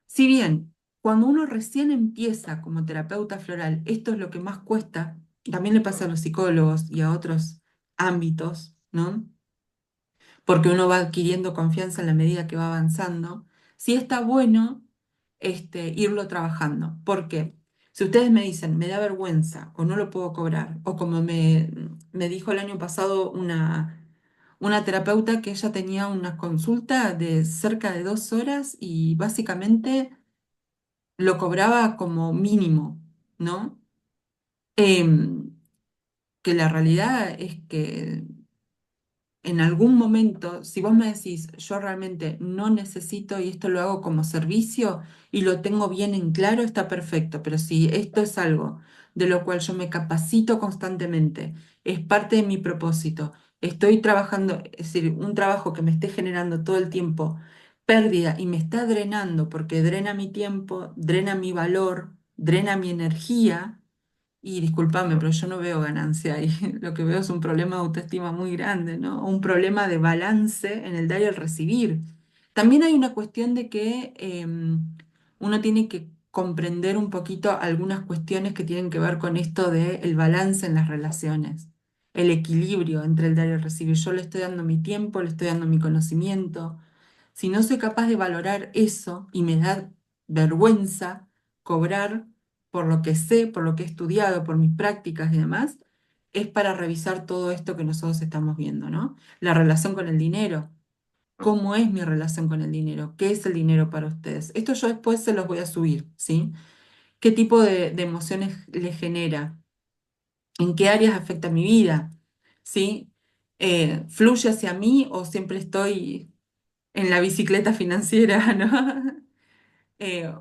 A: Si bien cuando uno recién empieza como terapeuta floral, esto es lo que más cuesta, también le pasa a los psicólogos y a otros ámbitos, ¿no? Porque uno va adquiriendo confianza en la medida que va avanzando, sí está bueno irlo trabajando. Porque si ustedes me dicen, me da vergüenza o no lo puedo cobrar, o como me dijo el año pasado una terapeuta que ella tenía una consulta de cerca de 2 horas y básicamente lo cobraba como mínimo, ¿no? Em, que la realidad es que en algún momento, si vos me decís, yo realmente no necesito y esto lo hago como servicio y lo tengo bien en claro, está perfecto, pero si esto es algo de lo cual yo me capacito constantemente, es parte de mi propósito, estoy trabajando, es decir, un trabajo que me esté generando todo el tiempo pérdida y me está drenando porque drena mi tiempo, drena mi valor, drena mi energía. Y discúlpame, pero yo no veo ganancia ahí. Lo que veo es un problema de autoestima muy grande, ¿no? Un problema de balance en el dar y el recibir. También hay una cuestión de que uno tiene que comprender un poquito algunas cuestiones que tienen que ver con esto del balance en las relaciones, el equilibrio entre el dar y el recibir. Yo le estoy dando mi tiempo, le estoy dando mi conocimiento. Si no soy capaz de valorar eso y me da vergüenza cobrar por lo que sé, por lo que he estudiado, por mis prácticas y demás, es para revisar todo esto que nosotros estamos viendo, ¿no? La relación con el dinero. ¿Cómo es mi relación con el dinero? ¿Qué es el dinero para ustedes? Esto yo después se los voy a subir, ¿sí? ¿Qué tipo de emociones les genera? ¿En qué áreas afecta mi vida? ¿Sí? ¿Fluye hacia mí o siempre estoy en la bicicleta financiera, ¿no? Eh,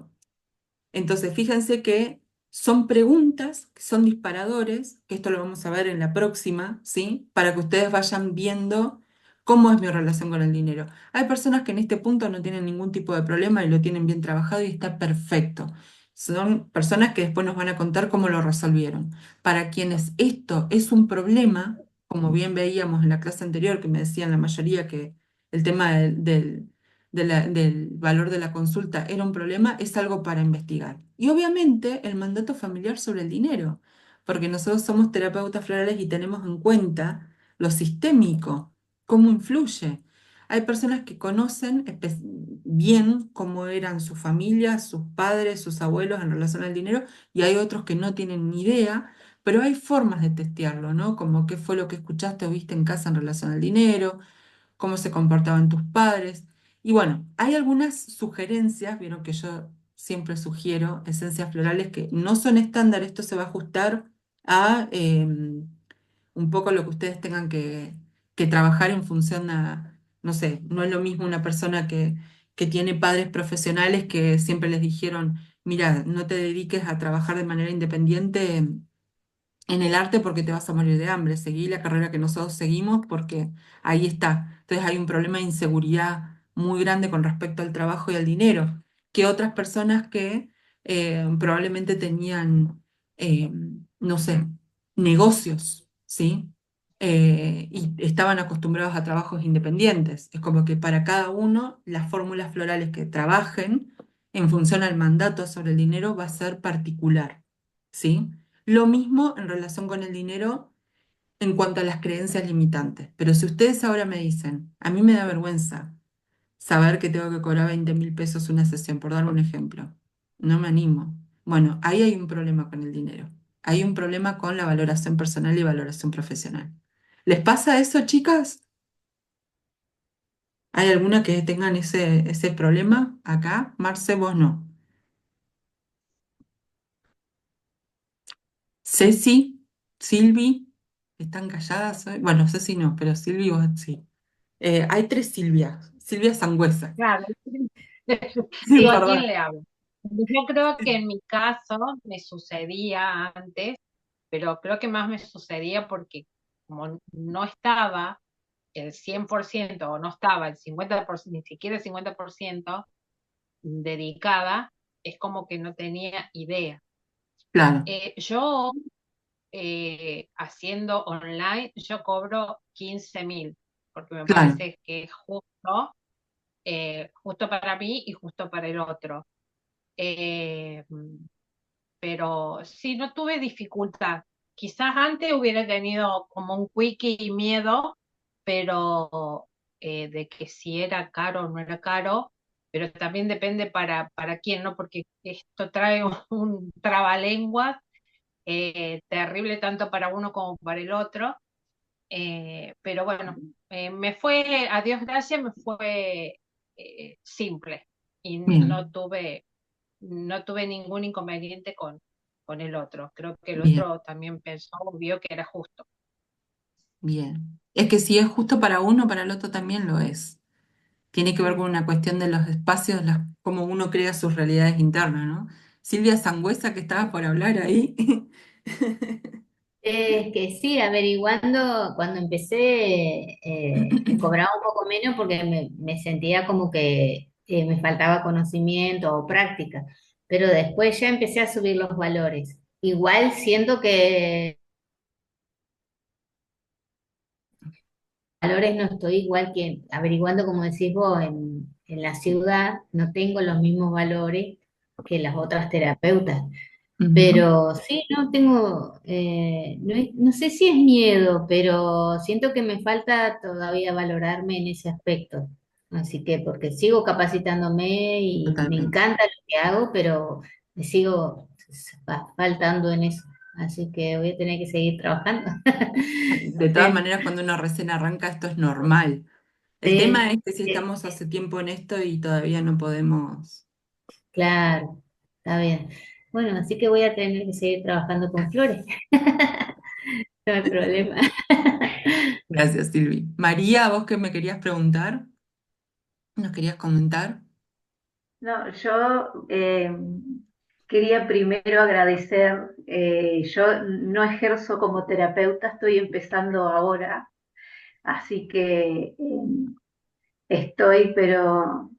A: entonces, fíjense que son preguntas, que son disparadores, que esto lo vamos a ver en la próxima, ¿sí? Para que ustedes vayan viendo cómo es mi relación con el dinero. Hay personas que en este punto no tienen ningún tipo de problema y lo tienen bien trabajado y está perfecto. Son personas que después nos van a contar cómo lo resolvieron. Para quienes esto es un problema, como bien veíamos en la clase anterior, que me decían la mayoría que el tema del valor de la consulta era un problema, es algo para investigar. Y obviamente el mandato familiar sobre el dinero, porque nosotros somos terapeutas florales y tenemos en cuenta lo sistémico, cómo influye. Hay personas que conocen bien cómo eran sus familias, sus padres, sus abuelos en relación al dinero, y hay otros que no tienen ni idea, pero hay formas de testearlo, ¿no? Como qué fue lo que escuchaste o viste en casa en relación al dinero, cómo se comportaban tus padres. Y bueno, hay algunas sugerencias, vieron que yo siempre sugiero esencias florales que no son estándar, esto se va a ajustar a un poco lo que ustedes tengan que trabajar en función a, no sé, no es lo mismo una persona que tiene padres profesionales que siempre les dijeron, mira, no te dediques a trabajar de manera independiente en el arte porque te vas a morir de hambre. Seguí la carrera que nosotros seguimos porque ahí está. Entonces hay un problema de inseguridad muy grande con respecto al trabajo y al dinero, que otras personas que probablemente tenían, eh, no sé, negocios, ¿sí? Y estaban acostumbrados a trabajos independientes. Es como que para cada uno las fórmulas florales que trabajen en función al mandato sobre el dinero va a ser particular, ¿sí? Lo mismo en relación con el dinero en cuanto a las creencias limitantes. Pero si ustedes ahora me dicen, a mí me da vergüenza saber que tengo que cobrar 20.000 pesos una sesión, por dar un ejemplo, no me animo. Bueno, ahí hay un problema con el dinero. Hay un problema con la valoración personal y valoración profesional. ¿Les pasa eso, chicas? ¿Hay alguna que tengan ese problema acá? Marce, vos no. Ceci, Silvi, ¿están calladas hoy? Bueno, Ceci no, pero Silvi vos sí. Hay tres Silvias. Silvia Sangüesa.
F: Claro, digo, ¿a quién
A: Perdón.
F: le hablo? Yo creo que en mi caso me sucedía antes, pero creo que más me sucedía porque como no estaba el 100% o no estaba el 50%, ni siquiera el 50% dedicada, es como que no tenía idea.
A: Claro,
F: Yo haciendo online, yo cobro 15.000, porque me
A: claro,
F: parece que es justo para mí y justo para el otro. Eh, pero sí, no tuve dificultad. Quizás antes hubiera tenido como un quickie y miedo, pero de que si era caro o no era caro, pero también depende para quién, ¿no? Porque esto trae un trabalenguas terrible tanto para uno como para el otro. Pero bueno, me fue, a Dios gracias, me fue simple y
A: bien,
F: no tuve ningún inconveniente con el otro. Creo que el
A: bien,
F: otro también pensó, vio que era justo.
A: bien. Es que si es justo para uno, para el otro también lo es. Tiene que ver con una cuestión de los espacios, cómo uno crea sus realidades internas, ¿no? Silvia Sangüesa, que estaba por hablar ahí.
E: Que sí, averiguando, cuando empecé, cobraba un poco menos porque me sentía como que me faltaba conocimiento o práctica, pero después ya empecé a subir los valores. Igual siento que valores no estoy igual que averiguando, como decís vos, en la ciudad no tengo los mismos valores que las otras terapeutas.
A: Ujú,
E: Pero sí, no tengo, no, no sé si es miedo, pero siento que me falta todavía valorarme en ese aspecto. Así que, porque sigo capacitándome y me
A: totalmente.
E: encanta lo que hago, pero me sigo faltando en eso. Así que voy a tener que seguir trabajando.
A: De todas
E: Pero,
A: maneras, cuando uno recién arranca, esto es normal. El tema
E: sí,
A: es que si estamos hace tiempo en esto y todavía no podemos.
E: claro, está bien. Bueno, así que voy a tener que seguir trabajando con flores. No hay problema.
A: Gracias, Silvi. María, ¿vos qué me querías preguntar? ¿Nos querías comentar?
G: No, yo quería primero agradecer, yo no ejerzo como terapeuta, estoy empezando ahora, así que estoy pero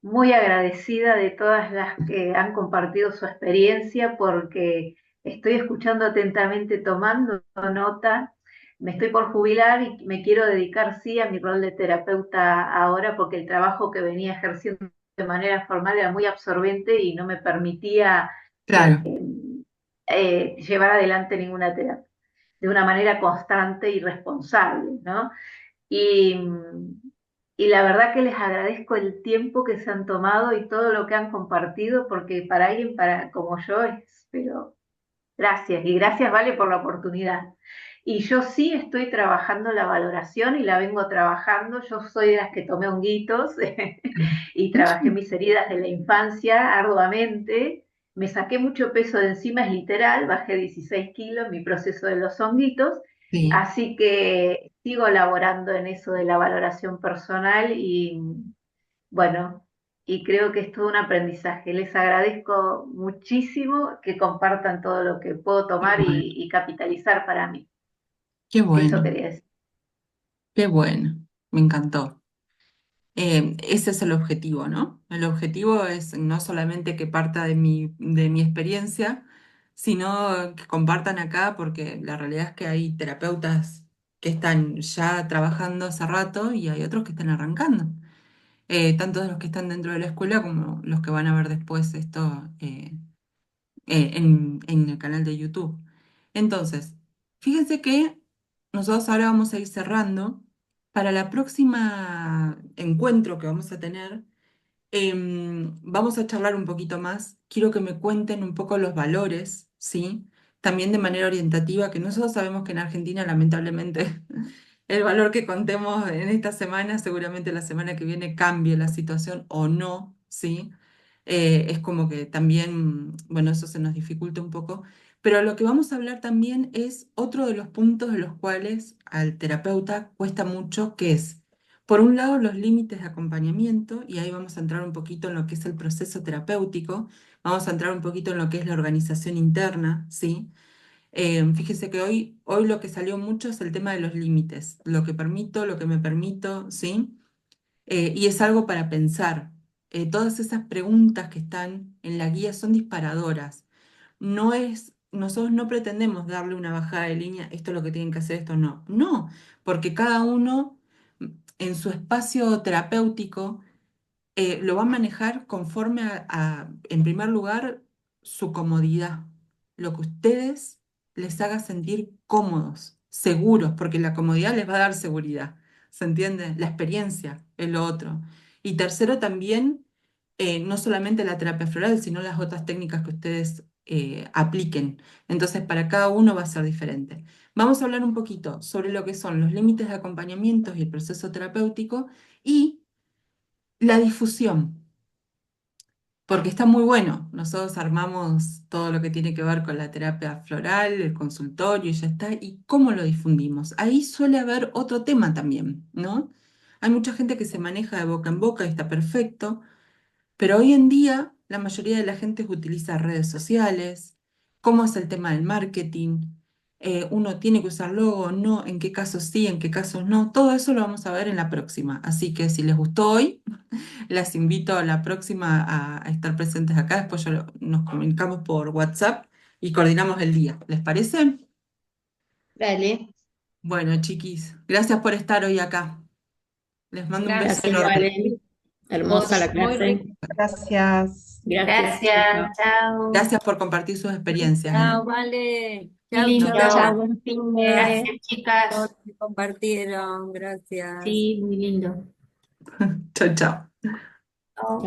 G: muy agradecida de todas las que han compartido su experiencia porque estoy escuchando atentamente, tomando nota. Me estoy por jubilar y me quiero dedicar sí a mi rol de terapeuta ahora porque el trabajo que venía ejerciendo de manera formal era muy absorbente y no me permitía
A: Claro,
G: llevar adelante ninguna terapia de una manera constante y responsable, ¿no? Y, y la verdad que les agradezco el tiempo que se han tomado y todo lo que han compartido, porque para alguien como yo es, pero gracias, y gracias Vale por la oportunidad. Y yo sí estoy trabajando la valoración y la vengo trabajando. Yo soy de las que tomé honguitos y trabajé mis heridas de la infancia arduamente. Me saqué mucho peso de encima, es literal, bajé 16 kilos en mi proceso de los honguitos.
A: Sí,
G: Así que sigo laborando en eso de la valoración personal y bueno, y creo que es todo un aprendizaje. Les agradezco muchísimo que compartan todo lo que puedo
A: qué
G: tomar
A: bueno,
G: y capitalizar para mí.
A: qué
G: Eso
A: bueno,
G: quería decir.
A: qué bueno, me encantó. Ese es el objetivo, ¿no? El objetivo es no solamente que parta de mi experiencia, sino que compartan acá, porque la realidad es que hay terapeutas que están ya trabajando hace rato y hay otros que están arrancando. Tanto de los que están dentro de la escuela como los que van a ver después esto en el canal de YouTube. Entonces, fíjense que nosotros ahora vamos a ir cerrando. Para la próxima encuentro que vamos a tener, vamos a charlar un poquito más. Quiero que me cuenten un poco los valores, ¿sí? También de manera orientativa, que nosotros sabemos que en Argentina, lamentablemente, el valor que contemos en esta semana, seguramente la semana que viene cambie la situación o no, ¿sí? Es como que también, bueno, eso se nos dificulta un poco. Pero lo que vamos a hablar también es otro de los puntos de los cuales al terapeuta cuesta mucho, que es, por un lado, los límites de acompañamiento, y ahí vamos a entrar un poquito en lo que es el proceso terapéutico, vamos a entrar un poquito en lo que es la organización interna, ¿sí? Fíjese que hoy lo que salió mucho es el tema de los límites, lo que permito, lo que me permito, ¿sí? Y es algo para pensar. Todas esas preguntas que están en la guía son disparadoras. Nosotros no pretendemos darle una bajada de línea, esto es lo que tienen que hacer, esto no. No, porque cada uno en su espacio terapéutico lo va a manejar conforme en primer lugar, su comodidad. Lo que ustedes les haga sentir cómodos, seguros, porque la comodidad les va a dar seguridad. ¿Se entiende? La experiencia es lo otro. Y tercero, también, no solamente la terapia floral, sino las otras técnicas que ustedes apliquen. Entonces, para cada uno va a ser diferente. Vamos a hablar un poquito sobre lo que son los límites de acompañamiento y el proceso terapéutico y la difusión, porque está muy bueno. Nosotros armamos todo lo que tiene que ver con la terapia floral, el consultorio y ya está. ¿Y cómo lo difundimos? Ahí suele haber otro tema también, ¿no? Hay mucha gente que se maneja de boca en boca y está perfecto, pero hoy en día la mayoría de la gente utiliza redes sociales. ¿Cómo es el tema del marketing? ¿Uno tiene que usar logo o no? ¿En qué casos sí, en qué casos no? Todo eso lo vamos a ver en la próxima. Así que si les gustó hoy, las invito a la próxima a estar presentes acá. Después nos comunicamos por WhatsApp y coordinamos el día. ¿Les parece?
E: Dale.
A: Bueno, chiquis, gracias por estar hoy acá. Les mando un beso
E: Gracias,
A: enorme.
E: Valen. Hermosa la
F: Muy rico.
E: clase.
D: Gracias.
E: Gracias.
G: Gracias, chao.
A: Gracias por compartir sus experiencias, ¿eh?
B: Chao, vale.
E: Muy
B: Chao,
E: lindo,
A: Nos vemos.
E: chao,
B: chao.
E: buen fin
B: Gracias
E: de...
G: Gracias, chicas.
B: por lo que compartieron. Gracias.
E: Sí, muy lindo.
A: Chao, chao.
E: Chao.